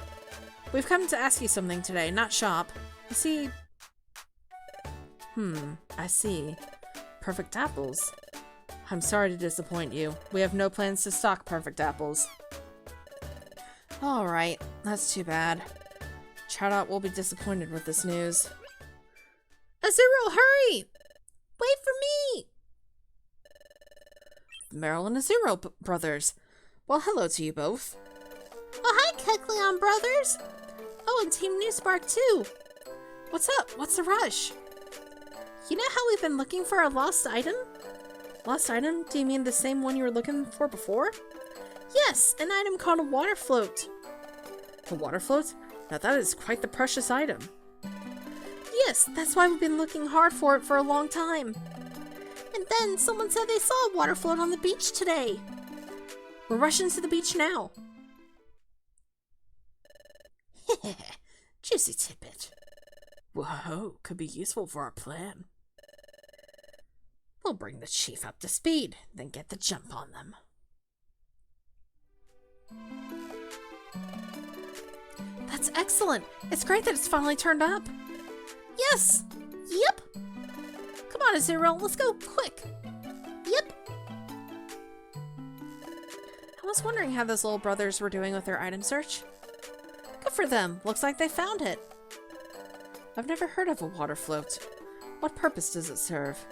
We've come to ask you something today, not shop. You see... I see. Perfect apples. I'm sorry to disappoint you. We have no plans to stock perfect apples. Alright, that's too bad. Chatot will be disappointed with this news. Azuro, hurry! Wait for me! Meryl and Azuro brothers. Well, hello to you both. Oh, hi, Kecleon brothers! Oh, and Team New Spark too! What's up? What's the rush? You know how we've been looking for a lost item? Lost item? Do you mean the same one you were looking for before? Yes, an item called a water float. A water float? Now that is quite the precious item. Yes, that's why we've been looking hard for it for a long time. And then someone said they saw a water float on the beach today. We're rushing to the beach now. Juicy tidbit. Whoa, could be useful for our plan. We'll bring the chief up to speed, then get the jump on them. That's excellent. It's great that it's finally turned up. Yes! Yep! Come on, Azuro, let's go, quick! Yep! I was wondering how those little brothers were doing with their item search. Good for them. Looks like they found it. I've never heard of a water float. What purpose does it serve?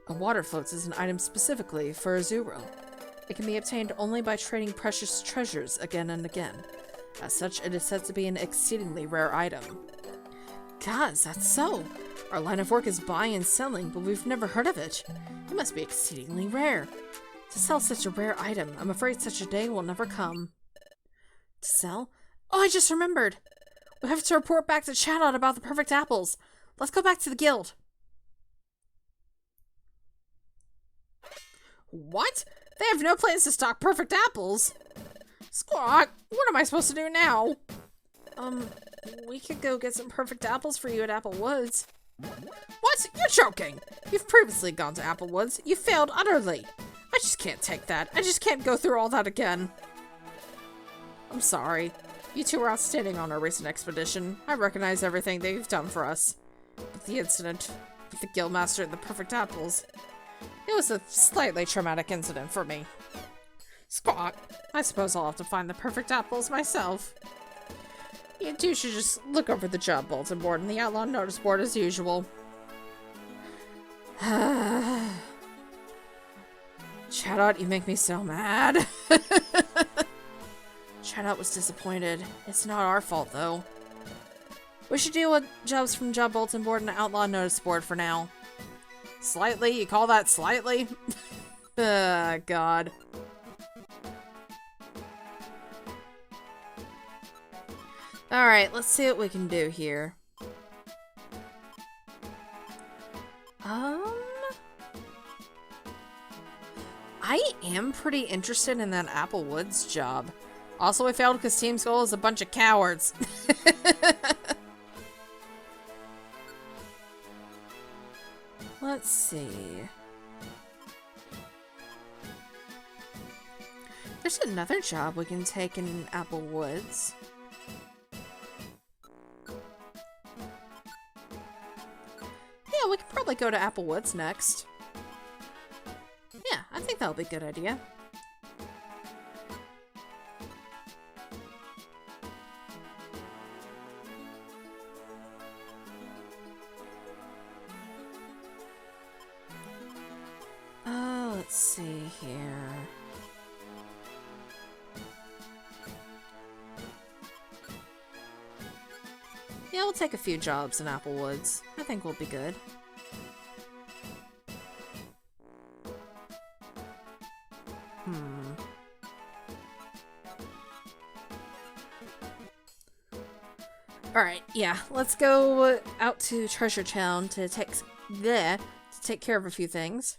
A water float is an item specifically for Azuro. It can be obtained only by trading precious treasures again and again. As such, it is said to be an exceedingly rare item. Gods, that's so! Our line of work is buying and selling, but we've never heard of it. It must be exceedingly rare. To sell such a rare item, I'm afraid such a day will never come. To sell? Oh, I just remembered! We have to report back to Chatot about the perfect apples. Let's go back to the guild. What? They have no plans to stock perfect apples? Squawk, what am I supposed to do now? We could go get some perfect apples for you at Apple Woods. What? You're joking! You've previously gone to Apple Woods. You failed utterly. I just can't take that. I just can't go through all that again. I'm sorry. You two were outstanding on our recent expedition. I recognize everything that you've done for us. But the incident with the Guildmaster and the perfect apples, it was a slightly traumatic incident for me. Squawk, I suppose I'll have to find the perfect apples myself. You two should just look over the job bulletin board and the outlaw notice board as usual. Chatot, you make me so mad. Chatot was disappointed. It's not our fault, though. We should deal with jobs from job bulletin board and outlaw notice board for now. Slightly? You call that slightly? God. Alright, let's see what we can do here. I am pretty interested in that Apple Woods job. Also, I failed because Team Skull is a bunch of cowards. Let's see. There's another job we can take in Apple Woods. Yeah, we could probably go to Apple Woods next. Yeah, I think that'll be a good idea. Let's see here. Yeah, we'll take a few jobs in Applewoods. I think we'll be good. Alright, yeah, let's go out to Treasure Town to take care of a few things.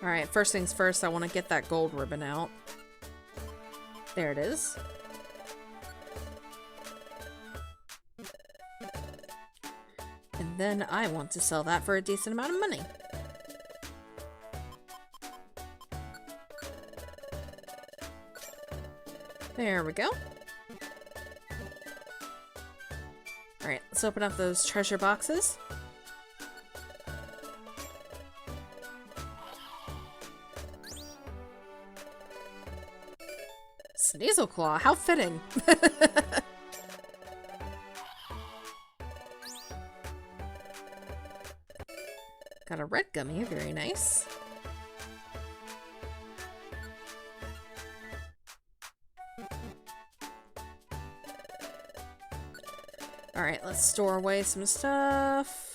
Alright, first things first, I want to get that gold ribbon out. There it is. And then I want to sell that for a decent amount of money. There we go. Alright, let's open up those treasure boxes. Sneasel how fitting. Got a red gummy, very nice. Alright, let's store away some stuff.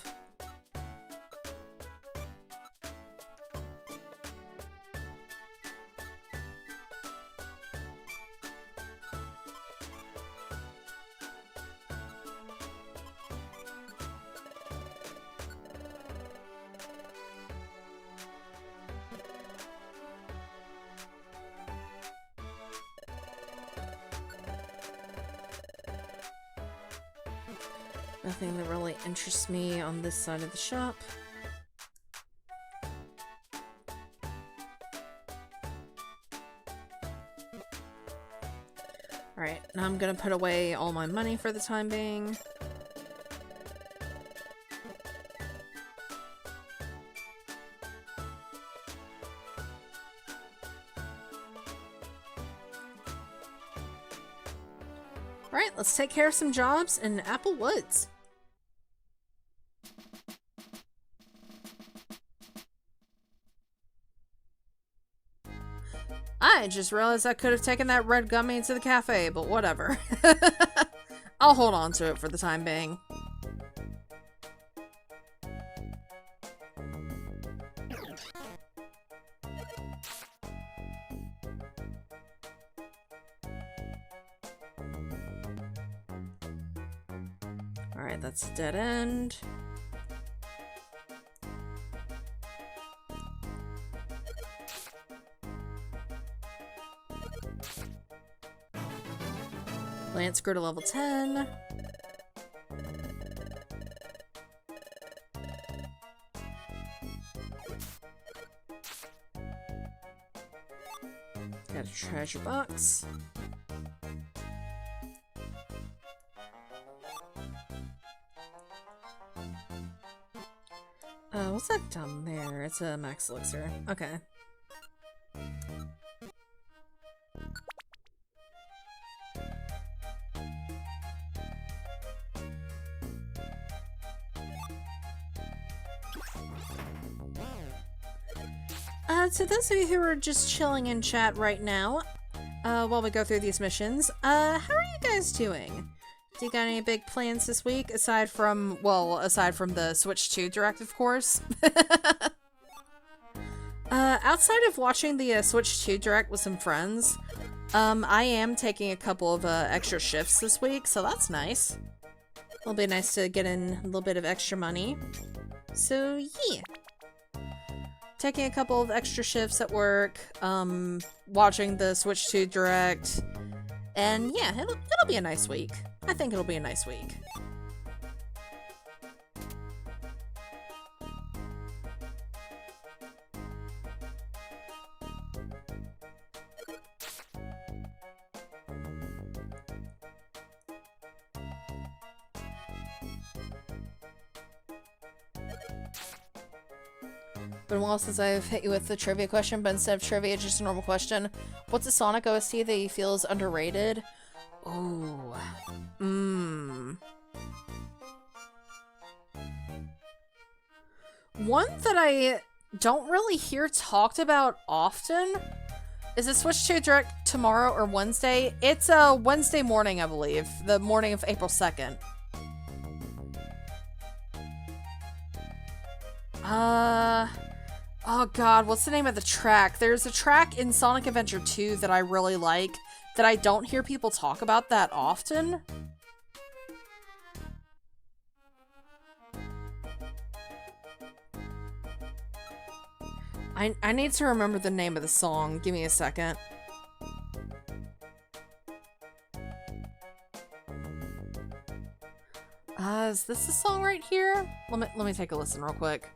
Nothing that really interests me on this side of the shop. Alright, now I'm gonna put away all my money for the time being. Alright, let's take care of some jobs in Applewoods. I just realized I could have taken that red gummy to the cafe, but whatever. I'll hold on to it for the time being. Alright, that's a dead end. Lance grew to level 10. Got a treasure box. What's that down there? It's a max elixir. Okay. To those of you who are just chilling in chat right now, while we go through these missions, how are you guys doing? Do you got any big plans this week, aside from the Switch 2 Direct, of course? Outside of watching the Switch 2 Direct with some friends, I am taking a couple of extra shifts this week, so that's nice. It'll be nice to get in a little bit of extra money. So, yeah. Taking a couple of extra shifts at work, watching the Switch 2 Direct, and yeah, it'll be a nice week. I think it'll be a nice week. Been a while since I've hit you with the trivia question, but instead of trivia, just a normal question. What's a Sonic OST that you feel is underrated? Ooh. One that I don't really hear talked about often is it switched to direct tomorrow or Wednesday? It's a Wednesday morning, I believe. The morning of April 2nd. Oh god, what's the name of the track? There's a track in Sonic Adventure 2 that I really like that I don't hear people talk about that often. I need to remember the name of the song. Give me a second. Is this the song right here? Let me take a listen real quick.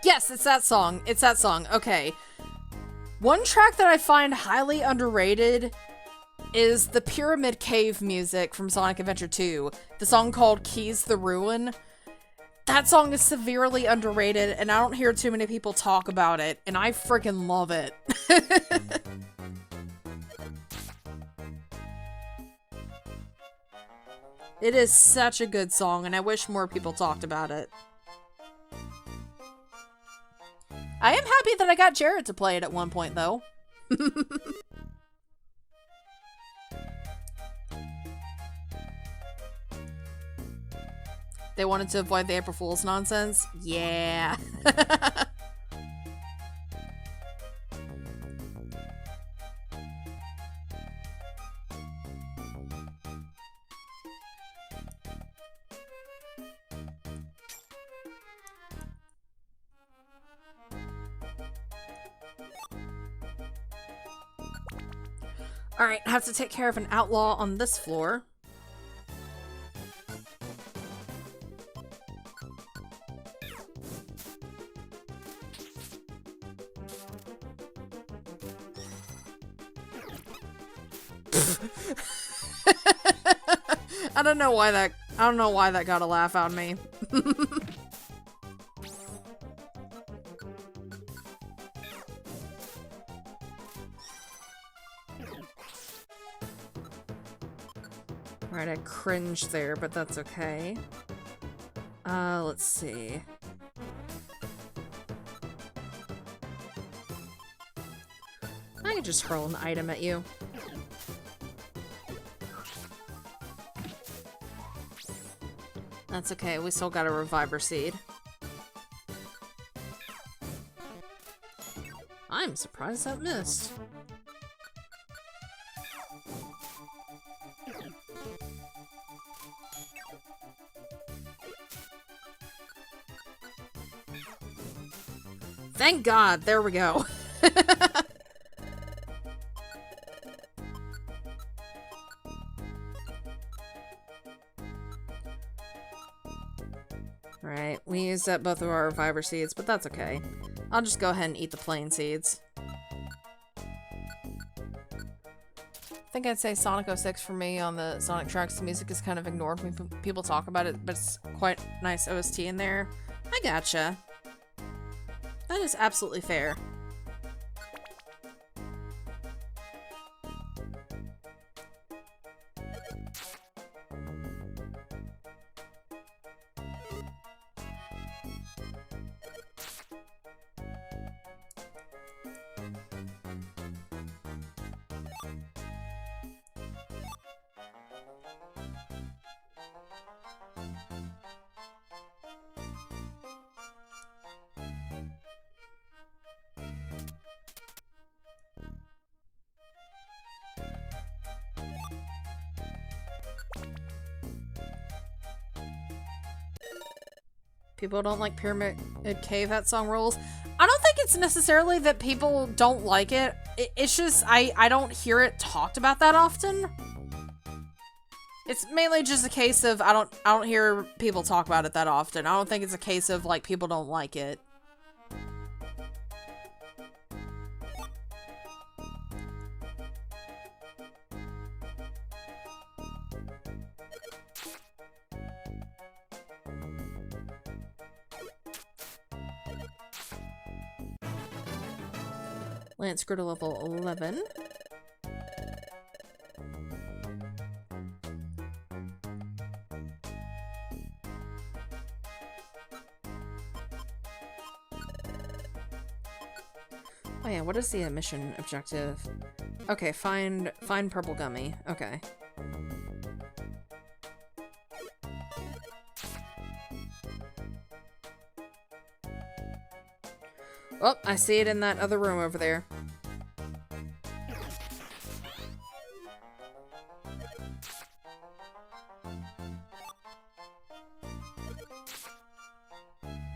Yes, it's that song. It's that song. Okay. One track that I find highly underrated is the Pyramid Cave music from Sonic Adventure 2. The song called Keys the Ruin. That song is severely underrated, and I don't hear too many people talk about it, and I freaking love it. It is such a good song, and I wish more people talked about it. I am happy that I got Jared to play it at one point, though. They wanted to avoid the April Fool's nonsense? Yeah. Alright, I have to take care of an outlaw on this floor. I don't know why that got a laugh out of me. Alright, I cringed there, but that's okay. Let's see. I can just hurl an item at you. That's okay, we still got a Reviver Seed. I'm surprised that missed. Thank God, there we go. Right, we used up both of our Reviver Seeds, but that's okay. I'll just go ahead and eat the plain seeds. I think I'd say Sonic 06 for me on the Sonic tracks. The music is kind of ignored when people talk about it, but it's quite nice OST in there. I gotcha. That is absolutely fair. People don't like Pyramid Cave, that song rules. I don't think it's necessarily that people don't like it. It's just I don't hear it talked about that often. It's mainly just a case of I don't hear people talk about it that often. I don't think it's a case of like people don't like it. Lance grew to level 11. Oh yeah, what is the mission objective? Okay, find purple gummy. Okay. Oh, I see it in that other room over there.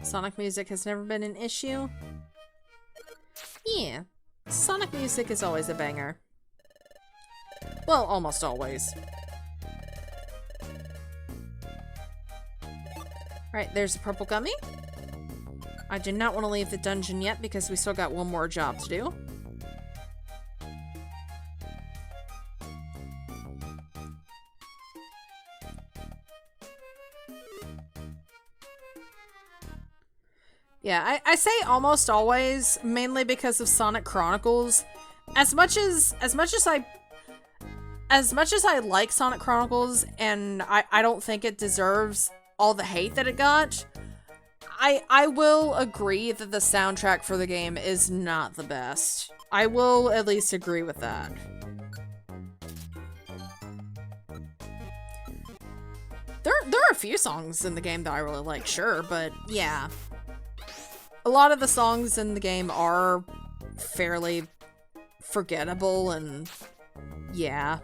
Sonic music has never been an issue? Yeah, Sonic music is always a banger. Well, almost always. Right, there's a purple gummy. I do not want to leave the dungeon yet because we still got one more job to do. Yeah, I say almost always, mainly because of Sonic Chronicles. As much as I like Sonic Chronicles, and I don't think it deserves all the hate that it got, I will agree that the soundtrack for the game is not the best. I will at least agree with that. There are a few songs in the game that I really like, sure, but yeah. A lot of the songs in the game are fairly forgettable, and yeah.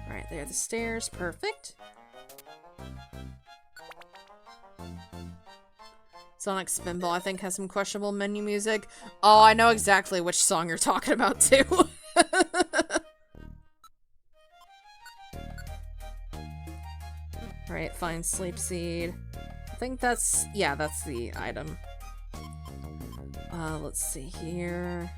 Alright, there are the stairs. Perfect. Sonic Spinball, I think, has some questionable menu music. Oh, I know exactly which song you're talking about, too. Alright, find Sleep Seed. I think that's... yeah, that's the item. Let's see here.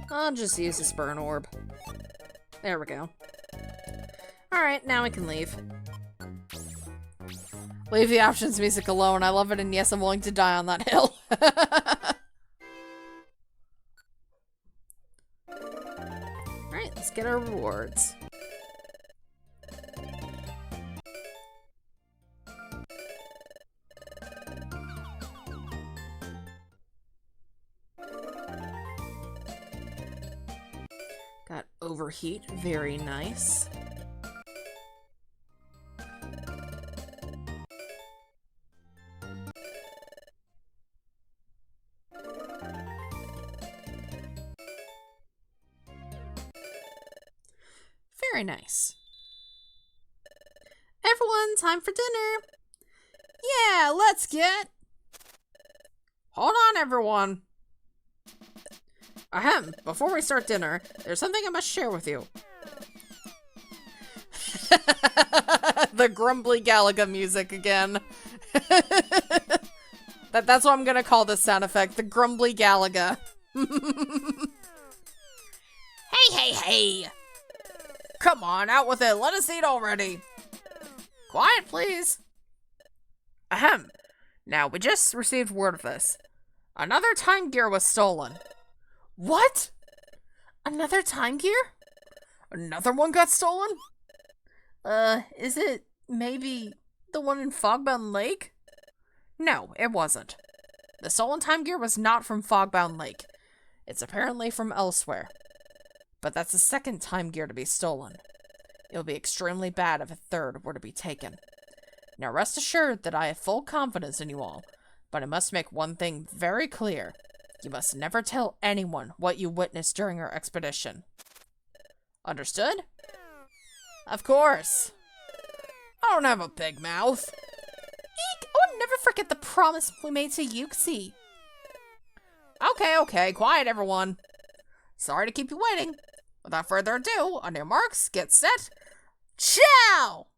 I'll just use this burn orb. There we go. Alright, now we can leave. Leave the options music alone. I love it, and yes, I'm willing to die on that hill. Alright, let's get our rewards. Got overheat, very nice. Very nice. Everyone, time for dinner. Yeah, let's get... Hold on, everyone. Ahem, before we start dinner, there's something I must share with you. The grumbly Galaga music again. That's what I'm gonna call this sound effect, the grumbly Galaga. Hey! Come on, out with it, let us eat already. Quiet, please. Ahem. Now, we just received word of this. Another time gear was stolen. What? Another time gear? Another one got stolen? Is it maybe the one in Fogbound Lake? No, it wasn't. The stolen time gear was not from Fogbound Lake. It's apparently from elsewhere. But that's the second time gear to be stolen. It would be extremely bad if a third were to be taken. Now rest assured that I have full confidence in you all, but I must make one thing very clear. You must never tell anyone what you witnessed during our expedition. Understood? Of course. I don't have a big mouth. Eek! I would never forget the promise we made to Yuxi. Okay, quiet everyone. Sorry to keep you waiting. Without further ado, on your marks, get set, ciao!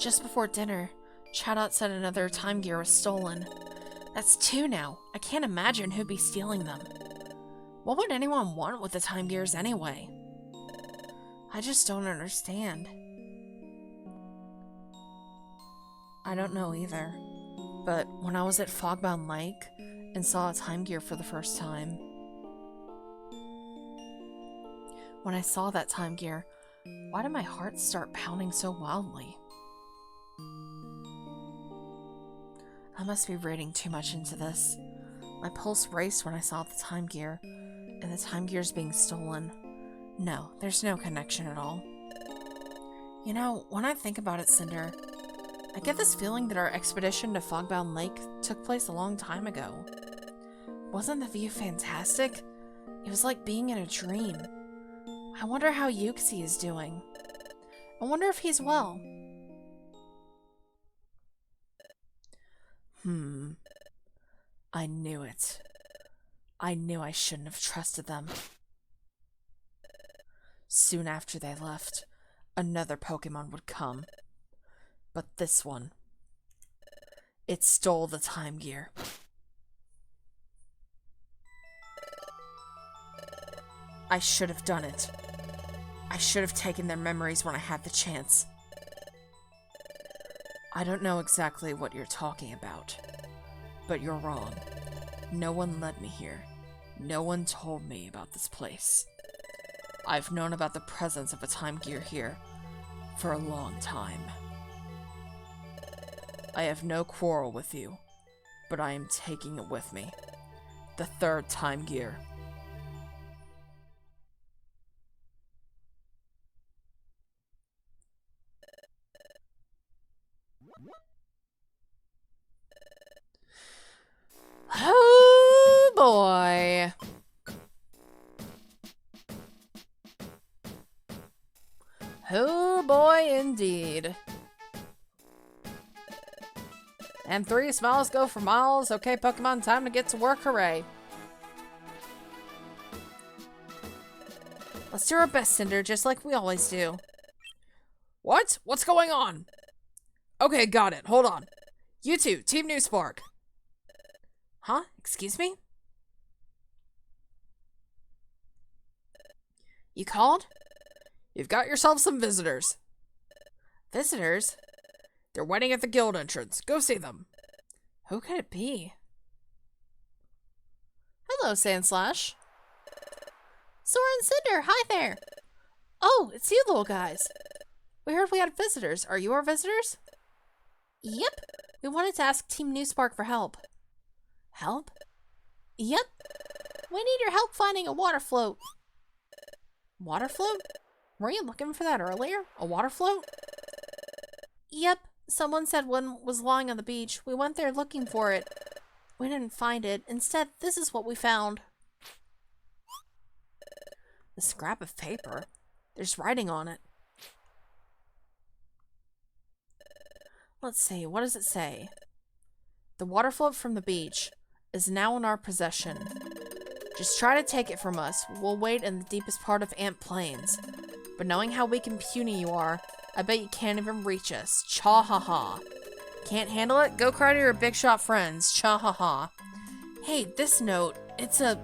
Just before dinner, Chatot said another time gear was stolen. That's 2 now. I can't imagine who'd be stealing them. What would anyone want with the time gears anyway? I just don't understand. I don't know either. But when I was at Fogbound Lake and saw a time gear for the first time, when I saw that time gear, why did my heart start pounding so wildly? I must be reading too much into this. My pulse raced when I saw the time gear, and the time gear's being stolen. No, there's no connection at all. You know, when I think about it, Cinder, I get this feeling that our expedition to Fogbound Lake took place a long time ago. Wasn't the view fantastic? It was like being in a dream. I wonder how Yuxi is doing. I wonder if he's well. I knew it. I knew I shouldn't have trusted them. Soon after they left, another Pokemon would come. But this one, it stole the time gear. I should have done it. I should have taken their memories when I had the chance. I don't know exactly what you're talking about, but you're wrong. No one led me here. No one told me about this place. I've known about the presence of a time gear here for a long time. I have no quarrel with you, but I am taking it with me. The 3rd time gear. Oh boy. Oh boy indeed. And 3 smiles go for miles. Okay, Pokemon, time to get to work, hooray. Let's do our best, Cinder, just like we always do. What? What's going on? Okay, got it. Hold on. You two, Team New Spark. Huh? Excuse me? You called? You've got yourself some visitors. Visitors? They're waiting at the guild entrance. Go see them. Who could it be? Hello, Sandslash. Sora and Cinder, hi there. Oh, it's you little guys. We heard we had visitors. Are you our visitors? Yep. We wanted to ask Team New Spark for help. Help? Yep. We need your help finding a water float. Water float? Were you looking for that earlier? A water float? Yep. Someone said one was lying on the beach. We went there looking for it. We didn't find it. Instead, this is what we found. The scrap of paper? There's writing on it. Let's see, what does it say? The water float from the beach is now in our possession. Just try to take it from us. We'll wait in the deepest part of Ant Plains. But knowing how weak and puny you are, I bet you can't even reach us. Cha-ha-ha. Can't handle it? Go cry to your big shot friends. Cha-ha-ha. Hey, this note, it's a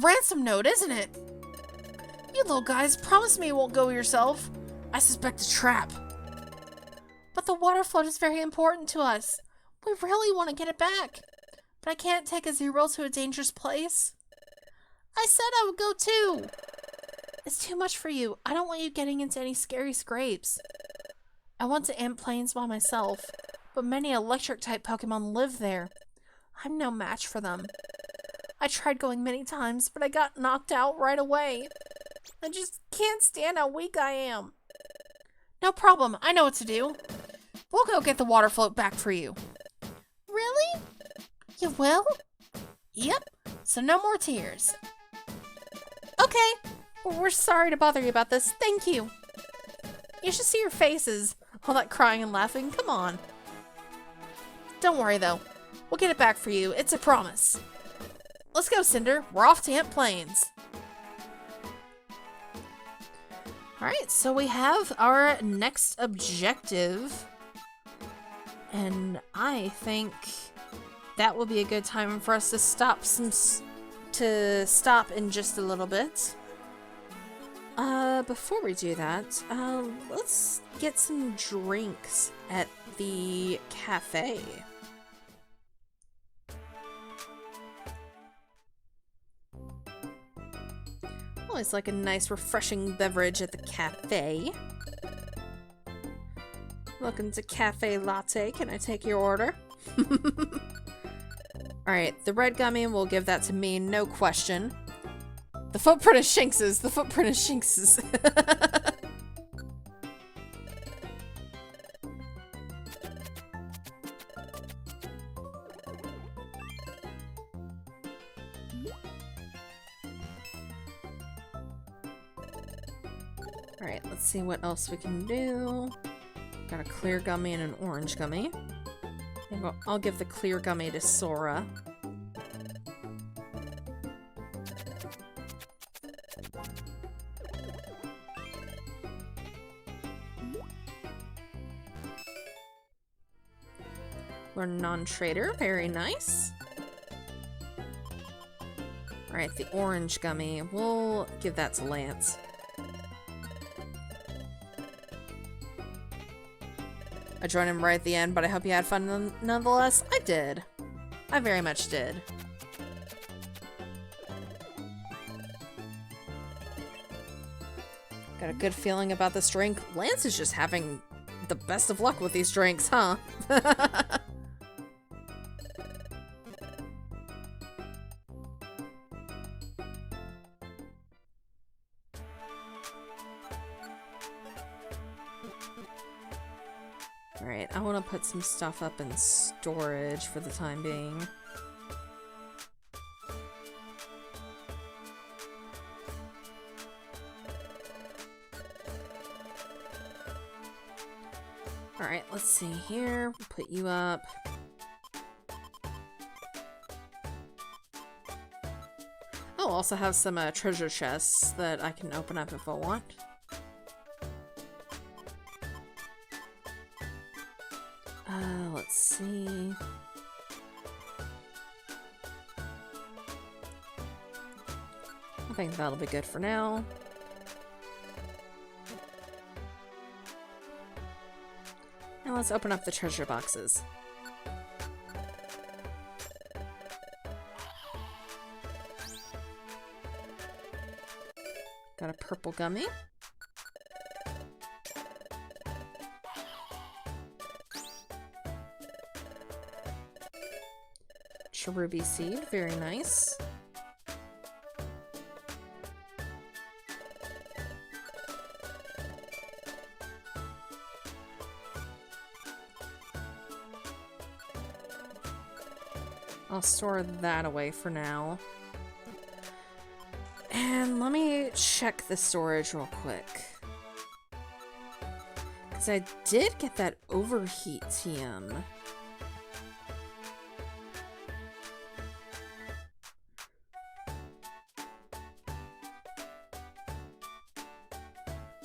ransom note, isn't it? You little guys, promise me you won't go yourself. I suspect a trap. But the water float is very important to us. We really want to get it back. But I can't take a Zero to a dangerous place. I said I would go too. It's too much for you. I don't want you getting into any scary scrapes. I went to Ant Plains by myself, but many electric-type Pokemon live there. I'm no match for them. I tried going many times, but I got knocked out right away. I just can't stand how weak I am. No problem. I know what to do. We'll go get the water float back for you. Really? You will? Yep. So no more tears. Okay. We're sorry to bother you about this. Thank you. You should see your faces. All that crying and laughing. Come on. Don't worry, though. We'll get it back for you. It's a promise. Let's go, Cinder. We're off to Ant Plains. Alright, so we have our next objective. And I think that will be a good time for us to stop in just a little bit. Before we do that, let's get some drinks at the cafe. Always like a nice refreshing beverage at the cafe. Welcome to Cafe Latte. Can I take your order? Alright, the red gummy, we'll give that to me, no question. The footprint of Shinx's. The footprint of Shinx's. Alright, let's see what else we can do. Got a clear gummy and an orange gummy. I'll give the clear gummy to Sora. Learn non-trader, very nice. Alright, the orange gummy, we'll give that to Lance. I joined him right at the end, but I hope you had fun nonetheless. I did. I very much did. Got a good feeling about this drink. Lance is just having the best of luck with these drinks, huh? Alright, I want to put some stuff up in storage for the time being. Alright, let's see here. We'll put you up. I'll also have some treasure chests that I can open up if I want. Let's see. I think that'll be good for now. Now let's open up the treasure boxes. Got a purple gummy. Ruby seed, very nice. I'll store that away for now. And let me check the storage real quick. Because I did get that overheat TM.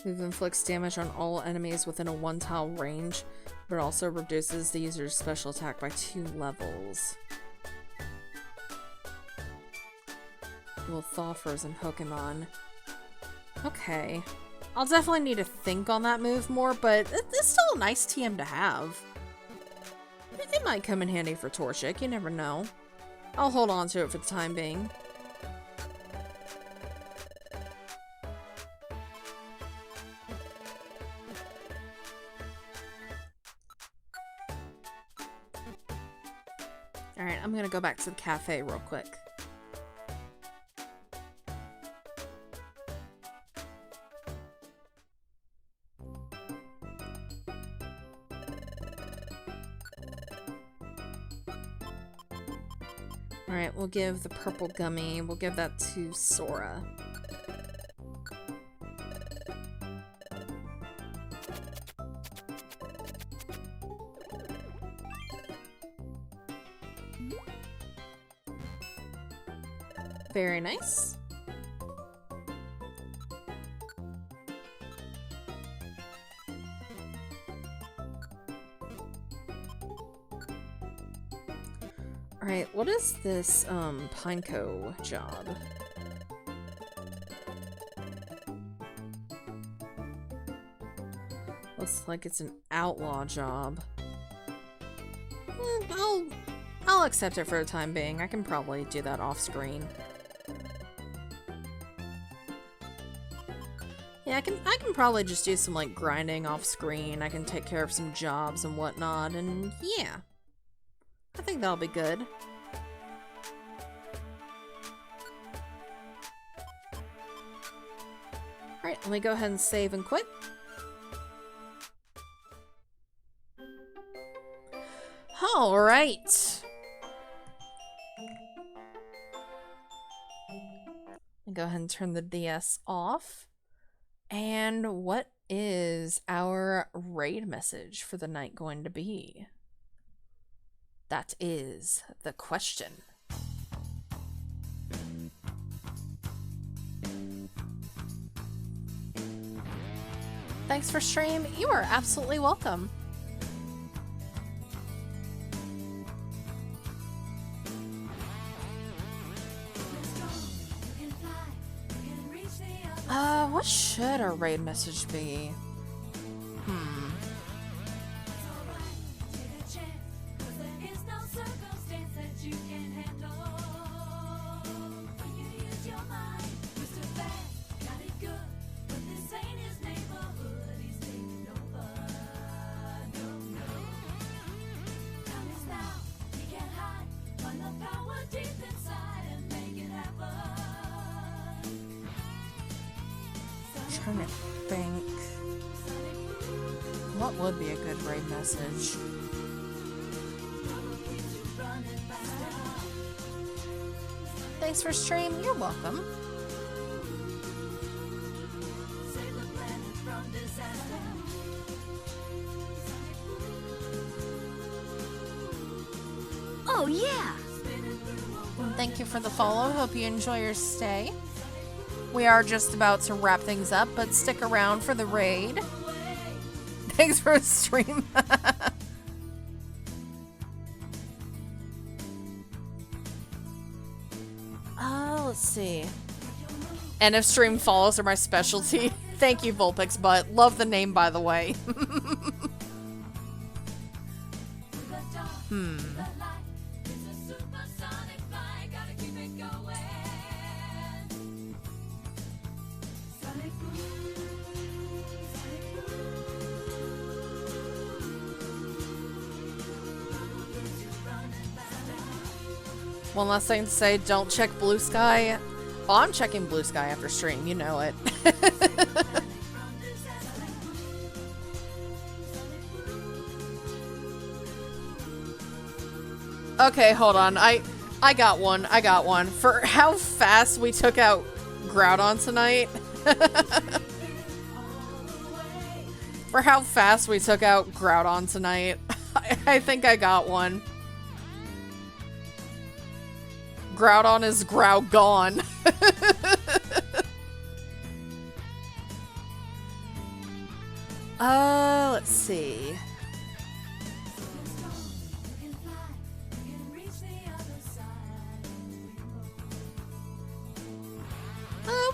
Move inflicts damage on all enemies within a 1-tile range, but also reduces the user's special attack by 2 levels. Will thaw frozen Pokémon. Okay. I'll definitely need to think on that move more, but it's still a nice TM to have. It might come in handy for Torchic, you never know. I'll hold on to it for the time being. Alright, I'm gonna go back to the cafe real quick. Alright, we'll give the purple gummy, we'll give that to Sora. Very nice. Alright, what is this, Pineco job? Looks like it's an outlaw job. I'll accept it for the time being. I can probably do that off screen. Yeah, I can probably just do some like grinding off screen. I can take care of some jobs and whatnot, and yeah. I think that'll be good. Alright, let me go ahead and save and quit. Alright. Go ahead and turn the DS off. And what is our raid message for the night going to be? That is the question. Thanks for stream. You are absolutely welcome. What should our raid message be? Trying to think. What would be a good raid message? Thanks for stream. You're welcome.
Oh yeah!
Thank you for the follow. Hope you enjoy your stay. We are just about to wrap things up, but stick around for the raid. Thanks for the stream. Let's see. End of stream follows are my specialty. Thank you, Vulpix Butt. Love the name, by the way. One last thing to say, don't check Blue Sky. Oh, I'm checking Blue Sky after stream, you know it. Okay, hold on. I got one. I got one. For how fast we took out Groudon tonight. For how fast we took out Groudon tonight. I think I got one. Groudon is Groudon. Let's see.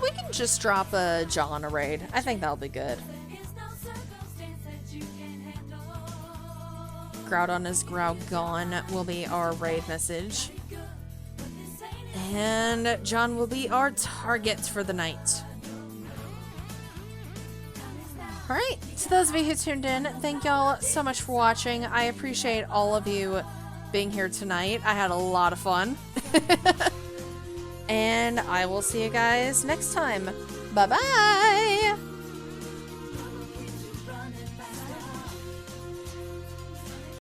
We can just drop a John a raid. I think that'll be good. Groudon is Groudon will be our raid message. And John will be our target for the night. Alright, to those of you who tuned in, thank y'all so much for watching. I appreciate all of you being here tonight. I had a lot of fun. And I will see you guys next time. Bye-bye!